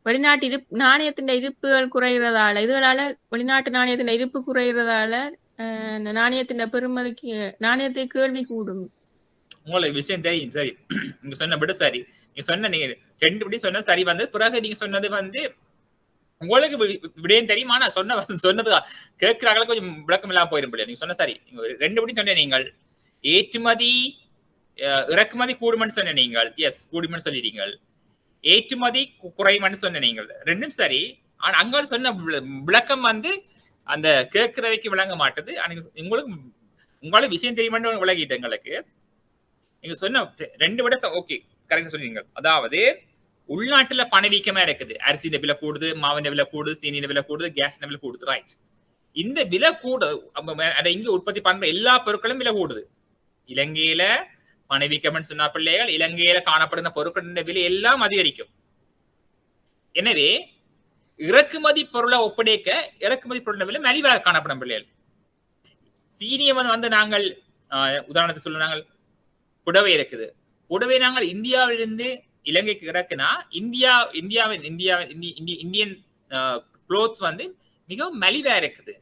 வெளிநாட்டு நாணயத்தின் இருப்புகள் குறைகிறதால, இதுகளால வெளிநாட்டு நாணயத்தின் இருப்பு குறைகிறதால இந்த நாணயத்தை கேள்வி கூடும். உங்களுக்கு விஷயம் தெரியும். சரி, நீங்க சொன்ன விட சரி. நீங்க சொன்ன நீங்க ரெண்டு படி சொன்ன சரி பிறகு நீங்க சொன்னது உங்களுக்கு விடயம் தெரியும். ஆனா சொன்னது கேட்கிறாங்களுக்கு கொஞ்சம் விளக்கம் இல்லாம போயிரும் பிள்ளையா. நீங்க சொன்ன சரி, நீங்க ரெண்டு படி சொன்ன நீங்கள் ஏற்றுமதி இறக்குமதி கூடுமென்னு சொன்ன நீங்கள். எஸ், கூடுமென்னு சொல்லிட்டீங்க. ஏற்றுமதி குறைமன்னு சொன்ன நீங்கள். ரெண்டும் சரி. ஆனா அங்க சொன்ன விளக்கம் அந்த கேட்கிறவைக்கு விளங்க மாட்டது. உங்களுக்கு விஷயம் தெரியுமான்னு விளங்கிட்டு எங்களுக்கு. நீங்க சொன்ன ரெண்டு விட ஓகே, கரெக்டா சொல்றீங்க. அதாவது உள்நாட்டுல பணவீக்கமா இருக்குது. அரிசியின் விலை கூடுது, மாவின் விலை கூடுது, சீனியின் விலை கூடுது, கேஸ் விலை கூடுது. ரைட். இந்த விலை கூட இங்க உற்பத்தி பண்ற எல்லா பொருட்களும் விலை கூடுது. இலங்கையில பணவீக்கம் சொன்ன பிள்ளைகள் இலங்கையில காணப்படுகிற பொருட்களின் விலை எல்லாம் அதிகரிக்கும். எனவே இறக்குமதி பொருளை ஒப்படைக்க இறக்குமதி பொருள் விலை மலிவாக காணப்படும் பிள்ளைகள். சீனியை நாங்கள் உதாரணத்துக்கு சொல்ல நாங்கள் புடவை இருக்குது. புடவை நாங்கள் இந்தியாவிலிருந்து இலங்கைக்கு இறக்குனா இந்தியன் க்ளோத்ஸ் வந்து மிகவும் மலிவா இருக்குது.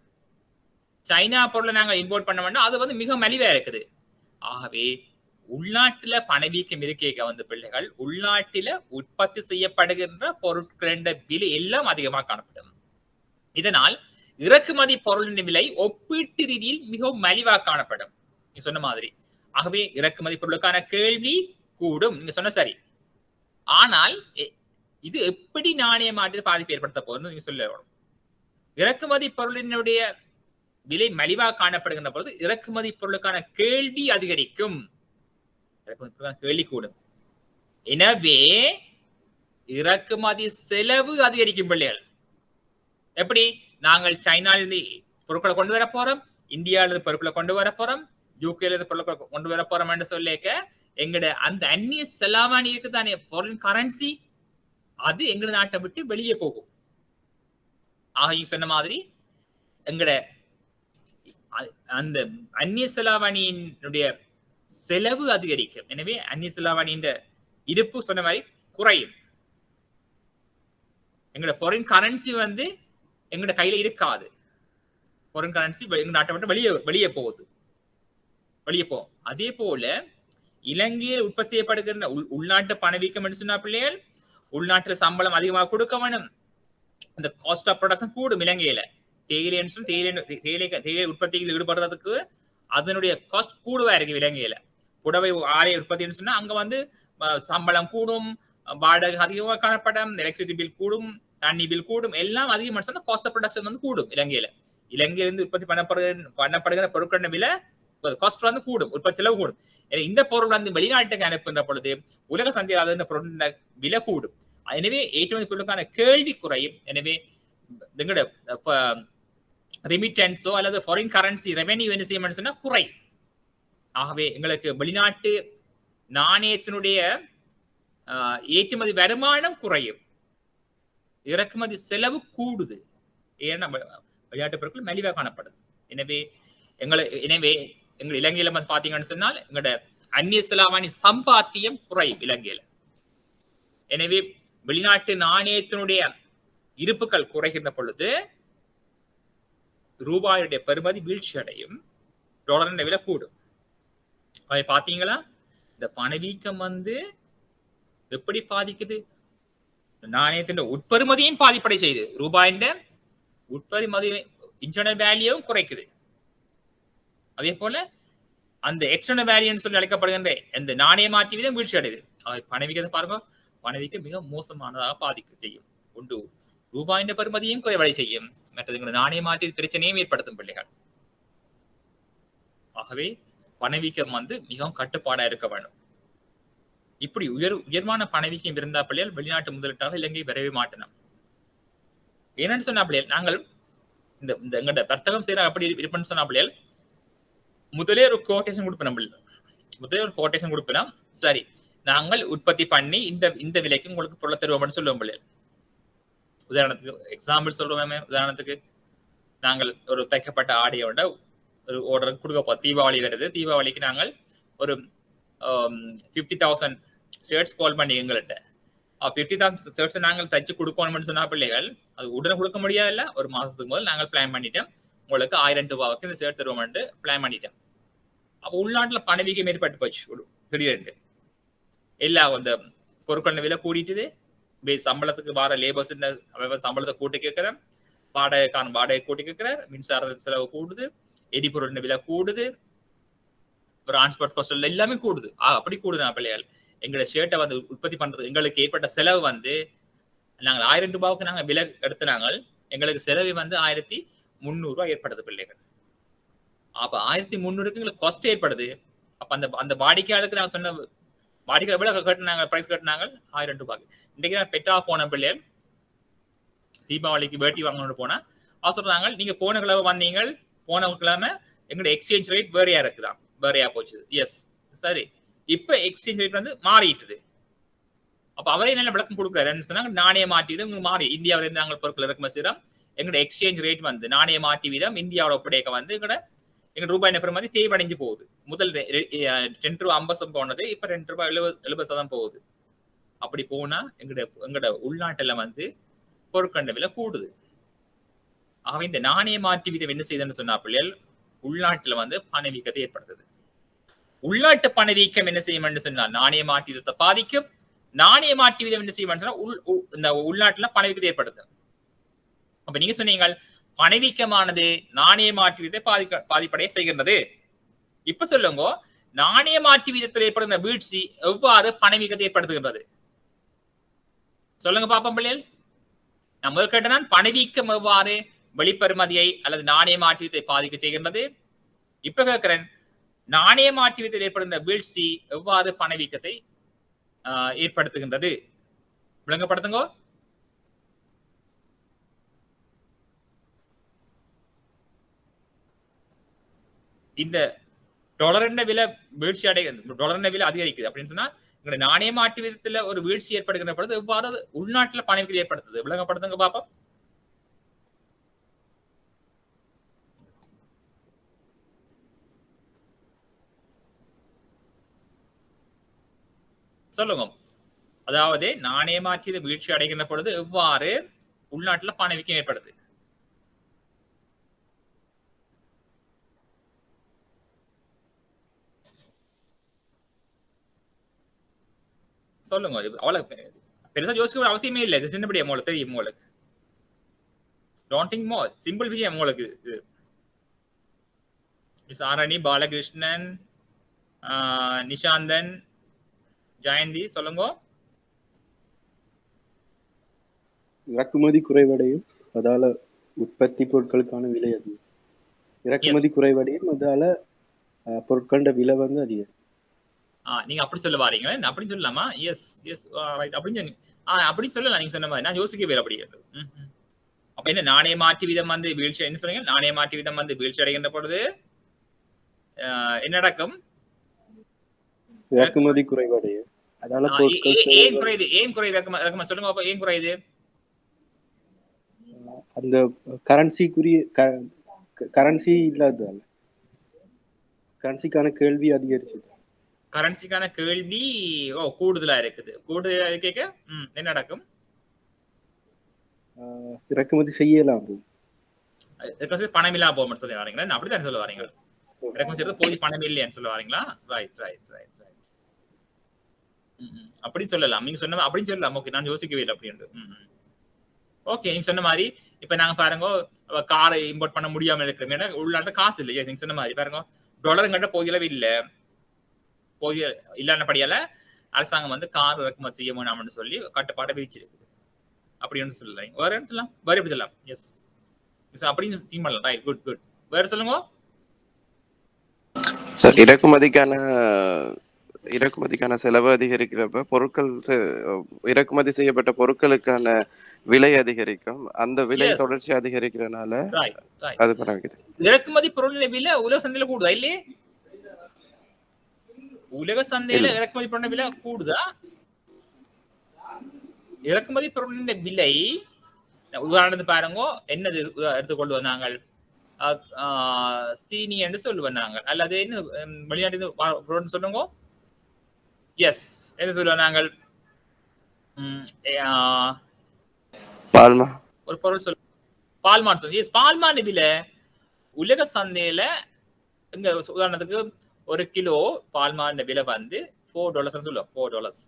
சைனா பொருளை நாங்கள் இம்போர்ட் பண்ண வேண்டாம், அது வந்து மிக மலிவா இருக்குது. ஆகவே உள்நாட்டுல பணவீக்கம் இருக்க வந்து பிள்ளைகள் உள்நாட்டில உற்பத்தி செய்யப்படுகின்ற பொருட்களின் விலை எல்லாம் அதிகமாக காணப்படும். இதனால் இறக்குமதி பொருளின் விலை ஒப்பீட்டு ரீதியில் மிகவும் மலிவாக காணப்படும். நீங்க சொன்ன மாதிரி. ஆகவே இறக்குமதி பொருளுக்கான கேள்வி கூடும், நீங்க சொன்ன சரி. ஆனால் இது எப்படி நாணய மாற்று பாதிப்பு ஏற்படுத்த போகுதுன்னு நீங்க சொல்ல வேணும். இறக்குமதி பொருளினுடைய விலை மலிவாக காணப்படுகின்ற பொழுது இறக்குமதி பொருளுக்கான கேள்வி அதிகரிக்கும், கேள்வி கூடும். எனவே இறக்குமதி செலவு அதிகரிக்கும் பிள்ளைகள். எப்படி? நாங்கள் சைனாலிருந்து பொருட்களை கொண்டு வர போறோம், இந்தியாவிலிருந்து பொருட்களை கொண்டு வர போறோம், யூகேல இருந்து பொருட்களை கொண்டு வர போறோம் என்று சொல்லிக்க எங்கட அந்த அந்நிய செலாவணி இருக்குதானே, ஃபாரின் கரன்சி, அது எங்க நாட்டை விட்டு வெளியே போகும். ஆக சொன்ன மாதிரி எங்கட அந்த அந்நிய செலாவணியினுடைய செலவு அதிகரிக்கும். எனவே அந்நிய செலாவணியின் இருப்பு சொன்ன மாதிரி குறையும். எங்களோட ஃபாரின் கரன்சி வந்து எங்களோட கையில இருக்காது. ஃபாரின் கரன்சி எங்க நாட்டை விட்டு வெளியே போகுது, வெளியே போகும். அதே போல இலங்கையில் உற்பத்தி செய்யப்படுகின்ற உள்நாட்டு பணவீக்கம் என்று சொன்ன பிள்ளைகள் உள்நாட்டுல சம்பளம் அதிகமாக கொடுக்க வேணும். அந்த காஸ்ட் ஆஃப் ப்ரொடக்ஷன் கூடும். இலங்கையில தேயிலை உற்பத்தியில் ஈடுபடுறதுக்கு அதனுடைய காஸ்ட் கூடுவா இருக்கு. இலங்கையில புடவை ஆலய உற்பத்தின்னு சொன்னா அங்க வந்து சம்பளம் கூடும், வாடகை அதிகமாக காணப்படும், எலக்ட்ரிசிட்டி பில் கூடும், தண்ணி பில் கூடும், எல்லாம் அதிகமாக சொன்னா காஸ்ட் ஆஃப் ப்ரொடக்ஷன் வந்து கூடும். இலங்கையிலிருந்து உற்பத்தி பண்ணப்படுகிற பொருட்களின் விலை காஸ்ட் வந்து கூடும், உற்பத்தி செலவு கூடும். இந்த பொருள் வந்து வெளிநாட்டுக்கு அனுப்புகின்ற பொழுது உலக சந்தையில் பொருள் விலை கூடும். எனவே ஏற்றுமதி பொருளுக்கான கேள்வி குறையும். எனவே எங்களோட ரெமிட்டன்ஸோ அல்லது ஃபாரின் கரன்சி ரெவென்யூ என்ன செய்யணும்னு சொன்னா குறையும். ஆகவே எங்களுக்கு வெளிநாட்டு நாணயத்தினுடைய ஏற்றுமதி வருமானம் குறையும், இறக்குமதி செலவு கூடுது. ஏன்னா வெளிநாட்டு பொருட்கள் மலிவா காணப்படுது. எனவே எங்க இலங்கையில வந்து பாத்தீங்கன்னு சொன்னால் எங்களோட அந்நிய செலாவணி சம்பாத்தியம் குறையும் இலங்கையில. எனவே வெளிநாட்டு நாணயத்தினுடைய இருப்புகள் குறைகின்ற பொழுது ரூபாயுடைய பெறுமதி வீழ்ச்சி அடையும், டாலரின் விலை கூடும். அதை பாத்தீங்களா? இந்த பணவீக்கம் வந்து எப்படி பாதிக்குது? நாணயத்தின் உட்பெறுமதியும் பாதிப்படை செய்யுது, ரூபாயின் உட்பெறுமதி இன்டர்னல் வேல்யூவும் குறைக்குது. அதே போல அந்த எக்ஸ்டர்னல் வேல்யூன்னு சொல்லி அழைக்கப்படுகின்ற இந்த நாணய மாற்றி விதம் வீழ்ச்சி அடையுது. பணவீக்கத்தை பாருங்க, பணவீக்கம் மிக மோசமானதாக பாதிக்க செய்யும். ஒன்று ரூபாயின் பெறுமதியும் குறைவடை செய்யும், மற்றது நாணய மாற்றி பிரச்சனையும் ஏற்படுத்தும் பிள்ளைகள். ஆகவே பணவீக்கம் வந்து மிகவும் கட்டுப்பாடா இருக்க வேண்டும். இப்படி உயர்வான பணவீக்கம் இருந்தா பிள்ளைகள் வெளிநாட்டு முதலீட்டாக இலங்கை வரவே மாட்டணும். என்னன்னு சொன்னா பிள்ளைகள், நாங்கள் இந்த எங்கள்ட வர்த்தகம் செய்யற அப்படி இருப்பேன்னு சொன்னா பிள்ளைகள் முதலே ஒரு கோட்டேஷன் கொடுப்போம். சரி, நாங்கள் உற்பத்தி பண்ணி இந்த விலைக்கு உங்களுக்கு பொருளை தருவோம்னு சொல்லுவோம் பிள்ளைகள். உதாரணத்துக்கு எக்ஸாம்பிள் சொல்லுவோமே, உதாரணத்துக்கு நாங்கள் ஒரு தைக்கப்பட்ட ஆடையோட ஒரு ஆர்டர் கொடுக்க, தீபாவளி வருது, தீபாவளிக்கு நாங்கள் ஒரு 50,000 ஷர்ட்ஸ் கால் பண்ணி எங்கள்கிட்ட 50,000 ஷர்ட்ஸ் நாங்கள் தைச்சு கொடுக்கணும்னு சொன்னா பிள்ளைகள் அது உடனே கொடுக்க முடியாதுல்ல. ஒரு மாசத்துக்கு முதல் நாங்கள் பிளான் பண்ணிட்டோம், உங்களுக்கு 1000 ரூபாய்க்கு இந்த ஷர்ட் தருவோம்னு பிளான் பண்ணிட்டோம். அப்போ உள்நாட்டுல பணவீக்கம் ஏற்பட்டு போச்சு திடீரென்று. எல்லா அந்த பொருட்கள் விலை கூடிட்டுது, சம்பளத்துக்கு வர லேபர்ஸ் சம்பளத்தை கூட்டி கேட்கிறேன், வாடகை கூட்டி கேட்கிறார், மின்சார செலவு கூடுது, எரிபொருள் விலை கூடுது, டிரான்ஸ்போர்ட் காஸ்ட் எல்லாமே கூடுது. அப்படி கூடுது பிள்ளைகள். எங்களோட ஷர்ட்டை வந்து உற்பத்தி பண்றது எங்களுக்கு ஏற்பட்ட செலவு வந்து நாங்கள் 1000 ரூபாய்க்கு நாங்கள் விலை எடுத்துனாங்க, எங்களுக்கு செலவு வந்து 1300 ரூபாய் ஏற்படுது பிள்ளைகள். அப்ப 1300க்கு எங்களுக்கு காஸ்ட் ஏற்படுது. அப்ப அந்த வாடிக்கையாளருக்கு நாங்கள் சொன்ன வாடிக்கை எவ்வளவு கட்டினாங்க, பிரைஸ் கட்டினாங்க 1000 ரூபாய்க்கு. இன்றைக்கு நான் பெட்டா போன பிள்ளைகள் தீபாவளிக்கு வேட்டி வாங்கணும்னு போனா சொல்றாங்க, நீங்க போன கிழமை வந்தீங்க, போன கிழமை எங்களோட எக்ஸ்சேஞ்ச் ரேட் வேறையா இருக்குதான், வேறையா போச்சு. எஸ் சரி, இப்ப எக்ஸ்சேஞ்ச் ரேட் வந்து மாறிட்டுது. அப்ப அவரே நல்ல விளக்கம் கொடுக்குறாரு. சொன்னாங்க நாணய மாற்றி விதம் மாறி இந்தியாவில இருந்து நாங்கள் பொருட்கள் இறக்குமதி செய்யறோம், எங்களோட எக்ஸ்சேஞ்ச் ரேட் வந்து நாணய மாற்றி விதம் இந்தியாவோட ஒப்படைக்க வந்து எங்களோட எங்க ரூபாய் பெறுமதி தேய்வடைஞ்சு போகுது. முதல் ₹2.50 போனது இப்ப ₹2.70 போகுது. அப்படி போனா எங்கட உள்நாட்டுல வந்து பொருட்கள விலை கூடுது. ஆகவே இந்த நாணய மாற்று வீதம் என்ன செய்யுதுன்னு சொன்னா பிள்ளைகள் உள்நாட்டுல வந்து பணவீக்கத்தை ஏற்படுத்துது. உள்நாட்டு பணவீக்கம் என்ன செய்யும் சொன்னா நாணய மாற்று வீதத்தை பாதிக்கும். நாணய மாற்று வீதம் என்ன செய்யும் சொன்னா இந்த உள்நாட்டுல பணவீக்கத்தை ஏற்படுத்தும். அப்ப நீங்க சொன்னீங்க பணவீக்கமானது நாணய மாற்று வீதத்தை பாதிப்படைய செய்கின்றது. இப்ப சொல்லுங்க, நாணய மாற்று வீதத்தில் ஏற்படுகிற வீழ்ச்சி எவ்வாறு பணவீக்கத்தை ஏற்படுத்துகின்றது சொல்லுங்க பாப்போம் பிள்ளைகள். நான் முதல் கேட்டேன் பணவீக்கம் எவ்வாறு வெளிப்பெறுமதியை அல்லது நாணய மாற்று வீதத்தை பாதிக்க செய்கின்றது. இப்ப கேட்கிறேன் நாணய மாற்று வீதத்தில் ஏற்படுகின்ற வீழ்ச்சி எவ்வாறு பணவீக்கத்தை ஏற்படுத்துகின்றது விளங்கப்படுத்துங்க. இந்த டாலர் விலை வீழ்ச்சி டாலர் விலை அதிகரிக்குது அப்படின்னு சொன்னா நாணய மாற்று வீதத்துல ஒரு வீழ்ச்சி ஏற்படுகின்ற பொழுது எவ்வாறு உள்நாட்டுல பணவீக்கத்தை ஏற்படுத்துது விளங்கப்படுத்துங்க பாப்பா. சொல்லுங்க. அதாவது நாணய மாற்று வீழ்ச்சி அடைகின்ற பொழுது எவ்வாறு உள்நாட்டுல பணவீக்கம் ஏற்படுது சொல்லுங்க. அவ்வளவு பெருசா யோசிக்க அவசியமே இல்லை. இது சின்னபடியா உங்களுக்கு தெரியும். உங்களுக்கு டோன்ட் திங்க் மோர், சிம்பிள் விஷயம் உங்களுக்கு. மிஸ் ஆரணி, பாலகிருஷ்ணன், நிஷாந்தன், ஜெயந்தி சொல்லுங்க. இறக்குமதி குறைவடையும், அதால உற்பத்தி பொருட்களுக்கான விலை அதிகம். இறக்குமதி குறைவடையும், அதால பொருட்களோட விலை வந்து அதிகம். நீங்க அப்படி சொல்ல வாரீங்களா? அப்படி சொல்லலாமா? Yes yes right. அப்படி சொல்லலாம். நீங்க சொன்ன மாதிரி நான் யோசிக்கவே அப்படி. அப்ப என்ன நாணய மாற்று வீதம் வந்து வீழ்ச்சி என்ன சொன்னீங்க? நாணய மாற்று வீதம் வந்து வீழ்ச்சி அடைகின்ற பொழுது என்ன நடக்கும்? இறக்குமதி குறைவடையும். அதால ஏன் குறையுது? ஏன் குறையுது? இறக்குமதி சொல்லுங்க அப்ப. ஏன் குறையுது? அந்த கரன்சி இல்லாததால, கரன்சிக்கான கேள்வி அதிகரிச்சது. கரன்சிக்கான கேள்வி கூடுதலா இருக்குது. கூடுதலா கேட்க என்ன நடக்கும்? இறக்குமதி செய்யலாம், பணம் இல்லாம போக சொல்லி வரீங்களா? அப்படித்தான் சொல்ல வரீங்களா? இறக்குமதி செய்யறது போய் பணம் இல்லையான்னு சொல்ல வரீங்களா? Right right right right. அப்படி சொல்லலாம். நீங்க சொன்ன அப்படின்னு சொல்லலாம். ஓகே, நான் யோசிக்கவே இல்லை அப்படின்ட்டு. ஓகே, நீங்க சொன்ன மாதிரி இப்ப நாங்க பாருங்க காரை இம்போர்ட் பண்ண முடியாம இருக்கிறோம். ஏன்னா உள்நாட்டுல காசு இல்லையா? நீங்க சொன்ன மாதிரி பாருங்க டாலருங்கிட்ட போதியளவு இல்ல, போதிய இல்லாதபடியால அரசாங்கம் வந்து கார் இறக்குமதி செய்ய வேணாம்னு சொல்லி கட்டுப்பாட்டை விதிச்சிருக்குது. அப்படின்னு சொல்லலாம். வேற என்ன சொல்லலாம்? வேற எப்படி சொல்லலாம்? எஸ் அப்படின்னு திங்க் பண்ணலாம். Right, good good. வேற சொல்லுங்க சார். இறக்குமதிக்கான செலவு அதிகரிக்கிறப்ப பொருட்கள் இறக்குமதி செய்யப்பட்ட பொருட்களுக்கான விலை அதிகரிக்கும். அந்த விலை தொடர்ச்சி அதிகரிக்கிறதுனால அது பரவாயில்லை. இறக்குமதி பொருள் விலை உலக சந்தையில கூடுதா இல்லையே? உலக சந்தையில இறக்குமதி பொருள் விலை கூடுதா? இறக்குமதி பொருளின் விலை உதாரணத்துக்கு பாருங்க, என்னது எடுத்துக்கொள்வோம் நாங்கள், சீனி என்று சொல்லுவோம் நாங்கள், அல்லது என்ன வெளிநாட்டு சொல்லுங்க. எஸ், என்ன சொல்லுவோம் நாங்கள்? பால்மா, ஒரு பொருள் சொல்ல பால்மான் சொல்லி. எஸ், பால்மான் விலை உலக சந்தையில இங்க உதாரணத்துக்கு ஒரு கிலோ பால்மான் விலை வந்து $4 சொல்லுவோம். $4.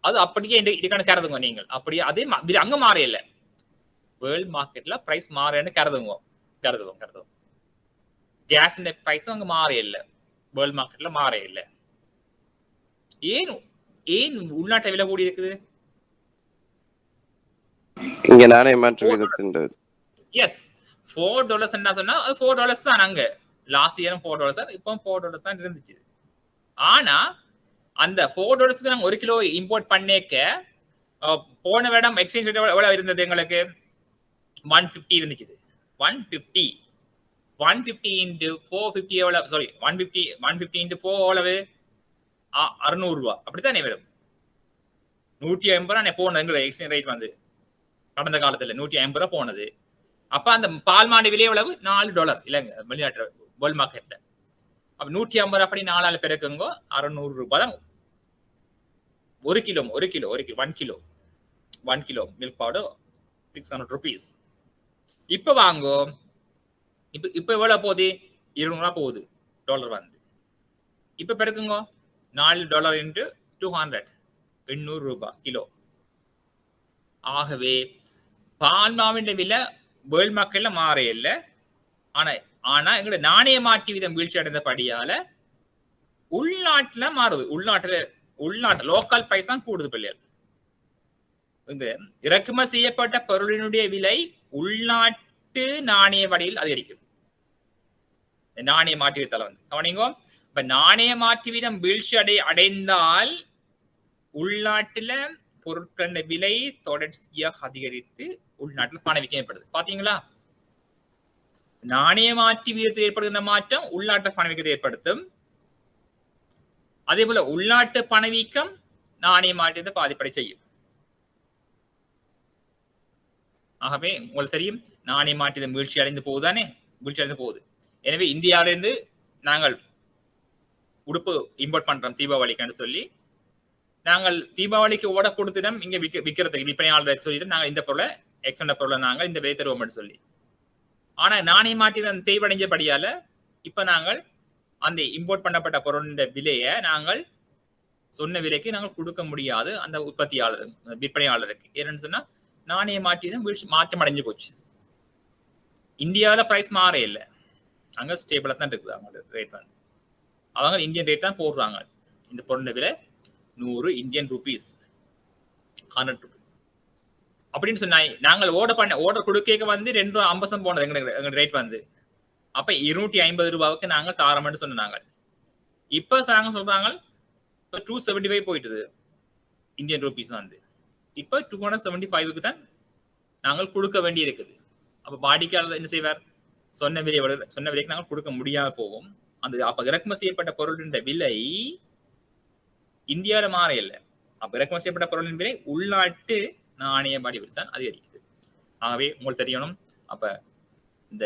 அது அப்படியே இதுக்கான கருதுங்க நீங்கள். அப்படியே அதே அங்க மாற இல்லை. வேர்ல்ட் மார்க்கெட்ல பிரைஸ் மாறன்னு கருதுவோம். கேஸ் பிரைஸ் அங்க மாற இல்லை, வேர்ல்ட் மார்க்கெட்ல மாற இல்லை. ஏன் உள்நாட்டை விலை கூடி இருக்குது? இங்க நாணய மாற்று வீதத்தின் எஸ், $4 என்ன சொன்னா அது $4 தான். அங்க லாஸ்ட் இயரும் $4, இப்போ $4 தான் இருந்துச்சு. ஆனா அந்த $4 நாங்க 1 கிலோ இம்போர்ட் பண்ணேக்க போன வருடம் எக்ஸ்சேஞ்ச் ரேட் எவ்வளவு இருந்தது? எங்களுக்கு 150 இருந்துச்சு. 150 into 450 எவ்வளவு? சாரி, 150 into 4 எவ்வளவு? $600. அப்படித்தானே வரும். 150 போனது எங்களுக்கு எக்ஸ்சேஞ்ச் ரேட் வந்து கடந்த காலத்துல 150 போனது. அப்ப அந்த பால்மாண்டி விலை எவ்வளவு? $4 இல்லைங்க வெளிநாட்டு வேர்ல்ட் மார்க்கெட்ல. அப்ப 150 அப்படி 4 பெருக்குங்க 600 ரூபாய் தான் ஒரு kilo 1 kilo milk powder 600 rupees. இப்ப வாங்கோ, இப்ப எவ்வளவு போகுது? $200 போகுது டாலர் வந்து. இப்ப பெருக்குங்க $4 into 200 800 ரூபாய் கிலோ. ஆகவே பால்மாவின் விலை வேர்ல்ட் மார்க்கெட்ல மாற இல்லை. ஆனா எங்களோட நாணய மாற்றி வீதம் வீழ்ச்சி அடைந்தபடியால உள்நாட்டுல மாறுது. உள்நாட்டு லோக்கல் பிரைஸ் தான் கூடுது பிள்ளைகள். இந்த இறக்குமதி செய்யப்பட்ட பொருளினுடைய விலை உள்நாட்டு நாணய வடிவில் அதிகரிக்குது. நாணய மாற்று வீதத்தால வந்து கவனிங்கோ. இப்ப நாணய மாற்று வீதம் வீழ்ச்சி அடைந்தால் உள்நாட்டுல பொருட்களின் விலை தொடர்ச்சியாக அதிகரித்து உள்நாட்டுல பணவீக்கம் ஏற்படுது. பாத்தீங்களா? நாணய மாற்று வீதத்தில் ஏற்படுகின்ற மாற்றம் உள்நாட்டு பணவீக்கத்தை ஏற்படுத்தும். அதே போல உள்நாட்டு பணவீக்கம் நாணய மாற்றத்தை பாதிப்படை செய்யும். ஆகவே உங்களுக்கு தெரியும் நாணய மாற்றத்தை வீழ்ச்சி அடைந்து போகுது. எனவே இந்தியாவிலிருந்து நாங்கள் உடுப்பு இம்போர்ட் பண்றோம் தீபாவளிக்கு சொல்லி. நாங்கள் தீபாவளிக்கு ஓட கொடுத்துட்டோம் இங்க விற்கிறதுக்கு விற்பனையாளர் சொல்லிட்டு நாங்கள் இந்த பொருளை எக்ஸ்டெண்ட் பொருளை நாங்கள் இந்த விலை தருவோம் சொல்லி. ஆனா நாணய மாற்றி தேய்வடைஞ்சபடியால இப்ப நாங்கள் அந்த இம்போர்ட் பண்ணப்பட்ட பொருளின் விலையை நாங்கள் சொன்ன விலைக்கு நாங்கள் கொடுக்க முடியாது அந்த உற்பத்தியாளர் விற்பனையாளருக்கு. ஏன்னு சொன்னா நாணய மாற்றி தான் மாற்றம் அடைஞ்சு போச்சு. இந்தியாவில பிரைஸ் மாற இல்லை, அங்க ஸ்டேபிளா தான் இருக்குது. அவங்களோட ரேட் வந்து அவங்க இந்தியன் ரேட் தான் போடுறாங்க. இந்த பொருளின் விலை 100 இந்தியன் ரூபீஸ் 100 rupees அப்படின்னு சொன்னாங்க. நாங்கள் ஆர்டர் கொடுக்க வந்து 2.50 போனது எங்க ரேட் வந்து. அப்ப 250 ரூபாய்க்கு நாங்கள் தாரம்னு சொன்னாங்க. இப்ப நாங்க சொல்றாங்க 275 போயிட்டுது இந்தியன் ரூபீஸ் வந்து. இப்ப 275க்கு தான் நாங்கள் கொடுக்க வேண்டி இருக்குது. அப்ப வாடிக்கையாளர் என்ன செய்வார்? சொன்ன விலைக்கு நாங்கள் கொடுக்க முடியாம போகும். அந்த அப்ப இறக்குமதி செய்யப்பட்ட பொருளின் விலை இந்தியாவில மாற இல்லை. அப்ப இறக்குமதி செய்யப்பட்ட பொருளின் விலை உள்நாட்டு நாணய வடிவில் தான் அதிகரிக்குது. ஆகவே உங்களுக்கு தெரியணும். அப்ப இந்த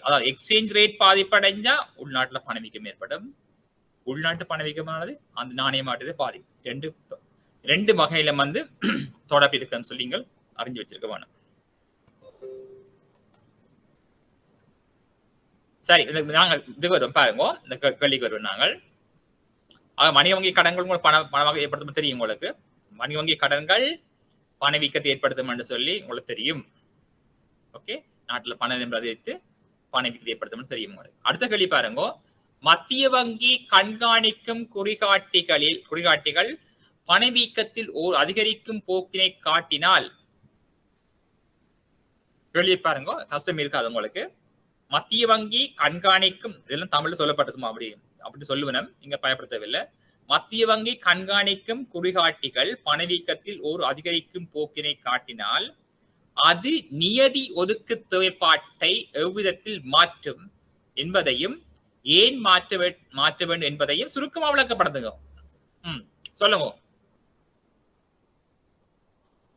அதாவது எக்ஸ்சேஞ்ச் ரேட் பாதிப்படைஞ்சா உள்நாட்டுல பணவீக்கம் ஏற்படும். உள்நாட்டு பணவீக்கமானது அந்த நாணய மாற்றத்தை பாதிக்கும். ரெண்டு வகையில வந்து தொடர்பு இருக்குன்னு சொல்லி நீங்கள் அறிஞ்சு வச்சிருக்க வேணும். சரி, நாங்கள் இது வருவோம் பாருங்க. இந்த கேள்விக்கு வருவோம் நாங்கள். வணிக வங்கி கடன்கள் உங்களுக்கு பணமாக ஏற்படுத்தும் தெரியும் உங்களுக்கு. வணிக வங்கி கடன்கள் பணவீக்கத்தை ஏற்படுத்தும் என்று சொல்லி உங்களுக்கு தெரியும். ஓகே, நாட்டுல பணம் அதிகரித்து பணவீக்கத்தை ஏற்படுத்தும் தெரியும் உங்களுக்கு. அடுத்த கேள்வி பாருங்க. மத்திய வங்கி கண்காணிக்கும் குறிகாட்டிகள் பணவீக்கத்தில் ஓர் அதிகரிக்கும் போக்கினை காட்டினால், கேள்வி பாருங்க, கஷ்டம் இருக்காது உங்களுக்கு. மத்திய வங்கி கண்காணிக்கும், இதெல்லாம் தமிழ்ல சொல்லப்பட்டதுமா அப்படி சொல்லுவேன், இங்க பயப்படுத்தவில்லை. மத்திய வங்கி கண்காணிக்கும் குறிகாட்டிகள் பணவீக்கத்தில் ஒரு அதிகரிக்கும் போக்கினை காட்டினால் அது நியதி ஒதுக்கு தேவைப்பாட்டை எவ்விதத்தில் மாற்றும் என்பதையும் ஏன் மாற்ற வேண்டும் என்பதையும் சுருக்கமா விளக்கப்படுத்துங்க. சொல்லுங்க.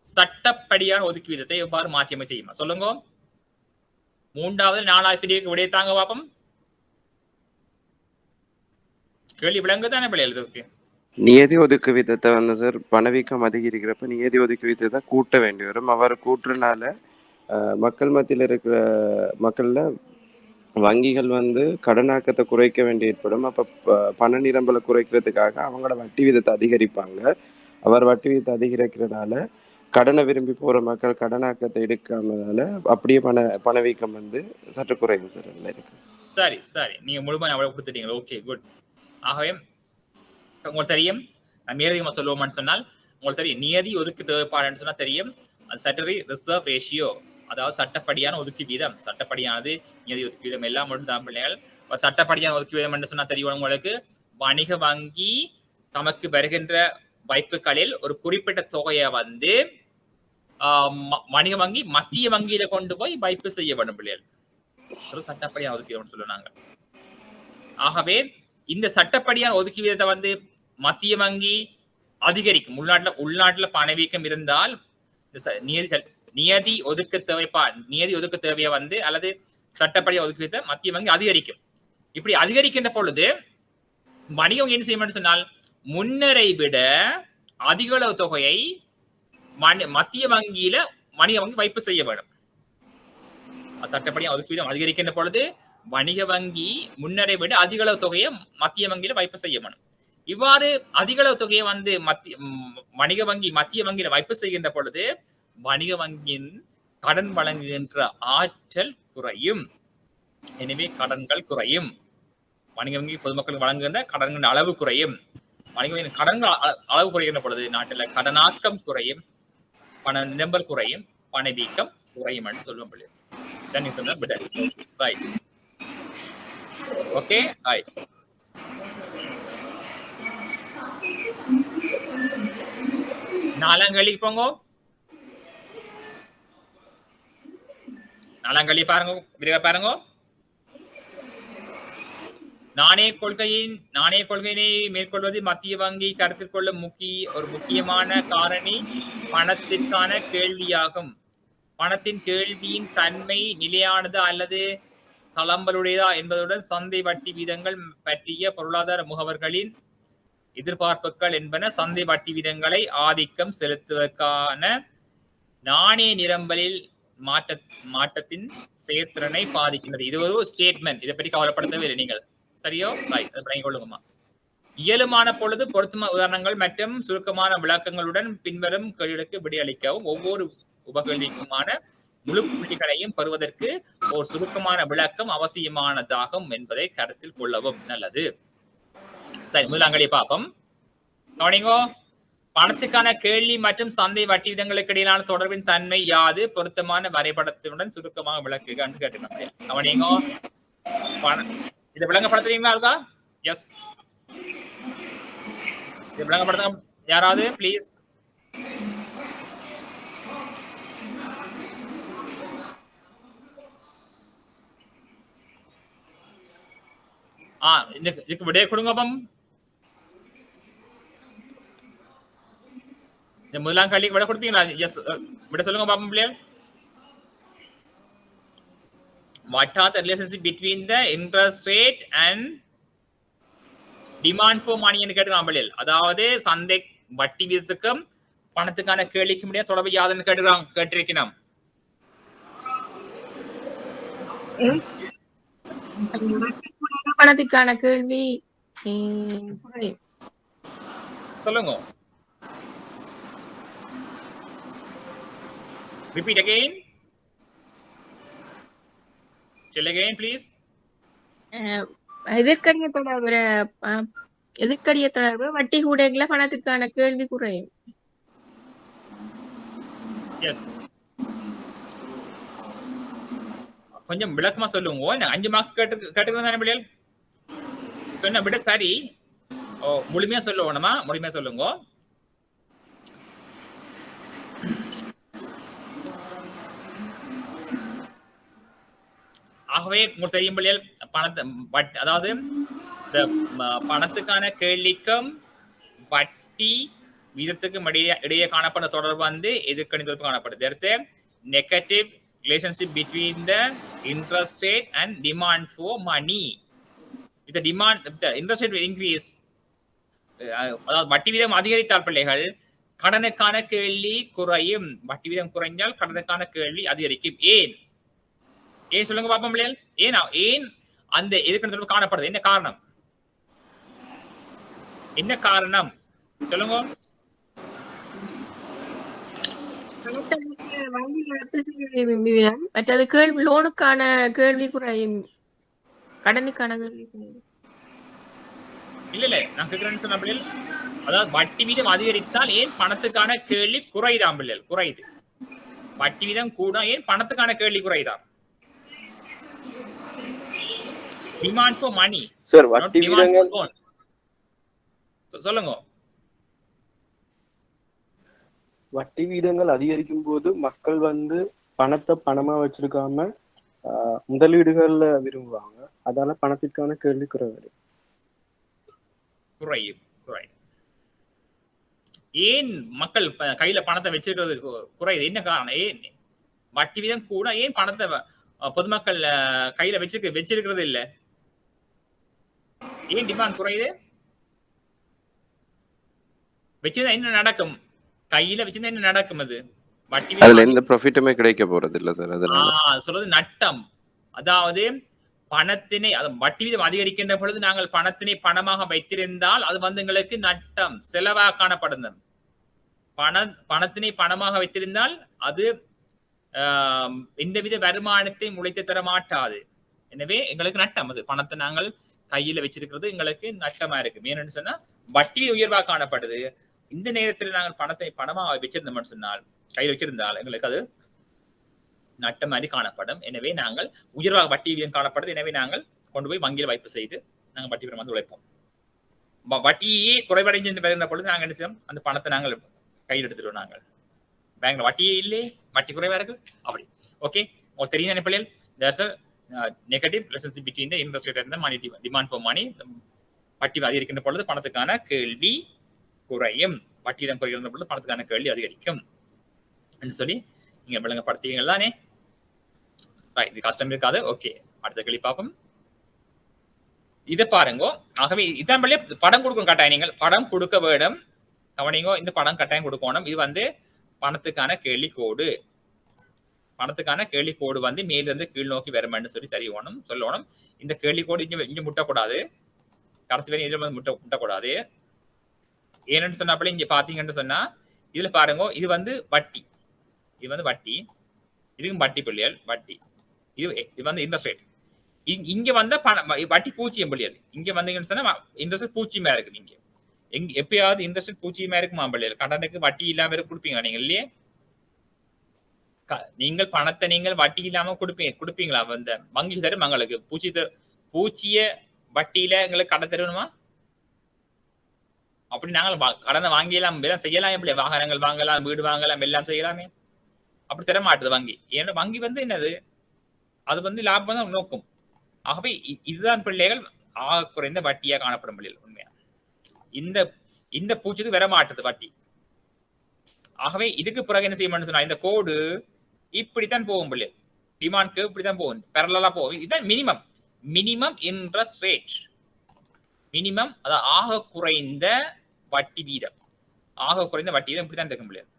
சட்டப்படியான ஒதுக்கு வீதத்தை எவ்வாறு மாற்றியமை செய்யுமா சொல்லுங்க. 3வது 4வது பிரிவுக்கு விடைத்தாங்க பாப்போம். கேள்வி விளங்குதானே பிள்ளைகளுக்கு? நியதி ஒதுக்கு வீதத்தை வந்து சார் பணவீக்கம் அதிகரிக்கிறப்ப நியதி ஒதுக்கு வீதத்தை கூட்ட வேண்டி வரும். அவர் கூட்டுறனால மக்கள் மத்தியில் இருக்கிற மக்கள்ல வங்கிகள் வந்து கடனாக்கத்தை குறைக்க வேண்டி ஏற்படும். அப்ப பண நிரம்பலை குறைக்கிறதுக்காக அவங்களோட வட்டி வீதத்தை அதிகரிப்பாங்க. அவர் வட்டி வீதத்தை அதிகரிக்கிறதுனால கடனை விரும்பி போற மக்கள் கடனாக்கத்தை எடுக்காமனால அப்படியே பணவீக்கம் வந்து சற்று குறையும் சார். இருக்கு. சரி சரி, நீங்க முழுமையாக அவ்வளவு கொடுத்துட்டீங்க. Okay, good. ஆகவே உங்களுக்கு தெரியும், மேலதிகமா சொல்லுவோம்னு சொன்னால் உங்களுக்கு தெரியும், நியதி ஒதுக்கு தேவைப்பாடுன்னு சொன்னா தெரியும், அது சட்டரி ரிசர்வ் ரேஷியோ, அதாவது சட்டப்படியான ஒதுக்கு வீதம். சட்டப்படியானது நியதி ஒதுக்கு வீதம் எல்லாம் மட்டும் தான் பிள்ளைகள். சட்டப்படியான ஒதுக்கு வீதம் என்று சொன்னா தெரியும் உங்களுக்கு, வணிக வங்கி தமக்கு வருகின்ற வைப்புகளில் ஒரு குறிப்பிட்ட தொகையை வந்து வணிக வங்கி மத்திய வங்கியில கொண்டு போய் வைப்பு செய்ய வேண்டும் பிள்ளைகள். சட்டப்படியான ஒதுக்கு வீதம் சொல்லுவாங்க. ஆகவே இந்த சட்டப்படியான ஒதுக்கு வீதத்தை வந்து மத்திய வங்கி அதிகரிக்கும். உள்நாட்டுல பணவீக்கம் இருந்தால் நியதி ஒதுக்க தேவையை வந்து அல்லது சட்டப்படி ஒதுக்கீட்டை மத்திய வங்கி அதிகரிக்கும். இப்படி அதிகரிக்கின்ற பொழுது வணிக வங்கி என்ன செய்யும் சொன்னால் முன்னரை விட அதிக அளவு தொகையை மத்திய வங்கியில வணிக வங்கி வைப்பு செய்ய வேண்டும். சட்டப்படி ஒதுக்கீடு அதிகரிக்கின்ற பொழுது வணிக வங்கி முன்னரை விட அதிக அளவு தொகையை மத்திய வங்கியில வைப்பு செய்ய வேண்டும். இவ்வாறு அதிக அளவு தொகையை வந்து வணிக வங்கி மத்திய வங்கியில வைப்பு செய்கின்ற பொழுது வணிக வங்கியின் கடன் வழங்குகின்ற ஆற்றல் குறையும். எனவே கடன்கள் குறையும். வணிக வங்கி பொதுமக்கள் வழங்குகின்ற கடன்களின் அளவு குறையும். வணிக வங்கியின் கடன்கள் அளவு குறைகின்ற பொழுது நாட்டில் கடனாக்கம் குறையும், பண நிரம்பல் குறையும், பணவீக்கம் குறையும் என்று சொல்ல முடியும். நீ சொன்ன விட ரைட். Okay right. நாலாங்கழி போங்க. நாலாங்கழி பாருங்க, விரிவா பாருங்க. நாணய கொள்கையினை மேற்கொள்வது மத்திய வங்கி கருத்தில் கொள்ளும் ஒரு முக்கியமான காரணி பணத்திற்கான கேள்வியாகும். பணத்தின் கேள்வியின் தன்மை நிலையானதா அல்லது தளம்பலுடையதா என்பதுடன் சந்தை வட்டி வீதங்கள் பற்றிய பொருளாதார முகவர்களின் எதிர்பார்ப்புகள் என்பன சந்தை வட்டி வீதங்களை ஆதிக்கம் செலுத்துவதற்கான நாணய நிரம்பலில் மாற்றத்தின் செயற்திறனை பாதிக்கின்றது. இது ஒரு ஸ்டேட்மெண்ட். இதை பற்றி கவலைப்படுத்தவே இல்லை நீங்கள். சரியோ? கொள்ளுங்கம்மா. இயலுமான பொழுது பொருத்தமான உதாரணங்கள் மற்றும் சுருக்கமான விளக்கங்களுடன் பின்வரும் கேள்விகளுக்கு விடையளிக்கவும். ஒவ்வொரு உபகேள்விக்குமான முழு புள்ளிகளையும் பெறுவதற்கு ஒரு சுருக்கமான விளக்கம் அவசியமானதாகும் என்பதை கருத்தில் கொள்ளவும். நல்லது. சரி, முதலாங்கடி பாப்போம். கவனிங்கோ. பணத்துக்கான கேள்வி மற்றும் சந்தை வட்டி விதங்களுக்கு இடையிலான தொடர்பின் தன்மை யாது? பொருத்தமான வரைபடத்துடன் சுருக்கமாக விளக்குக கேட்டுக்கணும். கவனிங்கோ. இதை விளங்கப்படுத்துறீங்களா இருக்கா? எஸ், இதை விளங்கப்படுத்த யாராவது பிளீஸ். இதுக்கு விடைய கொடுங்கப்பம். இந்த முதலாம் கேள்விக்கு விட கொடுப்பீங்களா? எஸ், விட சொல்லுங்க பாப்போம் பிள்ளைகள். What are the relationship between the interest rate and demand for money என்று கேட்டுக்கலாம் பிள்ளைகள். அதாவது சந்தை வட்டி வீதத்துக்கும் பணத்துக்கான கேள்விக்கும் இடையே தொடர்பு யாதுன்னு கேட்டிருக்கணும். பணத்துக்கான கேள்வி சொல்லுங்க. Repeat again. Tell again please. எதிர்க்கடிய தொடர்பு வட்டி கூடைகள பணத்துக்கான கேள்வி குறையும். Yes. கொஞ்சம் விளக்கமா சொல்லுங்க. 5 மார்க்ஸ் கேட்டுக்கிறதானே பிள்ளைகள்? சொன்ன விட சரி. முழுமையா சொல்லுவோம்மா, முழுமையா சொல்லுங்க. ஆகவே உங்களுக்கு தெரியும் பிள்ளைகள், அதாவது பணத்துக்கான கேள்விக்கும் வட்டி வீதத்துக்கும் இடையே காணப்பட்ட தொடர்பு வந்து எதிர்க்கணி தொடர்பு காணப்படுது. There is a negative relationship between the interest rate and demand for money. If the interest rate will increase, அதாவது வட்டி வீதம் அதிகரித்தால் பிள்ளைகள் கடனுக்கான கேள்வி குறையும். வட்டி வீதம் குறைஞ்சால் கடனுக்கான கேள்வி அதிகரிக்கும். ஏன் சொல்லுங்க பாப்போம் பிள்ளைகள். ஏன் அந்த எதிர்க்கணி தொடர்பு காணப்படுது? என்ன காரணம்? என்ன காரணம் சொல்லுங்க. மற்றது கேள்வி லோனுக்கான கேள்வி குறையும், கடனுக்கான கேள்வி குறையும். இல்ல நான் கேட்கிறேன்னு சொன்ன பிள்ளைகள், அதாவது வட்டி வீதம் அதிகரித்தால் ஏன் பணத்துக்கான கேள்வி குறையுதாம் பிள்ளைகள்? குறையுது. வட்டி வீதம் கூட ஏன் பணத்துக்கான கேள்வி குறையுதாம்? டிமாண்ட் ஃபார் மணி சார், வட்டி வீதங்கள் சொல்லுங்க. வட்டி வீதங்கள் அதிகரிக்கும் போது மக்கள் வந்து பணத்தை பணமா வச்சிருக்காம முதலீடுகள்ல விரும்புவாங்க. அதால பணத்திற்கான கேள்வி குறையும். ஏன் மக்கள் கையில பணத்தை வச்சிருக்கிறது குறையுது? என்ன காரணம்? ஏன் வட்டி வீதம் கூட ஏன் பணத்தை பொதுமக்கள் கையில வச்சிருக்கிறது இல்ல. ஏன் டிமாண்ட் குறையுது? வச்சிருந்தா என்ன நடக்கும்? கையில வச்சிருந்தா என்ன நடக்கும்? அது வட்டி அதுல எந்த ப்ராஃபிட்டுமே கிடைக்க போறது இல்ல சார். அதனால சொல்றது நட்டம். அதாவது பணத்தினை வட்டி வீதம் அதிகரிக்கின்ற பொழுது நாங்கள் பணத்தினை பணமாக வைத்திருந்தால் அது வந்து எங்களுக்கு நட்டம், செலவாக காணப்படுது. பணத்தினை பணமாக வைத்திருந்தால் அது எந்தவித வருமானத்தை முளைத்து தர மாட்டாது. எனவே எங்களுக்கு நட்டம். அது பணத்தை நாங்கள் கையில வச்சிருக்கிறது எங்களுக்கு நட்டமா இருக்கு. ஏன்னு சொன்னா வட்டி உயர்வாக காணப்படுது. இந்த நேரத்தில் நாங்கள் பணத்தை பணமாக வச்சிருந்தோம்னு சொன்னால், கையில் வச்சிருந்தால் எங்களுக்கு அது நட்ட மாதிரி காணப்படும். எனவே நாங்கள் உயர்வாக வட்டி வீதம் காணப்படுது. எனவே நாங்கள் கொண்டு போய் வங்கியில் வைப்பு செய்து நாங்கள் வட்டி வீதம் வந்து உழைப்போம். வட்டியே குறைவடைஞ்சு பெறுகிற பொழுது நாங்கள் என்ன செய்வோம்? அந்த பணத்தை நாங்கள் கையில் எடுத்துடுவோம். நாங்கள் பேங்க்ல வட்டியே இல்லையே, வட்டி குறைவா இருக்கு அப்படி. ஓகே, உங்களுக்கு தெரியும் தானே பிள்ளைகள், there's a negative relationship between the interest rate and the money demand for money. வட்டி அதிகரிக்கின்ற பொழுது பணத்துக்கான கேள்வி குறையும், வட்டி தான் குறைகின்ற பொழுது பணத்துக்கான கேள்வி அதிகரிக்கும் சொல்லி நீங்க விளங்கப்படுத்துவீங்க தானே? இது கஷ்டம் இருக்காது. ஓகே, அடுத்த கேள்வி பார்ப்போம். இதை பாருங்க. ஆகவே இதான் படம் கொடுக்கணும் கட்டாயம். நீங்கள் படம் கொடுக்க வேண்டும். கவனிங்கோ, இந்த படம் கட்டாயம் கொடுக்கணும். இது வந்து பணத்துக்கான கேள்வி கோடு. பணத்துக்கான கேள்வி கோடு வந்து மேலிருந்து கீழ் நோக்கி வருமானு சொல்லணும். இந்த கேள்வி கோடு இங்க முட்டக்கூடாது. கடைசி வரை இதுல முட்டக்கூடாது. ஏன்னு சொன்னாப்படி இங்க பாத்தீங்கன்னு சொன்னா இதுல பாருங்க, இது வந்து வட்டி. இது வந்து வட்டி. இதுக்கும் வட்டி பிள்ளைகள், வட்டி. இது வந்து இன்ட்ரெஸ்ட் ரேட். இங்க வந்த வட்டி 0 பிள்ளைகள். இங்க வந்தீங்கன்னு சொன்னா இன்ட்ரெஸ்ட் 0 இருக்கு. நீங்க எப்பயாவது இன்ட்ரெஸ்ட் 0 இருக்குமா பிள்ளைகள்? கடனுக்கு வட்டி இல்லாம கொடுப்பீங்களா நீங்க? இல்லையே. நீங்கள் பணத்தை நீங்கள் வட்டி இல்லாம கொடுப்பீங்களா? அந்த வங்கி தரும் உங்களுக்கு பூச்சிய வட்டியில எங்களுக்கு கடன் தருவணுமா? அப்படி நாங்கள் கடனை வாங்கியலாம், செய்யலாம். எப்படி வாகனங்கள் வாங்கலாம், வீடு வாங்கலாம், எல்லாம் செய்யலாமே. அப்படி தர மாட்டுது வங்கி. ஏன்னா வங்கி வந்து என்னது, அது வந்து லாபம் தான் நோக்கும். ஆகவே இதுதான் பிள்ளைகள் ஆக குறைந்த வட்டியா காணப்படும் பிள்ளைகள். உண்மையா இந்த பூச்சிக்கு வர மாட்டுது வட்டி. ஆகவே இதுக்கு பிறகு என்ன செய்யணும்னு சொன்னா, இந்த கோடு இப்படித்தான் போகும் பிள்ளைகள். டிமாண்ட்க்கு இப்படித்தான் போகும், பேரலலா போகும். இதுதான் மினிமம் இன்ட்ரெஸ்ட் ரேட். மினிமம், அதாவது ஆக குறைந்த வட்டி வீதம். ஆக குறைந்த வட்டி வீதம் இப்படித்தான் இருக்கும் பிள்ளைகள்.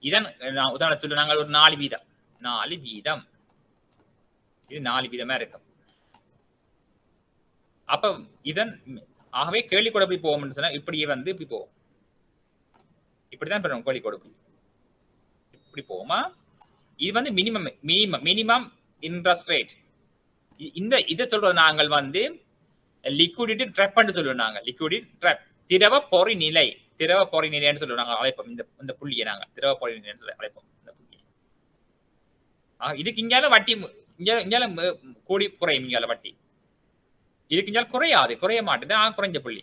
இதன் உதாரணம் சொல்லு, நாங்கள் ஒரு 4 வீதம் இது 4 வீதமா இருக்கும். அப்ப இதன் ஆகவே கேள்வி கூட எப்படி போகும்னு சொன்னா இப்படியே வந்து இப்படி போகும். இப்படிதான் பெறும் கேள்வி கூட இப்படி போகுமா? இது வந்து மினிமம் இன்ட்ரெஸ்ட் ரேட். இதை சொல்றது நாங்கள் வந்து லிக்விடிட்டி ட்ராப்னு சொல்லுவோம். நாங்கள் லிக்விடிட்டி ட்ராப், திரவ பொறி நிலைன்னு சொல்லுவோம். நாங்கள் அழைப்போம் இந்த புள்ளியை நாங்கள் திரவ பொறி நிலைன்னு சொல்லி அழைப்போம். இந்த புள்ளியை இதுக்கு இங்கால வட்டி இங்கால கூடி குறையும். இங்கால வட்டி இதுக்கு இங்கால குறைய மாட்டேது. குறைஞ்ச புள்ளி.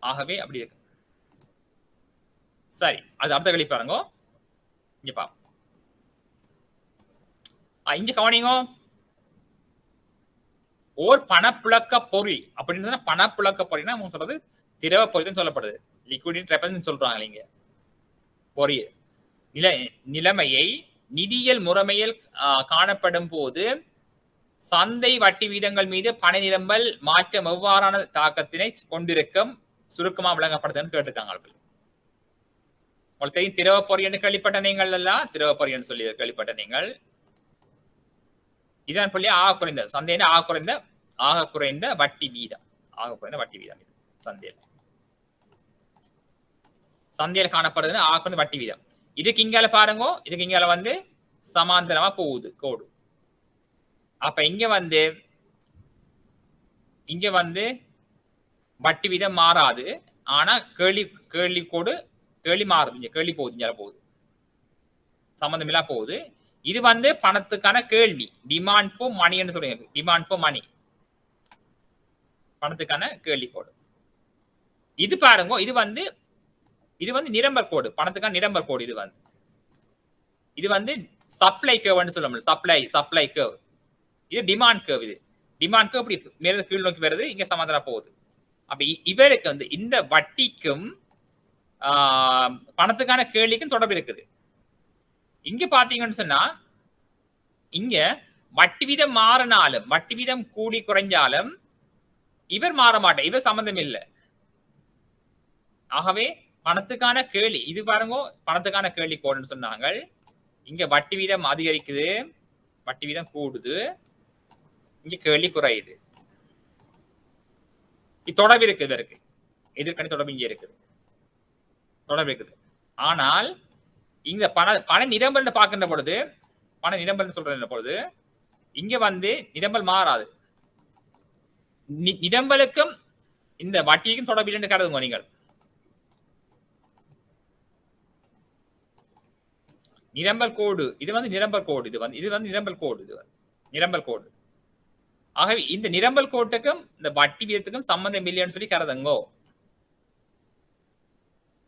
ஆகவே அப்படி இருக்கு. சரி, அது அடுத்த கேள்வி பாருங்க. இங்க பாப்போம். இங்க கவனிங்க. ஓர் பணப்புழக்க பொறி அப்படின்னு பணப்புழக்க பொறினா சொல்றது திரவ பொறிதான் சொல்லப்படுது. லிக்விடிட்டி ட்ராப்னு சொல்றாங்க. இங்க பொறி நிலைமையை நிதியியல் முறைமையில் காணப்படும் போது சந்தை வட்டி வீதங்கள் மீது பண நிரம்பல் மாற்றம் எவ்வாறான தாக்கத்தினை கொண்டிருக்கும் சுருக்கமா விளங்கப்படுதுன்னு கேட்டிருக்காங்க. உங்களுக்கு தெரியும் திரவ பொறி என்று கேள்விப்பட்ட நீங்கள் எல்லாம், திரவ பொறி என்று சொல்லி கேள்விப்பட்ட நீங்கள். இதான் சொல்லி ஆக குறைந்த சந்தையில ஆக குறைந்த வட்டி வீதம். சந்தையில காணப்படுதுன்னு ஆக குறைந்த வட்டி வீதம். இதுக்கு இங்கால பாருங்க, இதுக்கு இங்கால வந்து சமாந்தரமா போகுது கோடு. அப்ப இங்க வந்து வட்டி வீதம் மாறாது. ஆனா கேள்வி கோடு கேள்வி மாறுது. இங்க கேள்வி போகுது, இங்க போகுது, சம்பந்தம் இல்லா போகுது. இது வந்து பணத்துக்கான கேள்வி, டிமாண்ட் ஃபார் மணின்னு சொல்லுங்க. டிமாண்ட் ஃபார் மணி, பணத்துக்கான கேள்வி கோடு. இது பாருங்க, இது வந்து நிரம்பர் கோடு, பணத்துக்கான நிரம்பர் கோடு. இது வந்து சப்ளை கர்வ்னு சொல்லுவோம். Supply curve. இது டிமாண்ட் கர்வ். இது டிமாண்ட் கர்வ் இப்படி மேல கீழ் நோக்கி வருது, இங்க சமாந்தரமா போகுது. அப்ப இவருக்கு வந்து இந்த வட்டிக்கும் பணத்துக்கான கேள்விக்கும் தொடர்பு இருக்குது. இங்க பாத்தீங்கன்னு சொன்னா இங்க வட்டி வீதம் மாறினாலும் வட்டி வீதம் கூடி குறைஞ்சாலும் இவர் மாற மாட்டார், இவர் சம்பந்தம் இல்லை. ஆகவே பணத்துக்கான கேள்வி இது பாருங்க, பணத்துக்கான கேள்வி கோடுன்னு சொன்னாங்க. இங்க வட்டி வீதம் அதிகரிக்குது, வட்டி வீதம் கூடுது, இங்க கேள்வி குறையுது. தொடர்பு இருக்குது, இருக்கு எதிர்கணி தொடர்பு இங்கே இருக்குது, தொடர்பு இருக்குது. ஆனால் இங்க பண நிரம்பல் பார்க்கின்ற பொழுது, பண நிரம்பல் சொல்ற பொழுது இங்க வந்து நிரம்பல் மாறாது. நிரம்பலுக்கும் இந்த வட்டிக்கும் தொடர்பு இல்லைன்னு கருதுங்க நீங்கள். நிரம்பல் கோடு இது வந்து நிரம்பல் கோடு, இது வந்து நிரம்பல் கோடு, இது வந்து நிரம்பல் கோடு. ஆகவே இந்த நிரம்பல் கோட்டுக்கும் இந்த வட்டி வீதத்துக்கும் சம்பந்தம் இல்லைன்னு சொல்லி கருதுங்கோ.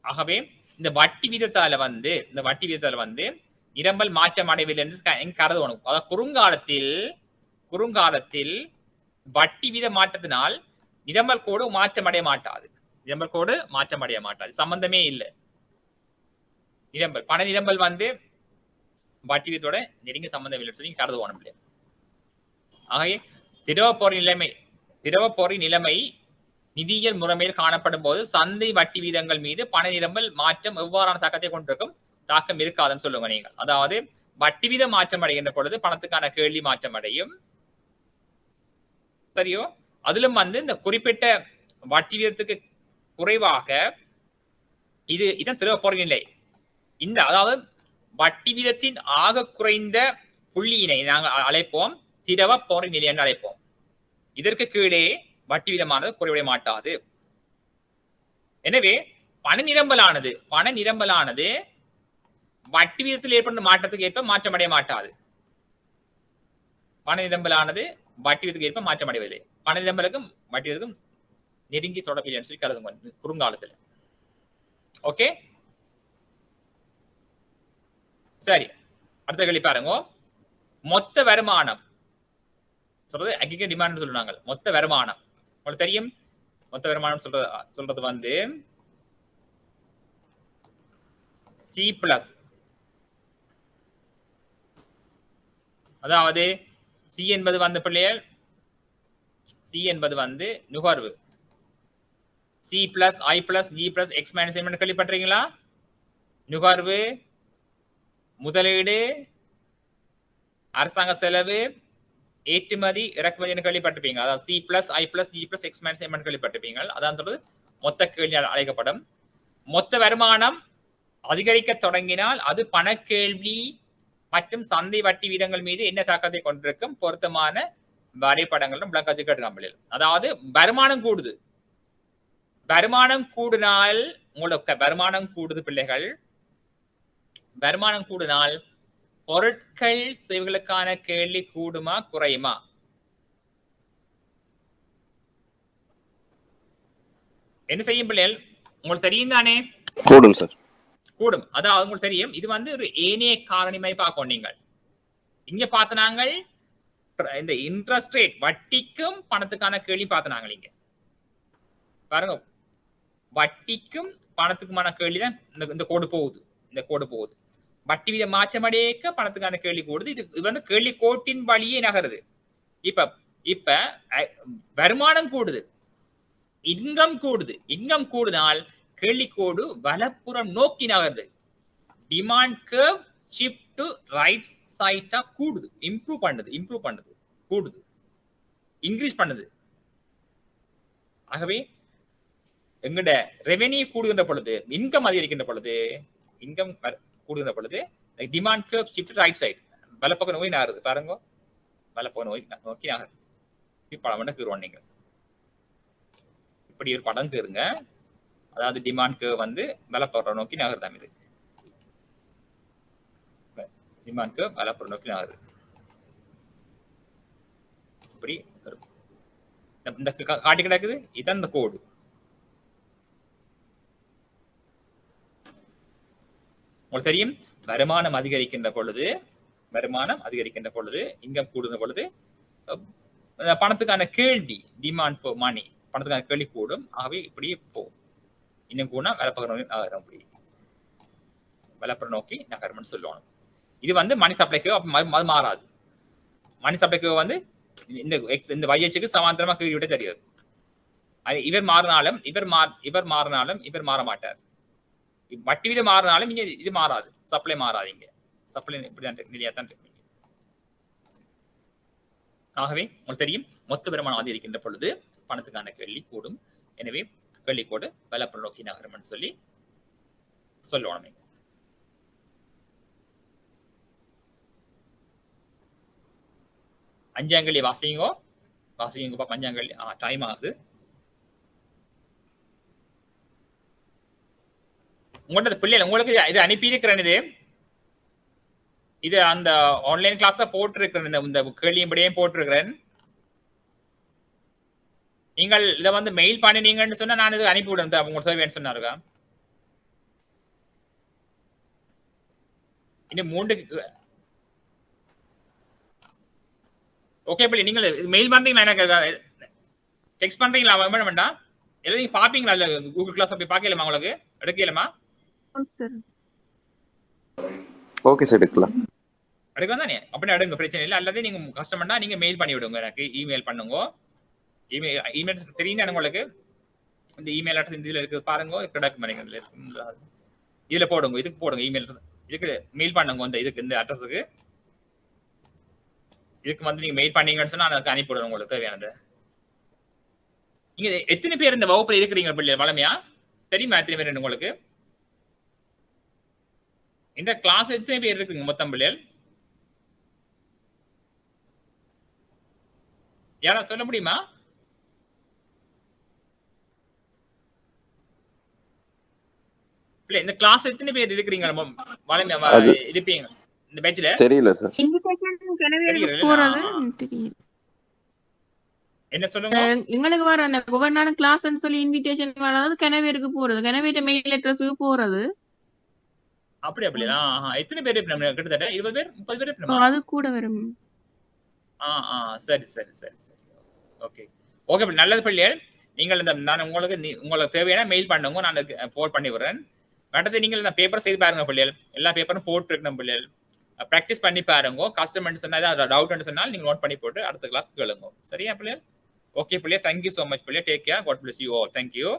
ஆகவே இந்த வட்டி வீதத்தால வந்து நிரம்பல் மாற்றம் அடையவில்லை என்று கருதணும். அதாவது குறுங்காலத்தில் வட்டி வீத மாற்றத்தினால் நிரம்பல் கோடு மாற்றம் அடைய மாட்டாது, நிரம்பல் கோடு மாற்றம் அடைய மாட்டாது, சம்பந்தமே இல்லை. நிரம்பல் பண நிரம்பல் வந்து வட்டி வீதத்தோட நெருங்கிய சம்பந்தம் இல்லைன்னு சொல்லி கருதுவோம் இல்லையா. ஆகவே திரவ பொறி நிலைமை நிதியியல் முறைமையில் காணப்படும் போது சந்தை வட்டி வீதங்கள் மீது பண நிரம்பல் மாற்றம் எவ்வாறான தாக்கத்தை கொண்டிருக்கும், தாக்கம் இருக்காதுன்னு சொல்லுங்க நீங்கள். அதாவது வட்டி வீதம் மாற்றம் அடைகின்ற பொழுது பணத்துக்கான கேள்வி மாற்றம் அடையும், சரியோ. அதிலும் வந்து இந்த குறிப்பிட்ட வட்டி வீதத்துக்கு குறைவாக இதன் திரவ பொறி நிலை, இந்த அதாவது வட்டி வீதத்தின் ஆக குறைந்த புள்ளியினை நாங்கள் அழைப்போம் திரவ பொறி நிலை என்று அழைப்போம். இதற்கு கீழே வட்டி வீதமானது குறைவடைய மாட்டாது. எனவே பண நிரம்பலானது வட்டி வீதத்தில் ஏற்படும் மாற்றத்துக்கு ஏற்ப மாற்றமடைய மாட்டாது. பண நிரம்பலானது வட்டி வீதத்துக்கு ஏற்ப மாற்றமடைவதில்லை. பண நிரம்பலுக்கும் வட்டி வீதத்துக்கும் நெருங்கி தொடர்பில்லைன்னு சொல்லி கருதுங்க குறுங்காலத்தில். ஓகே, சரி. அடுத்த கேள்வி பாருங்க. மொத்த வருமானம் சொல்றது அக்ரிகேட் டிமாண்ட் சொல்றாங்க. மொத்த வருமானம் உங்களுக்கு தெரியும். மொத்த வருமானம் சொல்றது வந்து சி பிளஸ், அதாவது சி என்பது வந்து பிள்ளைகள், சி என்பது வந்து நுகர்வு, C plus I plus G plus X minus M கேள்விப்பட்டிருக்கீங்களா? நுகர்வு, முதலீடு, அரசாங்க செலவு, ஏற்றுமதி இறக்குமதி கேள்விப்பட்டிருப்பீங்க. அதாவது C plus I plus G plus X minus M கேள்விப்பட்டிருப்பீங்க. அதான் சொல்றது மொத்த கேள்வி அழைக்கப்படும். மொத்த வருமானம் அதிகரிக்க தொடங்கினால் அது பணக்கேள்வி மற்றும் சந்தை வட்டி வீதங்கள் மீது என்ன தாக்கத்தை கொண்டிருக்கும் பொருத்தமான வரைபடங்களும் விளக்கத்தை கேட்கலாம். அதாவது வருமானம் கூடுது, வருமானம் கூடினால் உங்களுக்கு வருமானம் கூடுது பிள்ளைகள், வருமானம் கூடினால் பொருட்கள் சேவைகளுக்கான கேள்வி கூடுமா குறையுமா? என்ன செய்யும் பிள்ளைகள் உங்களுக்கு தெரியும் தானே? கூடும் சார், கூடும். அதாவது உங்களுக்கு தெரியும். இது வந்து ஒரு ஏனைய காரணிமை பார்க்கணும். நீங்கள் இங்க பார்த்தனாங்க இந்த இன்ட்ரெஸ்ட் ரேட் வட்டிக்கும் பணத்துக்கான கேள்வி பார்த்தனாங்க. இங்க பாருங்க, வட்டிக்கும் பணத்துக்குமான கேள்விதான் இந்த கோடு போகுது, இந்த கோடு போகுது. வட்டி வீத மாற்றம் அடையக்க பணத்துக்கான கேள்வி கூடுது. இது வந்து கேள்வி கோட்டின் வழியே நகருது. இப்ப வருமானம் கூடுது, இன்கம் கூடுது. இன்கம் கூடுனால் கேள்வி கோடு வலப்புறம் நோக்கி நகருது. Demand curve shift to right சைடா கூடுது, இம்ப்ரூவ் பண்ணுது, கூடுது, இன்க்ரீஸ் பண்ணுது. ஆகவே எங்கட ரெவென்யூ கூடுகின்ற பொழுது, இன்கம் அதிகரிக்கின்ற பொழுது, இன்கம் கூடுகின்ற பொழுது demand curve shift right side வலப்பக்கம் நோக்கி நகருது. பாருங்க, வலப்பக்கம் நோக்கி நகருது. படம் கீறுவோம். நீங்கள் இப்படி ஒரு படம் கீறுங்க. அதாவது டிமாண்ட் கர்வ் வந்து வலப்புறம் நோக்கி நகருதாம். இது டிமாண்ட் கர்வ் வலப்புறம் நோக்கி நகருது. இப்படி இந்த காட்டி கிடக்குது. இதான் இந்த கோடு. உங்களுக்கு தெரியும், வருமானம் அதிகரிக்கின்ற பொழுது, இன்கம் கூடுகின்ற பொழுது பணத்துக்கான கேள்வி, டிமாண்ட் ஃபார் மணி, பணத்துக்கான கேள்வி கூடும். ஆகவே இப்படியே போகும். இன்னும் கூட வலப்பக்கம் நோக்கி நகரும், அப்படி வலப்புறம் நோக்கி நகரும்னு சொல்லுவாங்க. இது வந்து மணி சப்ளைக்கு அது மாறாது. மணி சப்ளைக்கு வந்து இந்த இந்த YH-க்கு சமாந்தரமா கீழ் விட தெரியாது. இவர் மாறினாலும் இவர் மாறினாலும் இவர் மாற மாட்டார். வட்டி வித மாறினாலும் இங்க இது மாறாது, சப்ளை மாறாதீங்க. சப்ளை இப்படிதான் நிலையாத்தான் இருக்கு. ஆகவே உங்களுக்கு தெரியும், மொத்த வருமானம் அதிகரிக்கின்ற பொழுது பணத்துக்கான கேள்வி கூடும். எனவே கேள்விக்கோடு வலப்புற நோக்கி நகரும் சொல்லி சொல்லணும். அஞ்சாங்கல்லி வாசிங்கோ பஞ்சாங்கல்லி டைம் ஆகுது. உங்கள்ட்ட பிள்ளைகள் உங்களுக்கு இது அனுப்பி இருக்கிறேன். இது அந்த ஆன்லைன் கிளாஸ்ல போட்டிருக்கிறேன், இந்த கேள்வியும் போட்டிருக்கிறேன். நீங்கள் இதை வந்து மெயில் பண்ணினீங்கன்னு சொன்னா நான் இது அனுப்பிவிடுறேன். உங்களுக்கு சேவைன்னு சொன்னாருக்கா இன்னும் 3 ஓகே பிள்ளை, நீங்கள் மெயில் பண்றீங்களா, எனக்கு டெக்ஸ்ட் பண்றீங்களா? வேண்டாம், எல்லாம் நீங்க பாப்பீங்களா? இல்ல கூகுள் கிளாஸ் அப்படி பாக்கலாமா? உங்களுக்கு எடுக்கலாமா? ஓகே சார், எடுக்கலாம். எடுக்கலாம் தானே? அப்படின்னா எடுங்க, பிரச்சனை இல்லை. அல்லது நீங்க கஸ்டமர்னா நீங்க மெயில் பண்ணி விடுங்க, எனக்கு இமெயில் பண்ணுங்க. இமெயில் தெரியும் உங்களுக்கு. இந்த இமெயில் அட்ரஸ் இதுல இருக்கு பாருங்க, கிடக்கு மணிக்கு இதுல போடுங்க, இதுக்கு போடுங்க, இமெயில் இதுக்கு மெயில் பண்ணுங்க. இந்த அட்ரஸுக்கு இதுக்கு வந்து நீங்க மெயில் பண்ணீங்கன்னு சொன்னா எனக்கு அனுப்பிவிடுறேன் உங்களுக்கு தேவையானது. நீங்க எத்தனை பேர் இந்த வகுப்புல இருக்கிறீங்க பிள்ளை? வளமையா தெரியுமா எத்தனை பேர் உங்களுக்கு இந்த கிளாஸ்? எத்தனை பேர் இருக்குங்க மொத்தம் பிள்ளைகள்? யாரா சொல்ல முடியுமா? இந்த கிளாஸ் எத்தனை பேர் இருக்கிறீங்க வளமையா இருப்பீங்க இந்த பேட்ச்ல? தெரியல சார். என்ன சொல்லுங்க? எங்களுக்கு வர அந்த கவர்னர் கிளாஸ்னு சொல்லி இன்விடேஷன் வராது, கனவேருக்கு போறது, கனவேட்ட மெயில் அட்ரஸ்க்கு போறது. அப்படி எத்தனை பேர் இருப்பீங்க? கிட்டத்தட்ட 20 பேர் 30 பேர் இருப்பீங்க. அது கூட வரும். சரி சரி சரி சரி, ஓகே ஓகே, நல்லது பிள்ளைகள். நீங்கள் இந்த நான் உங்களுக்கு தேவையான மெயில் பண்ணுங்க, நான் போர்ட் பண்ணி விடுறேன். அடுத்து நீங்கள் இந்த பேப்பர் செய்து பாருங்க பிள்ளைகள், எல்லா பேப்பரும் போட்டு இருக்கணும் பிள்ளைகள். ப்ராக்டிஸ் பண்ணி பாருங்க. கஸ்டமர் சொன்னா ஏதாவது டவுட்னு சொன்னால் நீங்க நோட் பண்ணி போட்டு அடுத்த கிளாஸ் கேளுங்க. சரியா பிள்ளைகள்? ஓகே பிள்ளைகள், தேங்க்யூ ஸோ மச் பிள்ளைகள். Take care, god bless you all. Thank you.